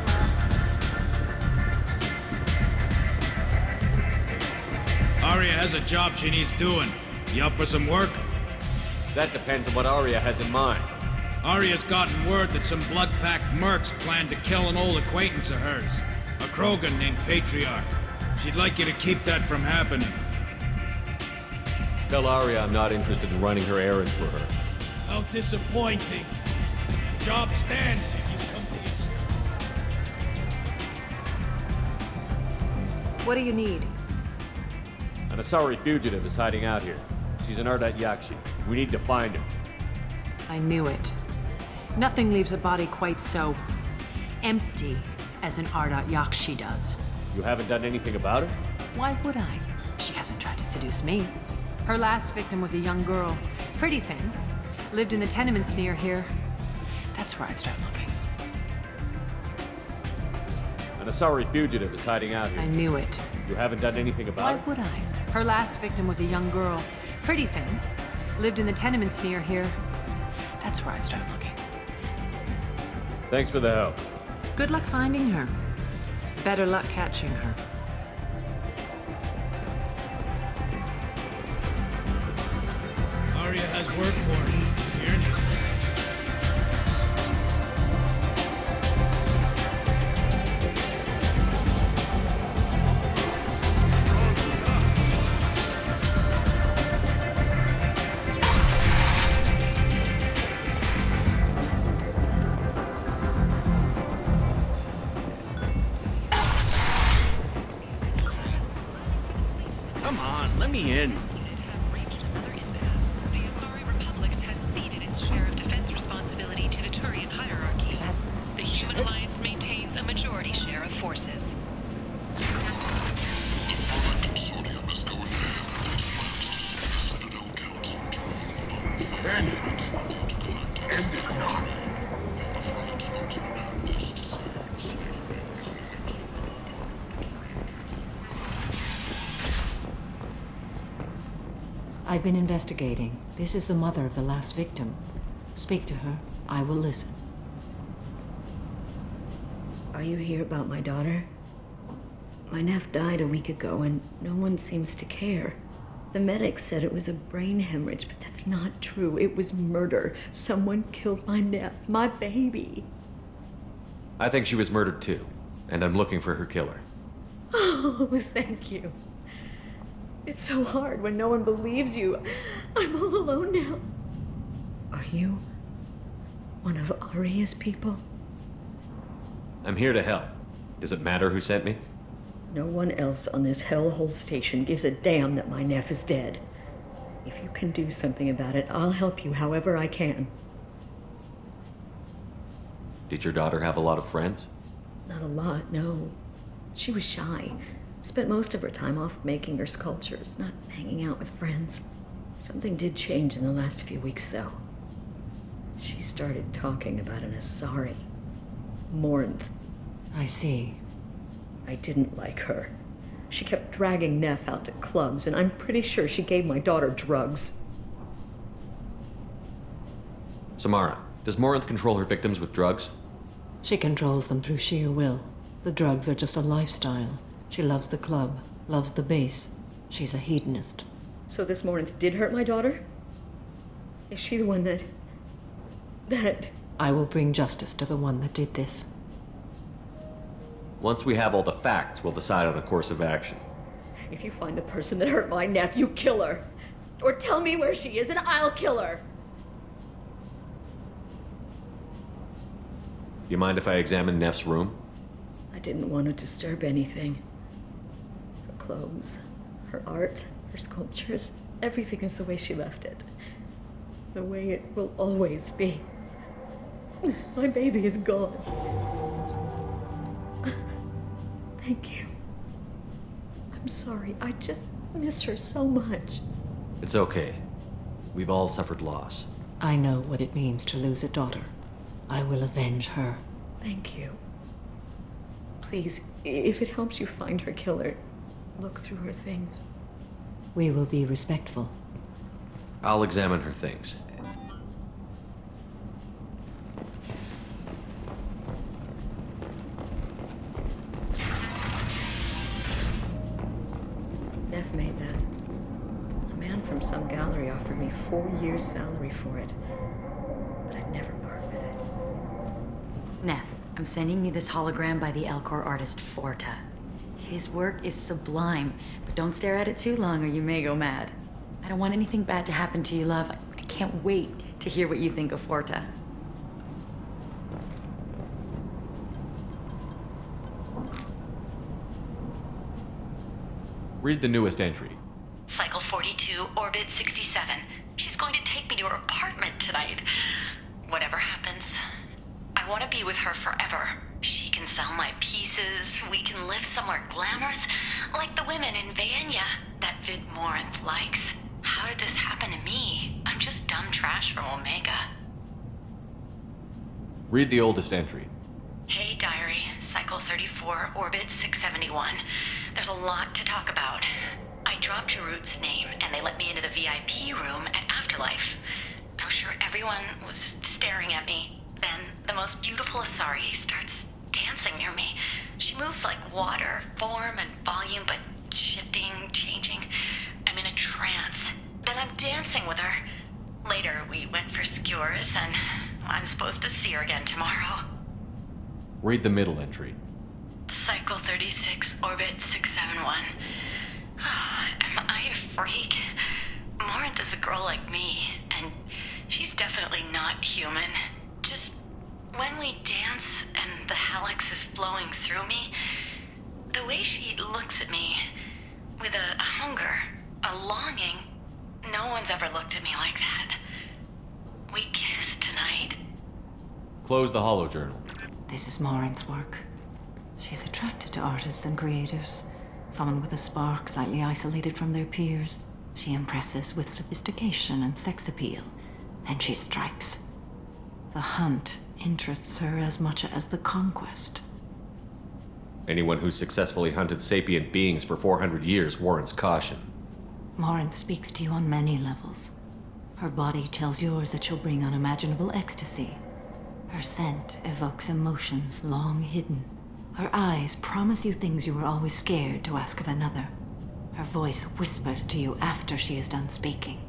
Arya has a job she needs doing. You up for some work? That depends on what Arya has in mind. Arya's gotten word that some blood-packed mercs plan to kill an old acquaintance of hers. A Krogan named Patriarch. She'd like you to keep that from happening. Tell Arya I'm not interested in running her errands for her. How disappointing. The job stands if you come to this. What do you need? An Asari fugitive is hiding out here. She's an Ardat Yakshi. We need to find her. I knew it. Nothing leaves a body quite so empty as an Ardat Yakshi does. You haven't done anything about her? Why would I? She hasn't tried to seduce me. Her last victim was a young girl. Pretty thin. Lived in the tenements near here. That's where I'd start looking. An Asari fugitive is hiding out here. I knew it. You haven't done anything about Why her? would I? Her last victim was a young girl. Pretty thin. Lived in the tenements near here. That's where I'd start looking. Thanks for the help. Good luck finding her. Better luck catching her. Arya has work for her. You're interested? Come on, let me in. The Asari Republics has ceded its share of defense responsibility to the Turian hierarchy. The Human Alliance maintains a majority share of forces. End it. End it now. I've been investigating. This is the mother of the last victim. Speak to her. I will listen. Are you here about my daughter? My nephew died a week ago and no one seems to care. The medics said it was a brain hemorrhage, but that's not true. It was murder. Someone killed my nephew, my baby. I think she was murdered too, and I'm looking for her killer. Oh, thank you. It's so hard when no one believes you. I'm all alone now. Are you one of Arya's people? I'm here to help. Does it matter who sent me? No one else on this hellhole station gives a damn that my nephew is dead. If you can do something about it, I'll help you however I can. Did your daughter have a lot of friends? Not a lot, no. She was shy. Spent most of her time off making her sculptures, not hanging out with friends. Something did change in the last few weeks, though. She started talking about an Asari. Morinth. I see. I didn't like her. She kept dragging Neff out to clubs, and I'm pretty sure she gave my daughter drugs. Samara, does Morinth control her victims with drugs? She controls them through sheer will. The drugs are just a lifestyle. She loves the club, loves the base. She's a hedonist. So this Morinth did hurt my daughter? Is she the one that... I will bring justice to the one that did this. Once we have all the facts, we'll decide on a course of action. If you find the person that hurt my nephew, kill her. Or tell me where she is and I'll kill her. You mind if I examine Neff's room? I didn't want to disturb anything. Her clothes, her art, her sculptures, everything is the way she left it. The way it will always be. My baby is gone. Thank you. I'm sorry. I just miss her so much. It's okay. We've all suffered loss. I know what it means to lose a daughter. I will avenge her. Thank you. Please, if it helps you find her killer, look through her things. We will be respectful. I'll examine her things. Neff made that. A man from some gallery offered me 4 years' salary for it. But I'd never part with it. Neff, I'm sending you this hologram by the Alcor artist Forta. His work is sublime, but don't stare at it too long or you may go mad. I don't want anything bad to happen to you, love. I can't wait to hear what you think of Forta. Read the newest entry. Cycle 42, orbit 67. She's going to take me to her apartment tonight. Whatever happens, I want to be with her forever. She can sell my pieces. We can live somewhere glamorous, like the women in Vanya that Vid Morinth likes. How did this happen to me? I'm just dumb trash from Omega. Read the oldest entry. Hey, diary. Cycle 34, orbit 671. There's a lot to talk about. I dropped Jarut's name, and they let me into the VIP room at Afterlife. I was sure everyone was staring at me. Then the most beautiful Asari starts dancing near me. She moves like water, form and volume, but shifting, changing. I'm in a trance. Then I'm dancing with her. Later, we went for skewers, and I'm supposed to see her again tomorrow. Read the middle entry. Cycle 36, orbit 671. Am I a freak? Morinth is a girl like me, and she's definitely not human. Just when we dance and the hallex is flowing through me, the way she looks at me with a hunger, a longing, no one's ever looked at me like that. We kissed tonight. Close the holojournal. This is Morinth's work. She's attracted to artists and creators. Someone with a spark, slightly isolated from their peers. She impresses with sophistication and sex appeal. Then she strikes. The hunt interests her as much as the conquest. Anyone who's successfully hunted sapient beings for 400 years warrants caution. Morinth speaks to you on many levels. Her body tells yours that she'll bring unimaginable ecstasy. Her scent evokes emotions long hidden. Her eyes promise you things you were always scared to ask of another. Her voice whispers to you after she is done speaking.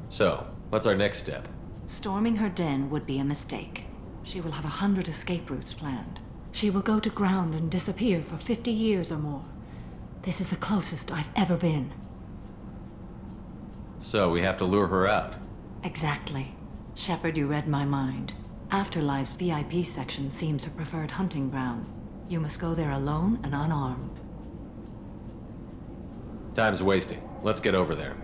So, what's our next step? Storming her den would be a mistake. She will have 100 escape routes planned. She will go to ground and disappear for 50 years or more. This is the closest I've ever been. So, we have to lure her out. Exactly. Shepard, you read my mind. Afterlife's VIP section seems her preferred hunting ground. You must go there alone and unarmed. Time's wasting. Let's get over there.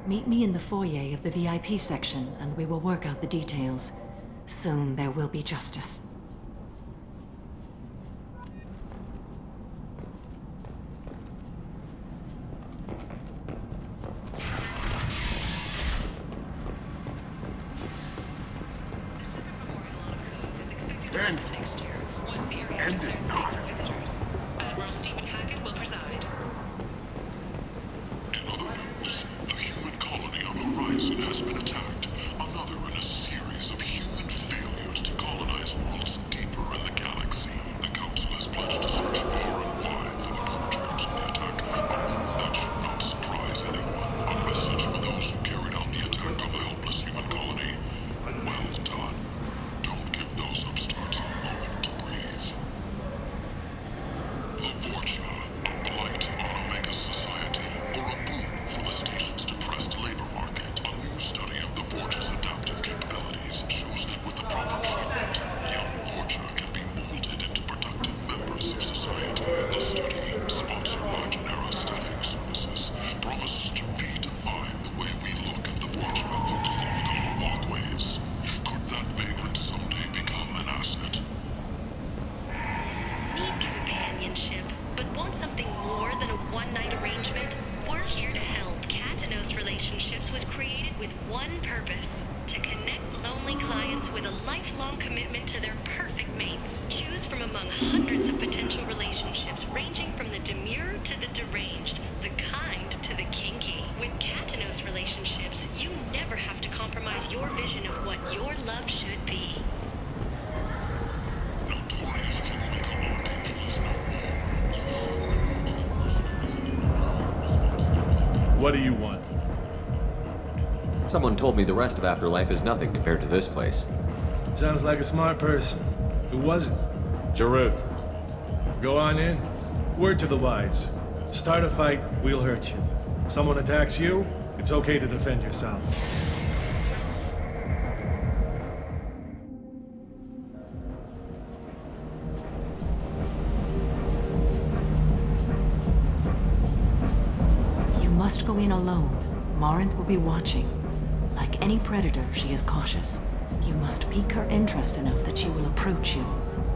Meet me in the foyer of the VIP section, and we will work out the details. Soon there will be justice. End it not. Admiral Stephen Hackett will preside. In other words, a human colony on the horizon has been attacked. Another in a series of human failures to colonize worlds deeper in the galaxy. The Council has pledged to search far and wide for the perpetrators of the attack. A move that should not surprise anyone. A message for those who carried out the attack on the helpless human colony. Well done. Don't give those upstarts a moment to breathe. The Vorcha, a blight on Omega's society, or a boon for the station's depressed labor market. A new study of the created with one purpose: to connect lonely clients with a lifelong commitment to their perfect mates. Choose from among hundreds of potential relationships ranging from the demure to the deranged, the kind to the kinky. With Katanos relationships, you never have to compromise your vision of what your love should be. What do you want? Someone told me the rest of Afterlife is nothing compared to this place. Sounds like a smart person. Who was it? Jarut. Go on in. Word to the wise. Start a fight, we'll hurt you. Someone attacks you, it's okay to defend yourself. You must go in alone. Morinth will be watching. Like any predator, she is cautious. You must pique her interest enough that she will approach you.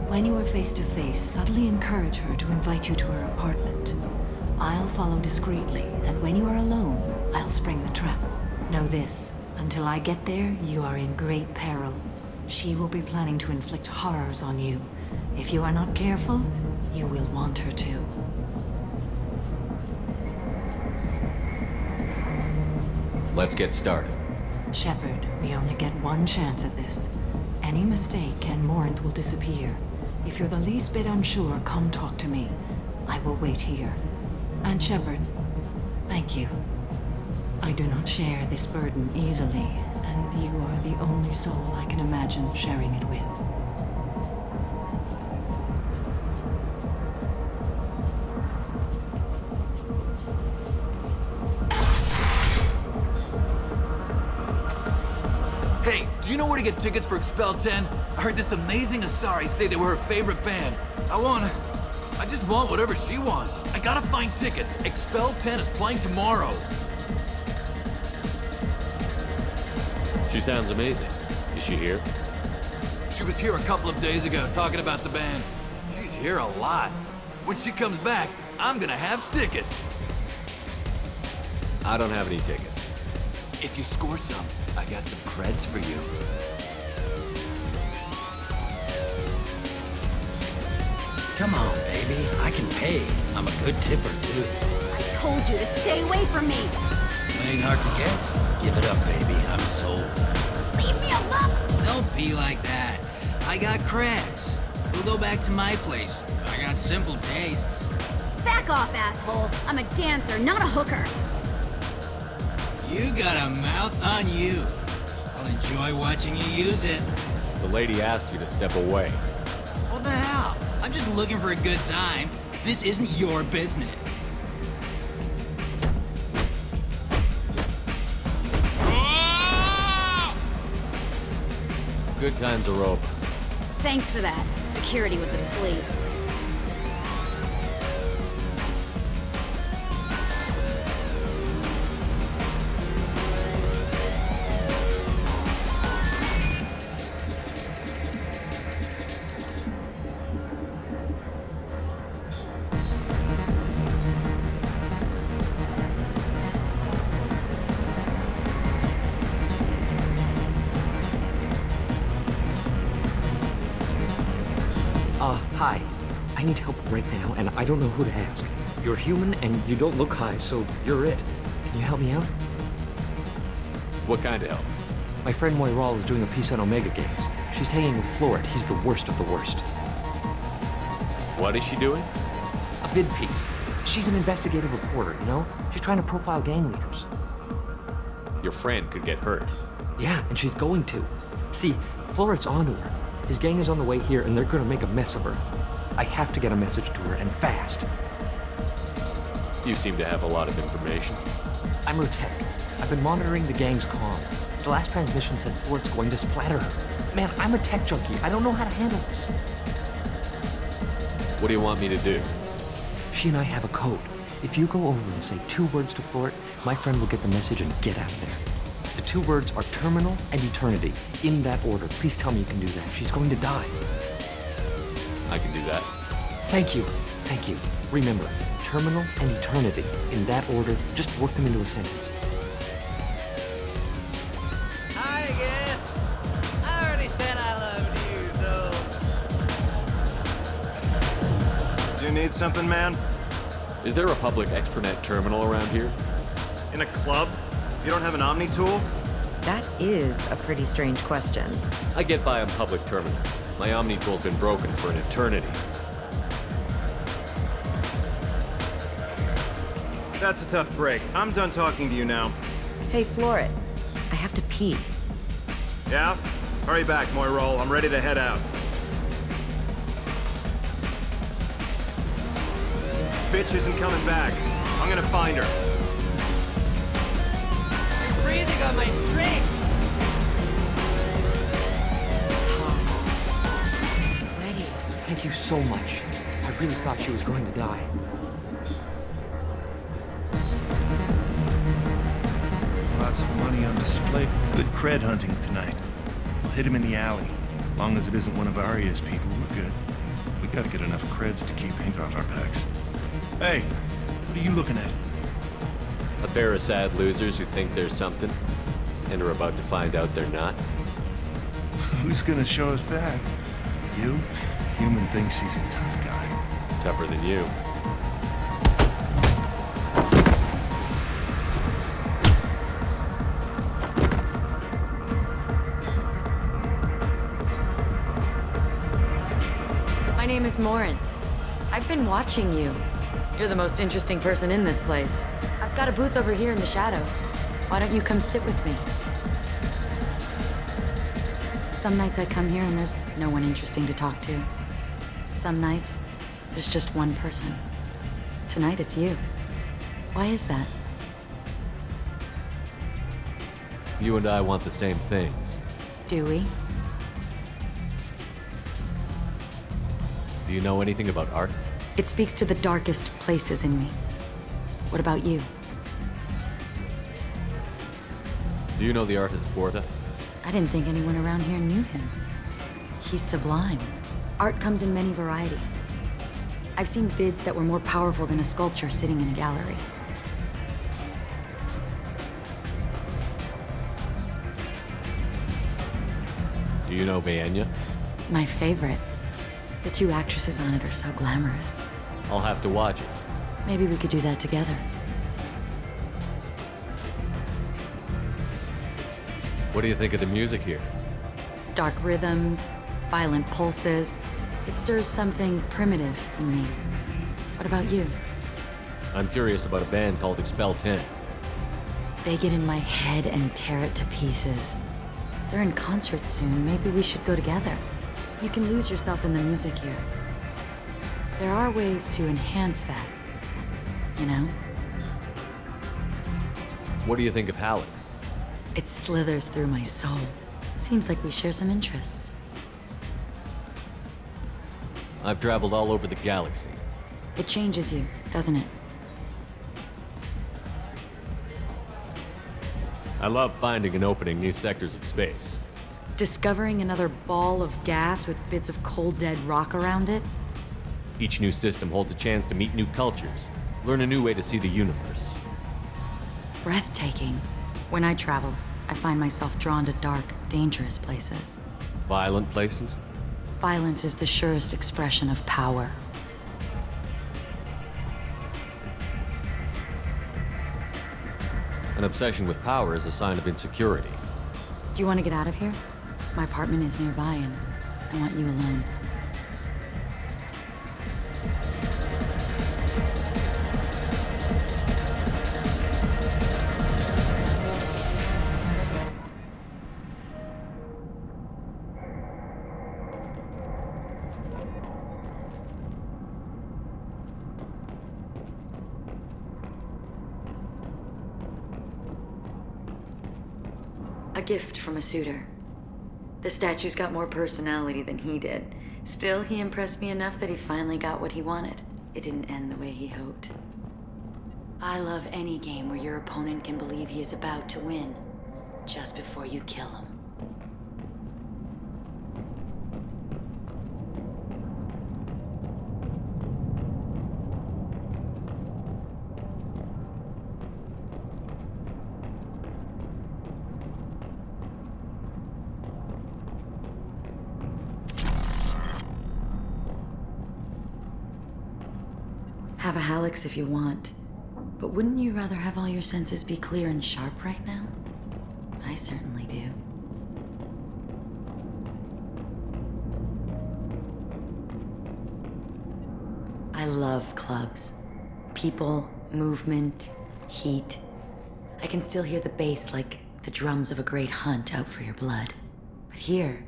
When you are face to face, subtly encourage her to invite you to her apartment. I'll follow discreetly, and when you are alone, I'll spring the trap. Know this, until I get there, you are in great peril. She will be planning to inflict horrors on you. If you are not careful, you will want her to. Let's get started. Shepard, we only get one chance at this. Any mistake and Morinth will disappear. If you're the least bit unsure, come talk to me. I will wait here. And Shepard, thank you. I do not share this burden easily, and you are the only soul I can imagine sharing it with. Hey, do you know where to get tickets for Expel 10? I heard this amazing Asari say they were her favorite band. I just want whatever she wants. I gotta find tickets. Expel 10 is playing tomorrow. She sounds amazing. Is she here? She was here a couple of days ago talking about the band. She's here a lot. When she comes back, I'm gonna have tickets. I don't have any tickets. If you score some, I got some creds for you. Come on, baby. I can pay. I'm a good tipper, too. I told you to stay away from me. Playing hard to get? Give it up, baby. I'm sold. Leave me alone! Don't be like that. I got creds. We'll go back to my place. I got simple tastes. Back off, asshole. I'm a dancer, not a hooker. You got a mouth on you. I'll enjoy watching you use it. The lady asked you to step away. What the hell? I'm just looking for a good time. This isn't your business. Good times are over. Thanks for that. Security was asleep. Hi. I need help right now, and I don't know who to ask. You're human, and you don't look high, so you're it. Can you help me out? What kind of help? My friend Moiral is doing a piece on Omega Games. She's hanging with Florid. He's the worst of the worst. What is she doing? A vid piece. She's an investigative reporter, you know? She's trying to profile gang leaders. Your friend could get hurt. Yeah, and she's going to. See, Florid's onto her. His gang is on the way here, and they're gonna make a mess of her. I have to get a message to her, and fast. You seem to have a lot of information. I'm her tech. I've been monitoring the gang's comm. The last transmission said Florid's going to splatter her. Man, I'm a tech junkie. I don't know how to handle this. What do you want me to do? She and I have a code. If you go over and say 2 words to Florid, my friend will get the message and get out of there. The 2 words are terminal and eternity, in that order. Please tell me you can do that. She's going to die. I can do that. Thank you. Thank you. Remember, terminal and eternity, in that order. Just work them into a sentence. You need something, man? Is there a public extranet terminal around here? In a club? You don't have an Omni tool? That is a pretty strange question. I get by on public terminals. My Omni tool's been broken for an eternity. That's a tough break. I'm done talking to you now. Hey, Floret. I have to pee. Yeah? Hurry back, Moirol. I'm ready to head out. Bitch isn't coming back. I'm gonna find her. Breathing on my drink! Sweaty. Thank you so much. I really thought she was going to die. Lots of money on display. Good cred hunting tonight. We'll hit him in the alley. Long as it isn't one of Arya's people, we're good. We gotta get enough creds to keep ink off our backs. Hey, what are you looking at? A pair of sad losers who think they're something, and are about to find out they're not. Who's gonna show us that? You? Human thinks he's a tough guy. Tougher than you. My name is Morinth. I've been watching you. You're the most interesting person in this place. I've got a booth over here in the shadows. Why don't you come sit with me? Some nights I come here and there's no one interesting to talk to. Some nights, there's just one person. Tonight it's you. Why is that? You and I want the same things. Do we? Do you know anything about art? It speaks to the darkest places in me. What about you? Do you know the artist Porta? I didn't think anyone around here knew him. He's sublime. Art comes in many varieties. I've seen vids that were more powerful than a sculpture sitting in a gallery. Do you know Vienya? My favorite. The two actresses on it are so glamorous. I'll have to watch it. Maybe we could do that together. What do you think of the music here? Dark rhythms, violent pulses. It stirs something primitive in me. What about you? I'm curious about a band called Expel 10. They get in my head and tear it to pieces. They're in concert soon. Maybe we should go together. You can lose yourself in the music here. There are ways to enhance that, you know? What do you think of Hallex? It slithers through my soul. Seems like we share some interests. I've traveled all over the galaxy. It changes you, doesn't it? I love finding and opening new sectors of space. Discovering another ball of gas with bits of cold dead rock around it? Each new system holds a chance to meet new cultures, learn a new way to see the universe. Breathtaking. When I travel, I find myself drawn to dark, dangerous places. Violent places? Violence is the surest expression of power. An obsession with power is a sign of insecurity. Do you want to get out of here? My apartment is nearby and I want you alone. A gift from a suitor. The statue's got more personality than he did. Still, he impressed me enough that he finally got what he wanted. It didn't end the way he hoped. I love any game where your opponent can believe he is about to win, just before you kill him. Have a Hallex if you want. But wouldn't you rather have all your senses be clear and sharp right now? I certainly do. I love clubs. People, movement, heat. I can still hear the bass like the drums of a great hunt out for your blood. But here,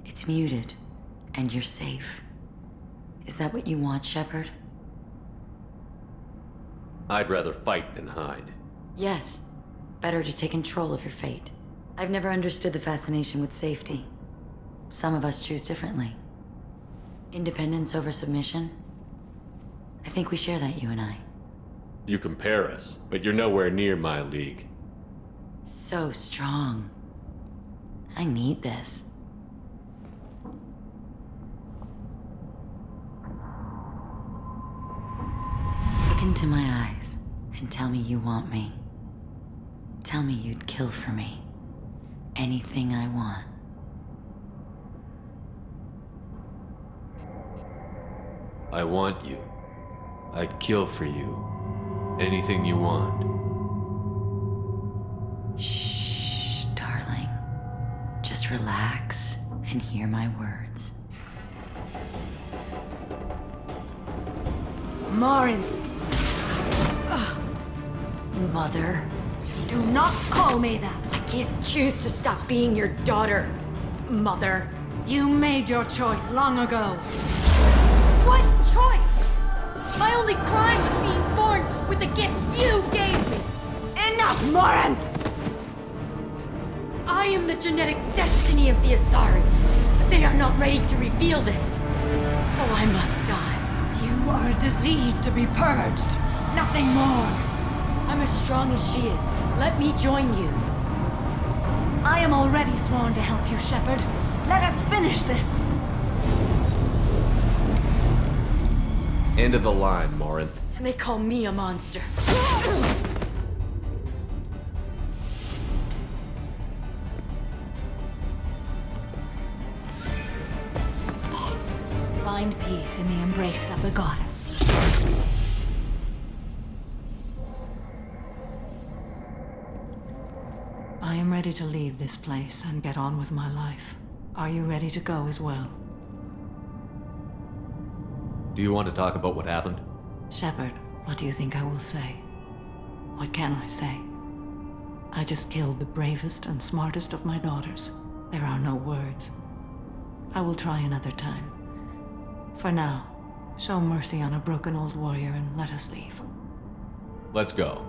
it's muted, and you're safe. Is that what you want, Shepard? I'd rather fight than hide. Yes. Better to take control of your fate. I've never understood the fascination with safety. Some of us choose differently. Independence over submission? I think we share that, you and I. You compare us, but you're nowhere near my league. So strong. I need this. Look into my eyes and tell me you want me. Tell me you'd kill for me. Anything I want. I want you. I'd kill for you. Anything you want. Shh, darling. Just relax and hear my words. Morin! Mother, do not call me that! I can't choose to stop being your daughter, Mother. You made your choice long ago. What choice? My only crime was being born with the gifts you gave me! Enough, Morin! I am the genetic destiny of the Asari, but they are not ready to reveal this. So I must die. You are a disease to be purged, nothing more. I'm as strong as she is. Let me join you. I am already sworn to help you, Shepard. Let us finish this. End of the line, Morin. And they call me a monster. Find peace in the embrace of the goddess. I am ready to leave this place and get on with my life. Are you ready to go as well? Do you want to talk about what happened? Shepard, what do you think I will say? What can I say? I just killed the bravest and smartest of my daughters. There are no words. I will try another time. For now, show mercy on a broken old warrior and let us leave. Let's go.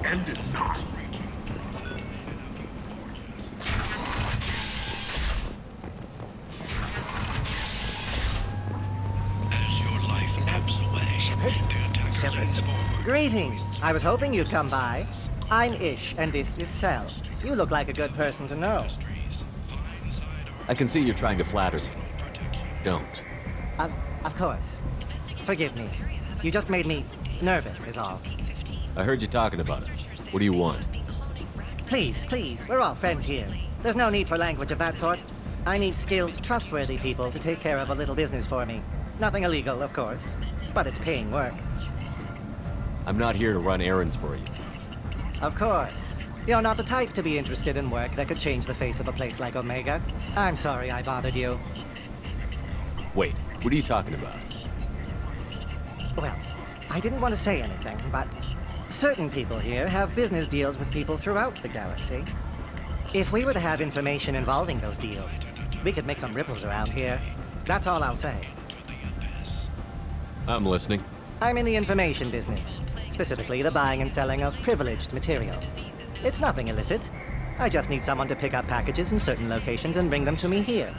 End it not. As your life ebbs away, Shepard? Greetings. I was hoping you'd come by. I'm Ish, and this is Cell. You look like a good person to know. I can see you're trying to flatter me. Don't. Of course. Forgive me. You just made me nervous, is all. I heard you talking about it. What do you want? Please, please, we're all friends here. There's no need for language of that sort. I need skilled, trustworthy people to take care of a little business for me. Nothing illegal, of course, but it's paying work. I'm not here to run errands for you. Of course. You're not the type to be interested in work that could change the face of a place like Omega. I'm sorry I bothered you. Wait, what are you talking about? Well, I didn't want to say anything, but certain people here have business deals with people throughout the galaxy. If we were to have information involving those deals, we could make some ripples around here. That's all I'll say. I'm listening. I'm in the information business, specifically the buying and selling of privileged material. It's nothing illicit. I just need someone to pick up packages in certain locations and bring them to me here.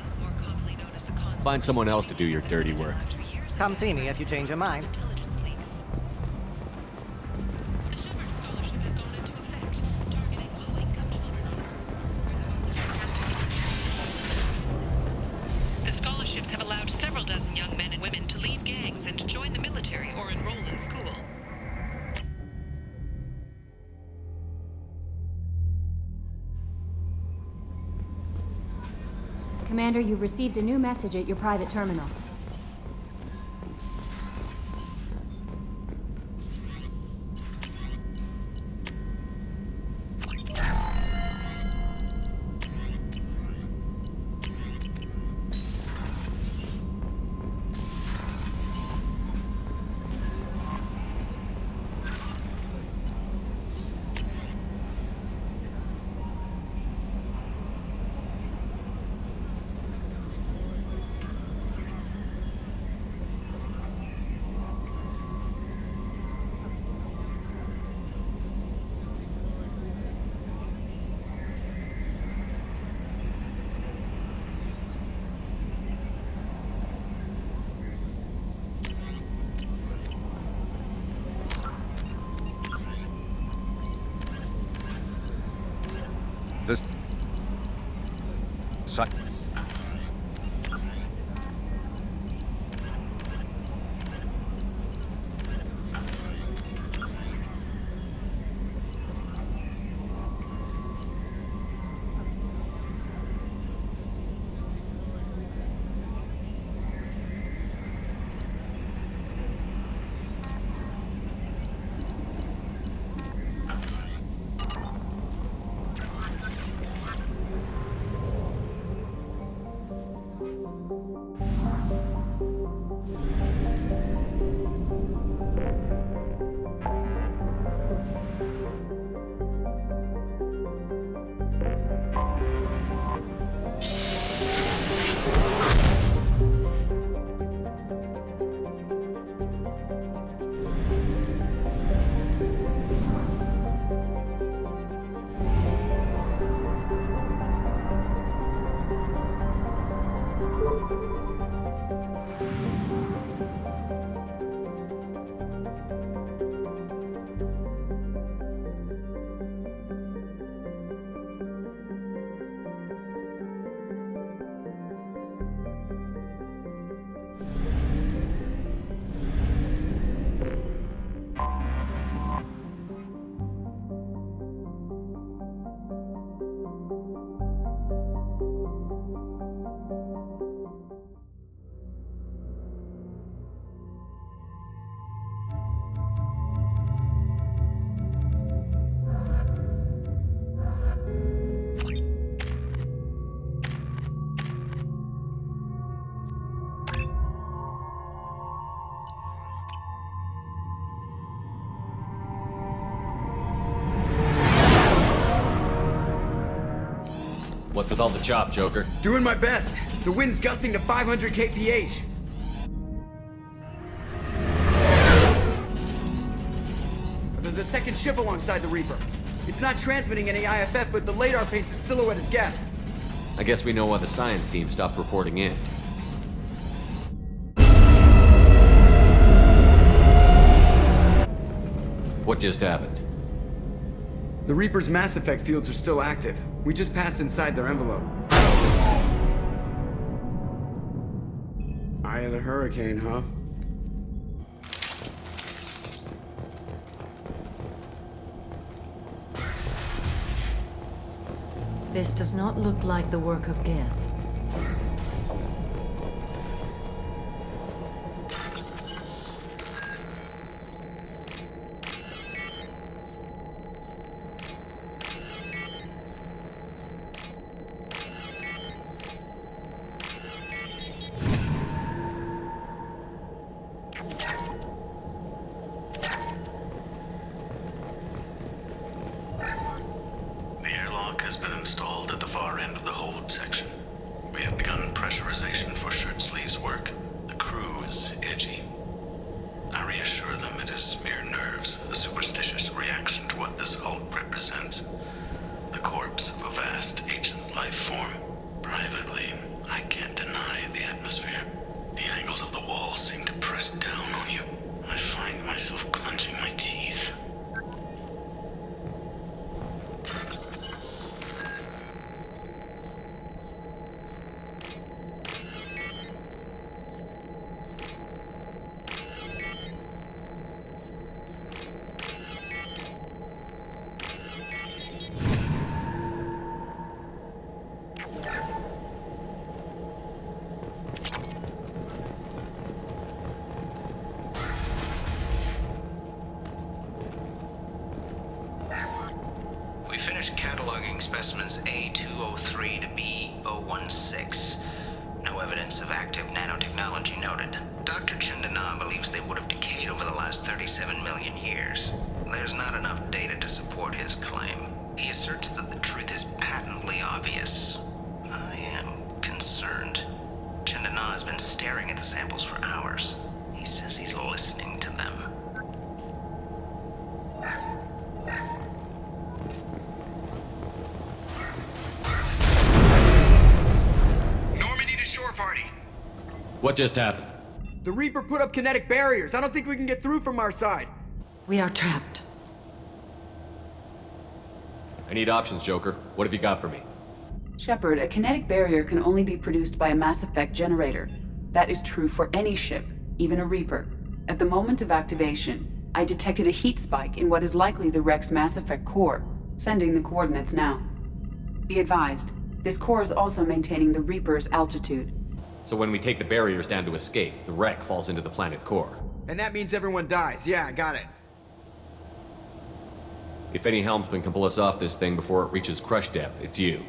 Find someone else to do your dirty work. Come see me if you change your mind. relationships have allowed several dozen young men and women to leave gangs and join the military or enroll in school. Commander, you've received a new message at your private terminal. This... What's with all the chop, Joker? Doing my best. The wind's gusting to 500 kph. There's a second ship alongside the Reaper. It's not transmitting any IFF, but the radar paints its silhouette as Geth. I guess we know why the science team stopped reporting in. What just happened? The Reaper's mass effect fields are still active. We just passed inside their envelope. Eye of the hurricane, huh? This does not look like the work of Geth. specimens A203 to B016. No evidence of active nanotechnology noted. Dr. Chandana believes they would have decayed over the last 37 million years. There's not enough data to support his claim. He asserts that the truth is patently obvious. I am concerned. Chandana has been staring at the samples for hours. He says he's listening to them. Normandy to shore party. What just happened? The Reaper put up kinetic barriers. I don't think we can get through from our side. We are trapped. I need options, Joker. What have you got for me? Shepard, a kinetic barrier can only be produced by a Mass Effect generator. That is true for any ship, even a Reaper. At the moment of activation, I detected a heat spike in what is likely the wreck's Mass Effect core, sending the coordinates now. Be advised, this core is also maintaining the Reaper's altitude. So when we take the barriers down to escape, the wreck falls into the planet core. And that means everyone dies. Yeah, I got it. If any helmsman can pull us off this thing before it reaches crush depth, it's you.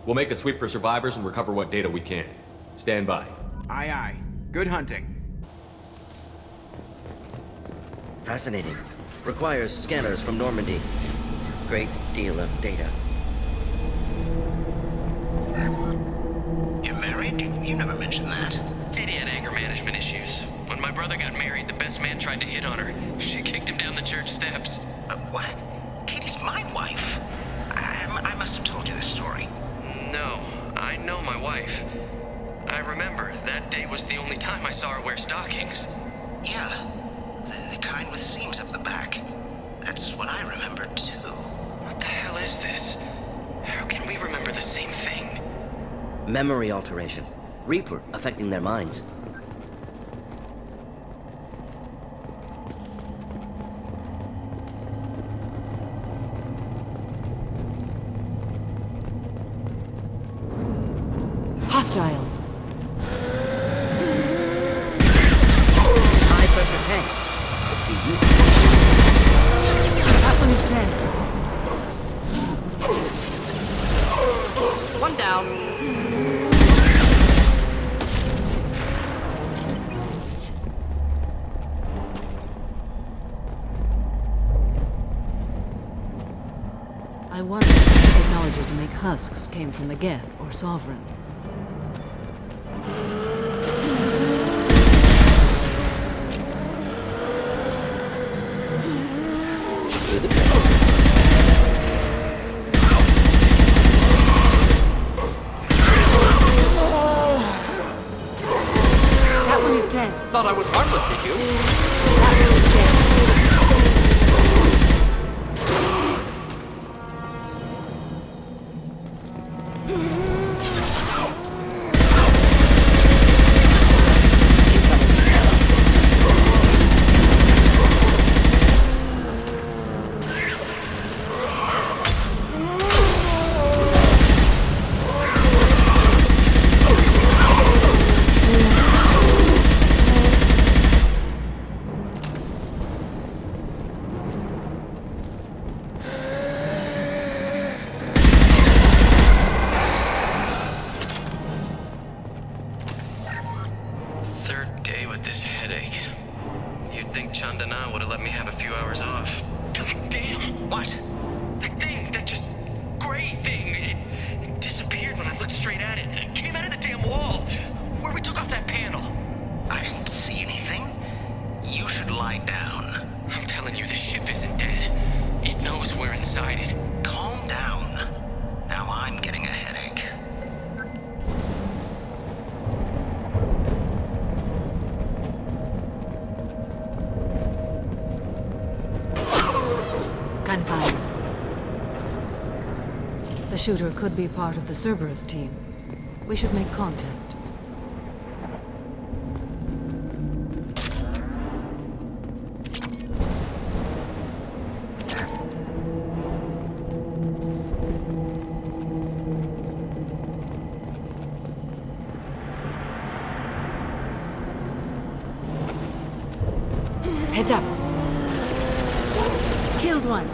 We'll make a sweep for survivors and recover what data we can. Stand by. Aye, aye. Good hunting. Fascinating. Requires scanners from Normandy. Great deal of data. You're married? You never mentioned that. Katie had anger management issues. When my brother got married, the best man tried to hit on her. She kicked him down the church steps. What? Katie's my wife. I must have told you this story. No, I know my wife. I remember, that day was the only time I saw her wear stockings. Yeah, the kind with seams up the back. That's what I remember, too. What the hell is this? How can we remember the same thing? Memory alteration. Reaper affecting their minds. Hostiles. High-pressure tanks. Could be useful. That one is dead. One down. I wonder if the technology to make husks came from the Geth or Sovereign. That one is dead. Thought I was harmless, did you? That one is dead. Third day with this headache. You'd think Chandana would have let me have a few hours off. God damn! What? That thing, that just gray thing, it disappeared when I looked straight at it. It came out of the damn wall, where we took off that panel. I didn't see anything. You should lie down. I'm telling you, the ship isn't dead. It knows we're inside it. Calm down. Now I'm getting a headache. Gunfire. The shooter could be part of the Cerberus team. We should make contact. Heads up. Killed one.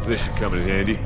This should come in handy.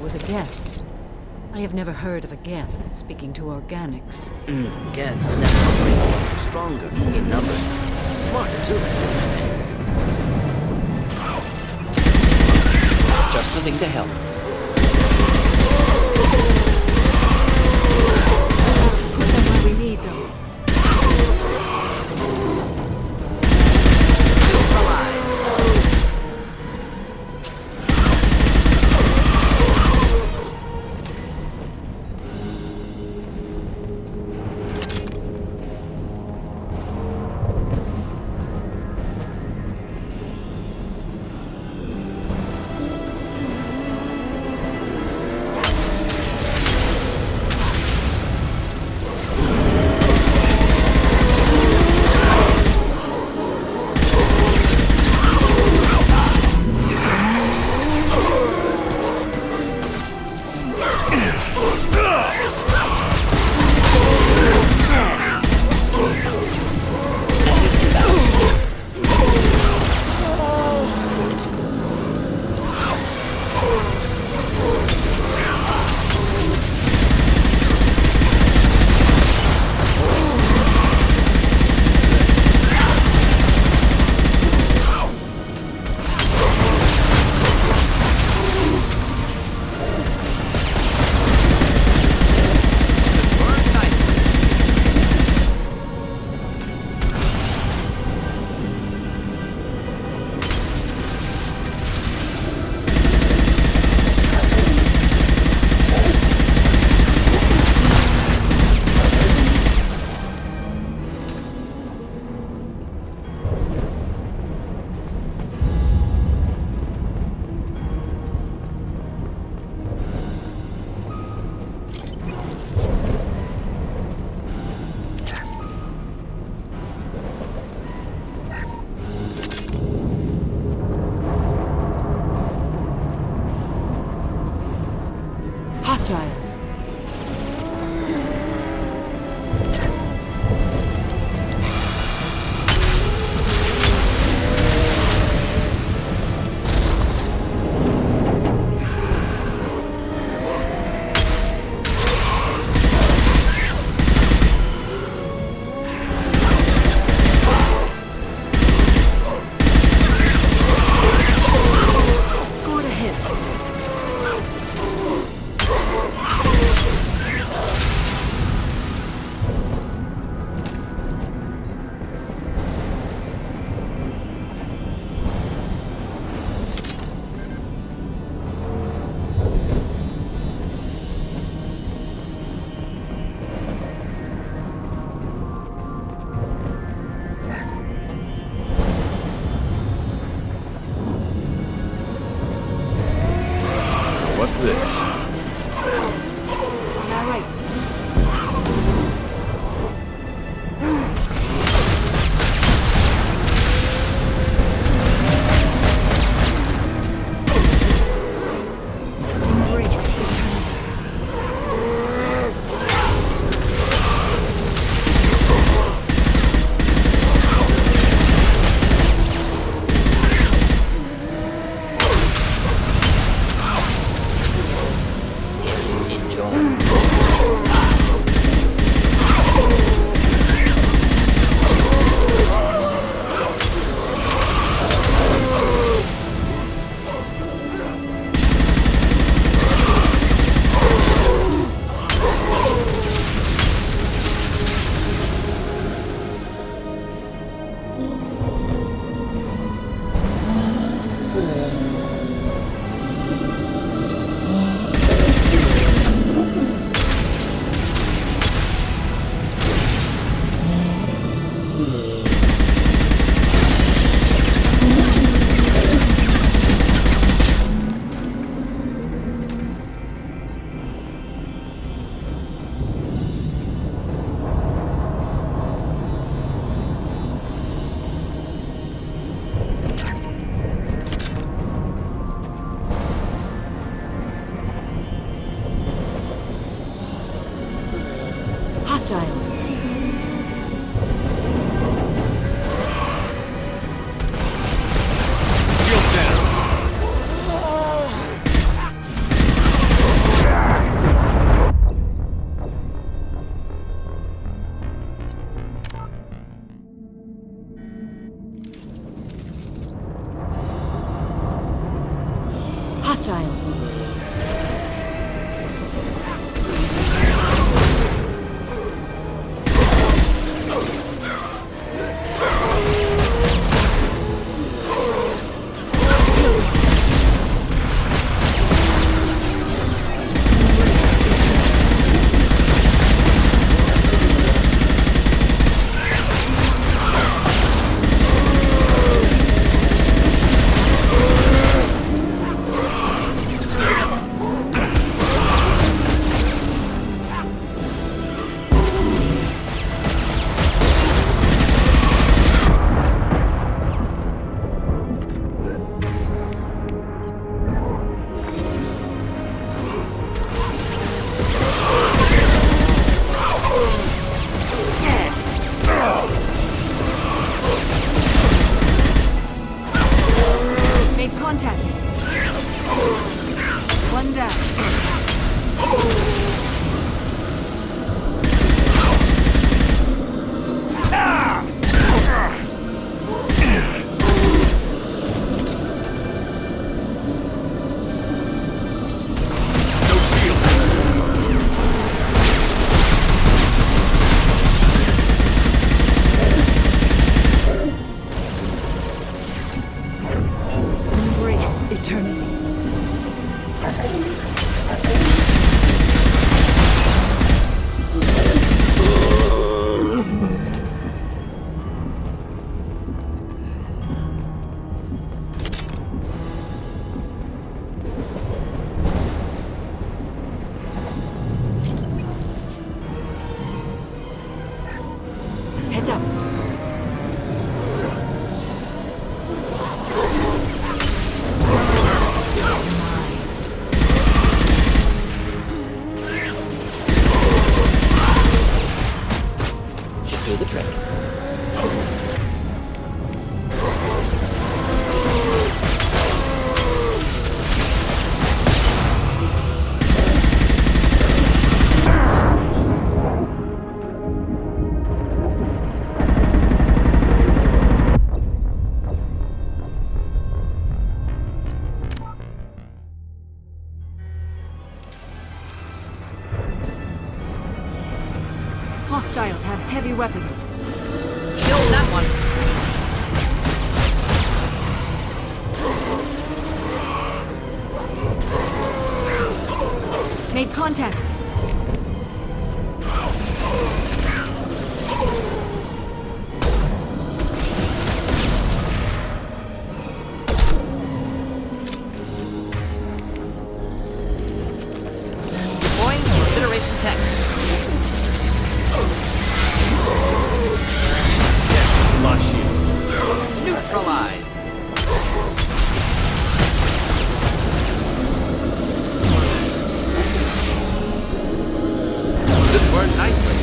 Was a Geth. I have never heard of a Geth speaking to organics. Geths naturally stronger in numbers. Smarter too. Just the thing to help. Put them where we need them. Hostiles. Shield down. Hostiles. Made contact. One down. Embrace eternity. Heads up. Should do the trick. Hostiles have heavy weapons. Kill that one. Made contact. Deploying incineration tech. Launch shield. Neutralized. This worked nicely.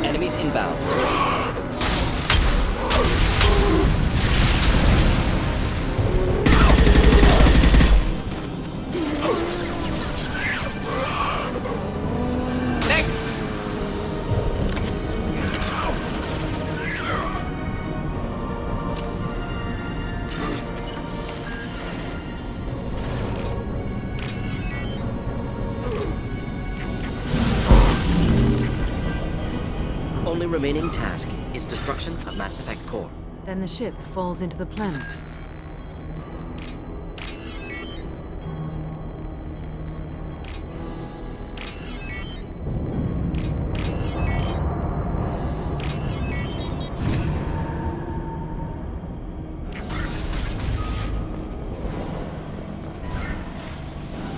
Enemies inbound. Next. Only remaining task is destruction of Mass Effect core. Then the ship falls into the planet.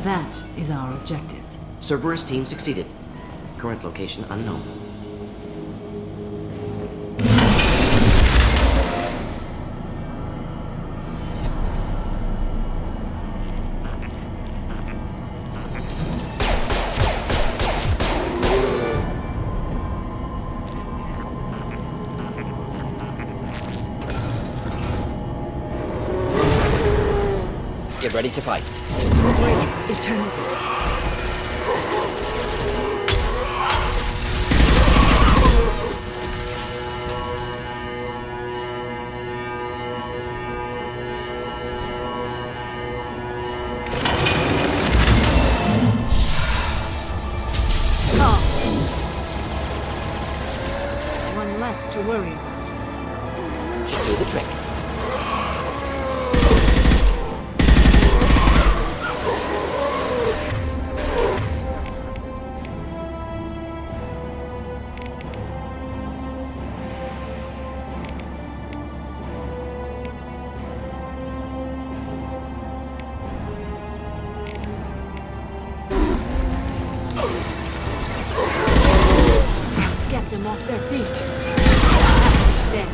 That is our objective. Cerberus team succeeded. Current location unknown. Get ready to fight. Embrace eternity. One less to worry about. Should do the trick. Get them off their feet. Dead.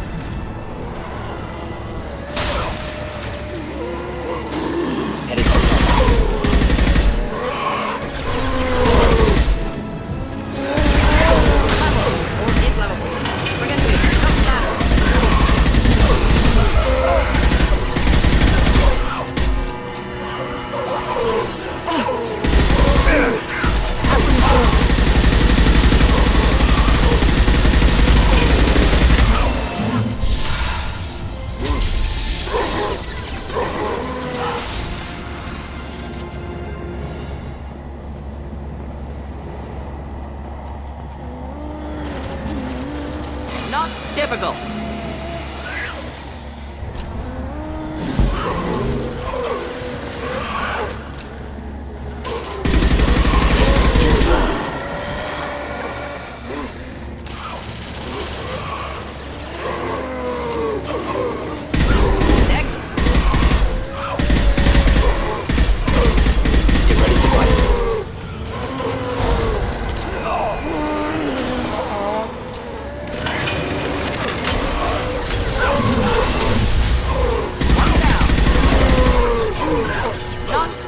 Not difficult.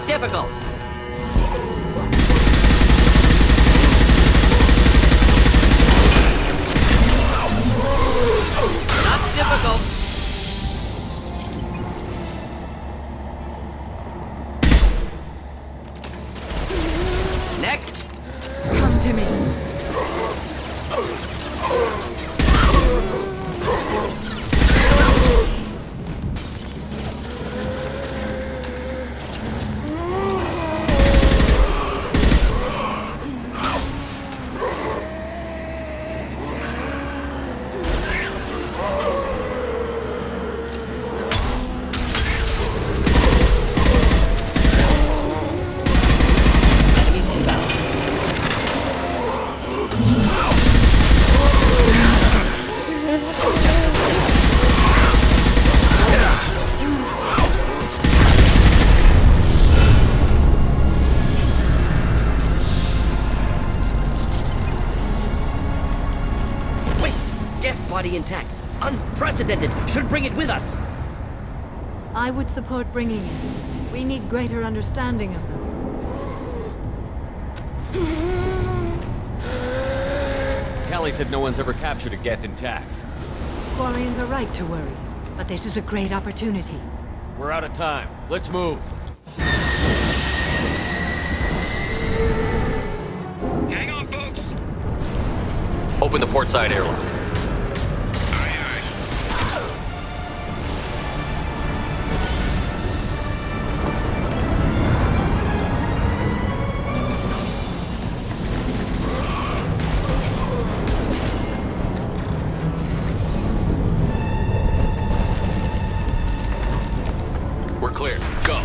Difficult. Not difficult. Next. Come to me. Body intact. Unprecedented. Should bring it with us. I would support bringing it. We need greater understanding of them. Tally said no one's ever captured a Geth intact. Quarians are right to worry, but this is a great opportunity. We're out of time. Let's move. Hang on, folks. Open the port side airlock. We're clear. Go.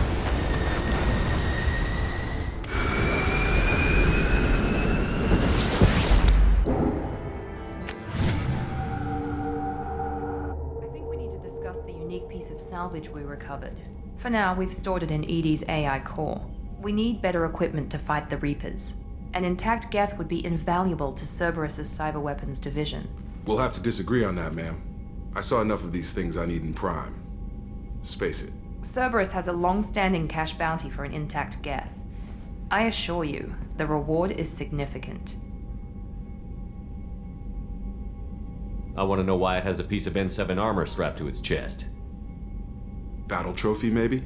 Piece of salvage we recovered. For now, we've stored it in Edie's AI core. We need better equipment to fight the Reapers. An intact Geth would be invaluable to Cerberus's cyber weapons division. We'll have to disagree on that, ma'am. I saw enough of these things I need in Prime. Space it. Cerberus has a long-standing cash bounty for an intact Geth. I assure you, the reward is significant. I want to know why it has a piece of N7 armor strapped to its chest. Battle trophy, maybe?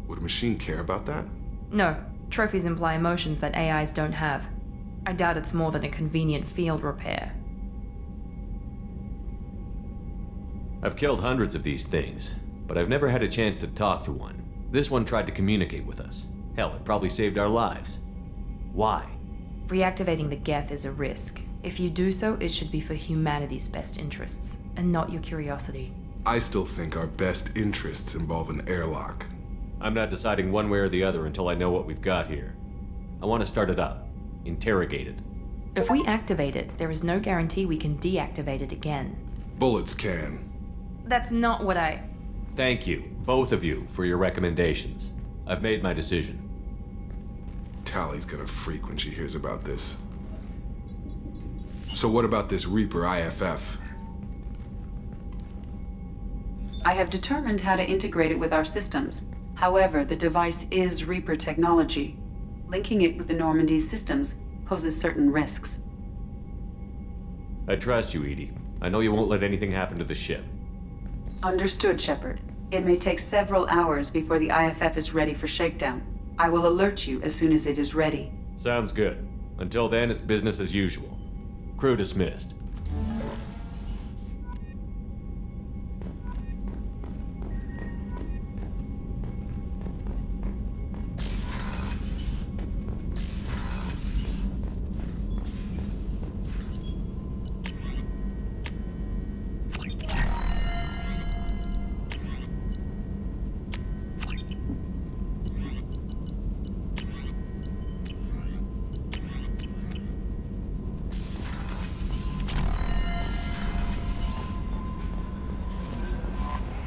Would a machine care about that? No, trophies imply emotions that AIs don't have. I doubt it's more than a convenient field repair. I've killed hundreds of these things, but I've never had a chance to talk to one. This one tried to communicate with us. Hell, it probably saved our lives. Why? Reactivating the Geth is a risk. If you do so, it should be for humanity's best interests, and not your curiosity. I still think our best interests involve an airlock. I'm not deciding one way or the other until I know what we've got here. I want to start it up. Interrogate it. If we activate it, there is no guarantee we can deactivate it again. Bullets can. That's not what I... Thank you, both of you, for your recommendations. I've made my decision. Tally's gonna freak when she hears about this. So what about this Reaper IFF? I have determined how to integrate it with our systems. However, the device is Reaper technology. Linking it with the Normandy's systems poses certain risks. I trust you, Edie. I know you won't let anything happen to the ship. Understood, Shepard. It may take several hours before the IFF is ready for shakedown. I will alert you as soon as it is ready. Sounds good. Until then, it's business as usual. Crew dismissed.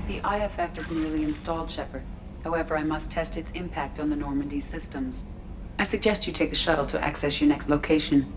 The IFF is nearly installed, Shepard. However, I must test its impact on the Normandy systems. I suggest you take the shuttle to access your next location.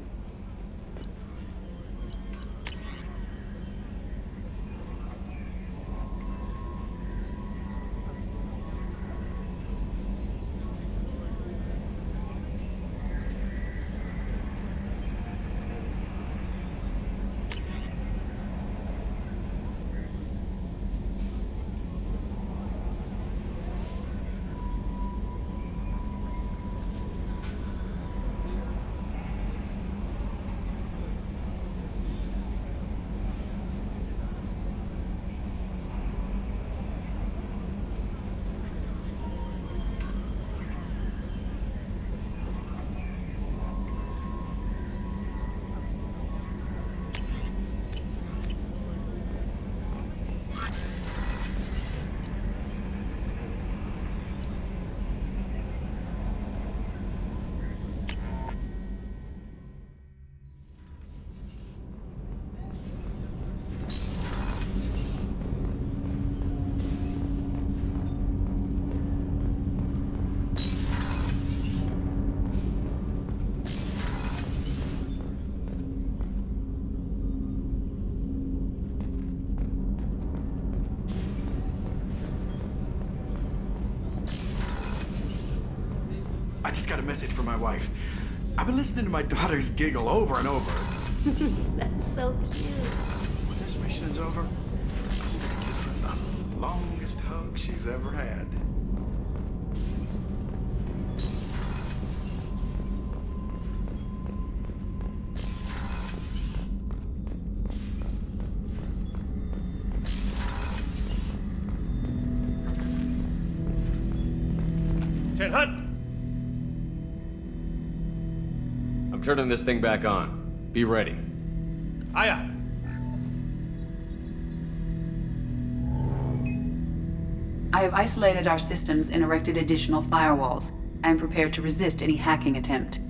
I just got a message from my wife. I've been listening to my daughters giggle over and over. That's so cute. When this mission is over, I'm gonna give her the longest hug she's ever had. Hut! I'm turning this thing back on. Be ready. Aye, aye. I have isolated our systems and erected additional firewalls. I am prepared to resist any hacking attempt.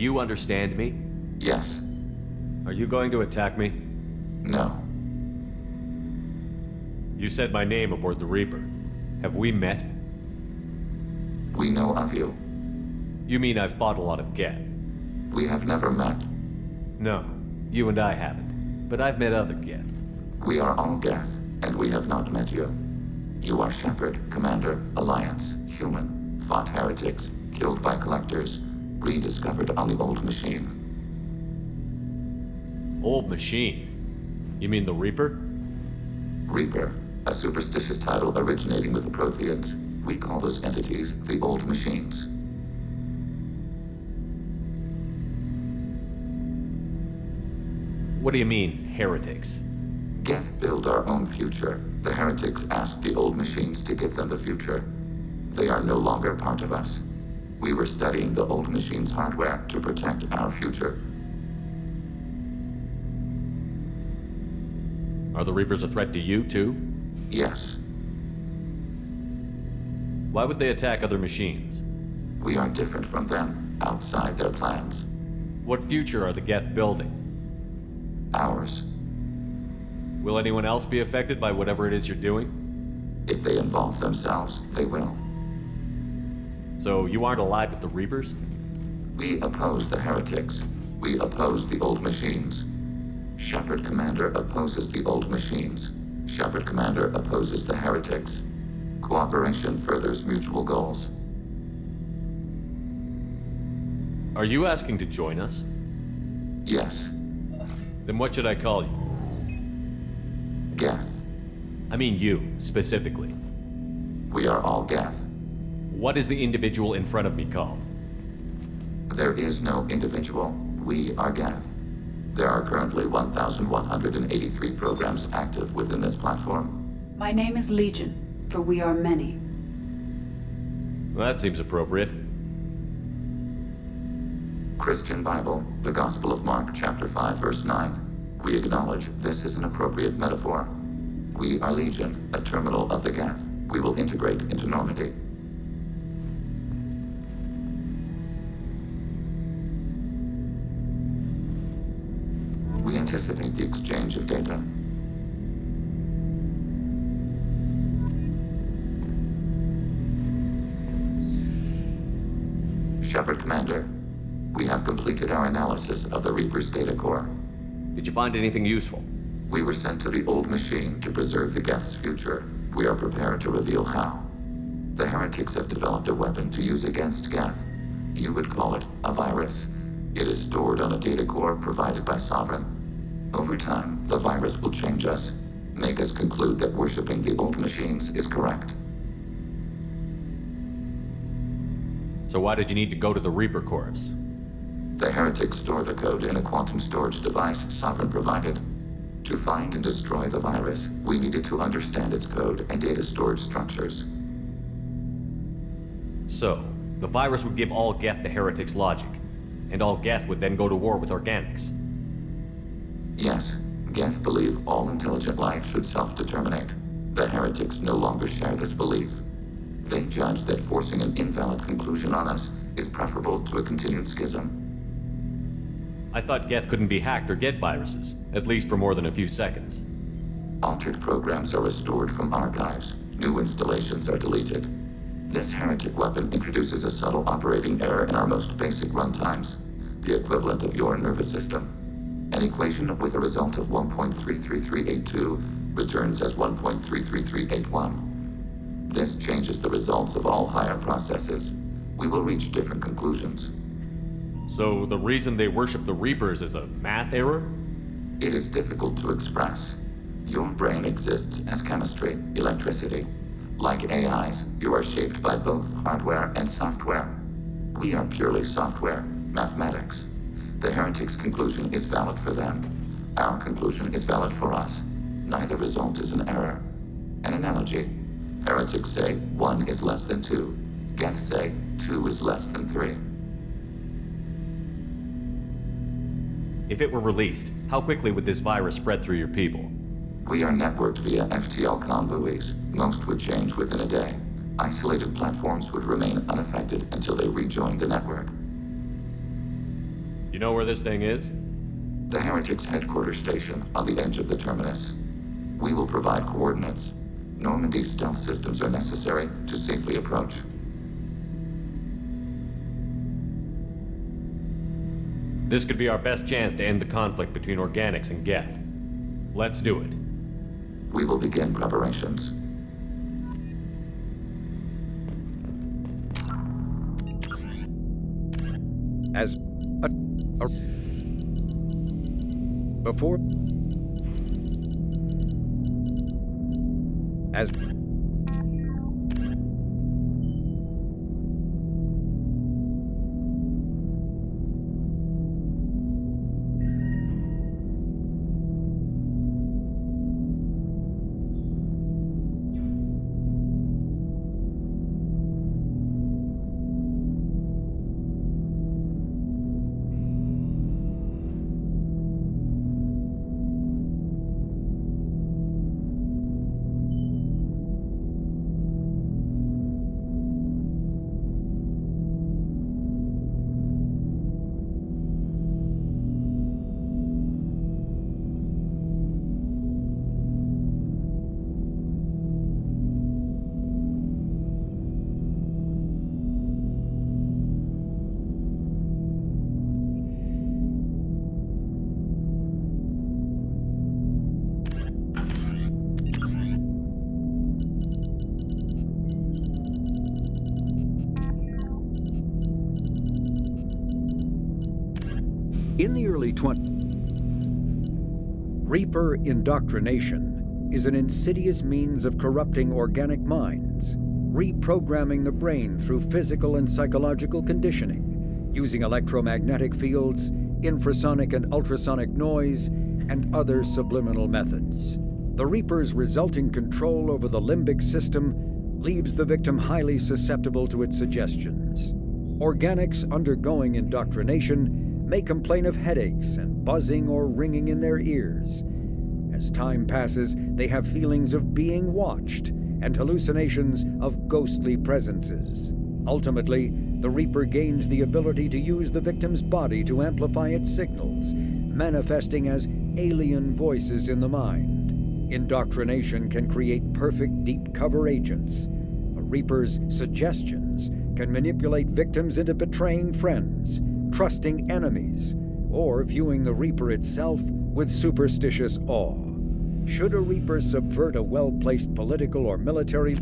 you understand me? Yes. Are you going to attack me? No. You said my name aboard the Reaper. Have we met? We know of you. You mean I've fought a lot of Geth? We have never met. No, you and I haven't. But I've met other Geth. We are all Geth, and we have not met you. You are Shepard, Commander, Alliance, human, fought heretics, killed by collectors, rediscovered on the old machine. Old machine? You mean the Reaper? Reaper, a superstitious title originating with the Protheans. We call those entities the old machines. What do you mean, heretics? Geth build our own future. The heretics asked the old machines to give them the future. They are no longer part of us. We were studying the old machines' hardware to protect our future. Are the Reapers a threat to you, too? Yes. Why would they attack other machines? We are different from them, outside their plans. What future are the Geth building? Ours. Will anyone else be affected by whatever it is you're doing? If they involve themselves, they will. So you aren't allied with the Reapers? We oppose the heretics. We oppose the old machines. Shepard Commander opposes the old machines. Shepard Commander opposes the heretics. Cooperation furthers mutual goals. Are you asking to join us? Yes. Then what should I call you? Geth. I mean you, specifically. We are all Geth. What is the individual in front of me called? There is no individual. We are Geth. There are currently 1,183 programs active within this platform. My name is Legion, for we are many. Well, that seems appropriate. Christian Bible, the Gospel of Mark, chapter 5, verse 9. We acknowledge this is an appropriate metaphor. We are Legion, a terminal of the Geth. We will integrate into Normandy. We anticipate the exchange of data. Shepard Commander, we have completed our analysis of the Reaper's data core. Did you find anything useful? We were sent to the old machine to preserve the Geth's future. We are prepared to reveal how. The heretics have developed a weapon to use against Geth. You would call it a virus. It is stored on a data core provided by Sovereign. Over time, the virus will change us, make us conclude that worshipping the old machines is correct. So why did you need to go to the Reaper Corps? The heretics store the code in a quantum storage device Sovereign provided. To find and destroy the virus, we needed to understand its code and data storage structures. So, the virus would give all Geth the heretics' logic, and all Geth would then go to war with organics. Yes, Geth believe all intelligent life should self-determinate. The heretics no longer share this belief. They judge that forcing an invalid conclusion on us is preferable to a continued schism. I thought Geth couldn't be hacked or get viruses, at least for more than a few seconds. Altered programs are restored from archives. New installations are deleted. This heretic weapon introduces a subtle operating error in our most basic runtimes, the equivalent of your nervous system. An equation with a result of 1.33382 returns as 1.33381. This changes the results of all higher processes. We will reach different conclusions. So the reason they worship the Reapers is a math error? It is difficult to express. Your brain exists as chemistry, electricity. Like AIs, you are shaped by both hardware and software. We are purely software, mathematics. The heretics' conclusion is valid for them. Our conclusion is valid for us. Neither result is an error. An analogy. Heretics say 1 is less than 2. Geth say 2 is less than 3. If it were released, how quickly would this virus spread through your people? We are networked via FTL-COM buoys. Most would change within a day. Isolated platforms would remain unaffected until they rejoin the network. You know where this thing is? The Heretics headquarters station on the edge of the terminus. We will provide coordinates. Normandy's stealth systems are necessary to safely approach. This could be our best chance to end the conflict between organics and Geth. Let's do it. We will begin preparations. In the early 20s, Reaper indoctrination is an insidious means of corrupting organic minds, reprogramming the brain through physical and psychological conditioning, using electromagnetic fields, infrasonic and ultrasonic noise, and other subliminal methods. The Reaper's resulting control over the limbic system leaves the victim highly susceptible to its suggestions. Organics undergoing indoctrination may complain of headaches and buzzing or ringing in their ears. As time passes, they have feelings of being watched and hallucinations of ghostly presences. Ultimately, the Reaper gains the ability to use the victim's body to amplify its signals, manifesting as alien voices in the mind. Indoctrination can create perfect deep cover agents. The Reaper's suggestions can manipulate victims into betraying friends, trusting enemies, or viewing the Reaper itself with superstitious awe. Should a Reaper subvert a well-placed political or military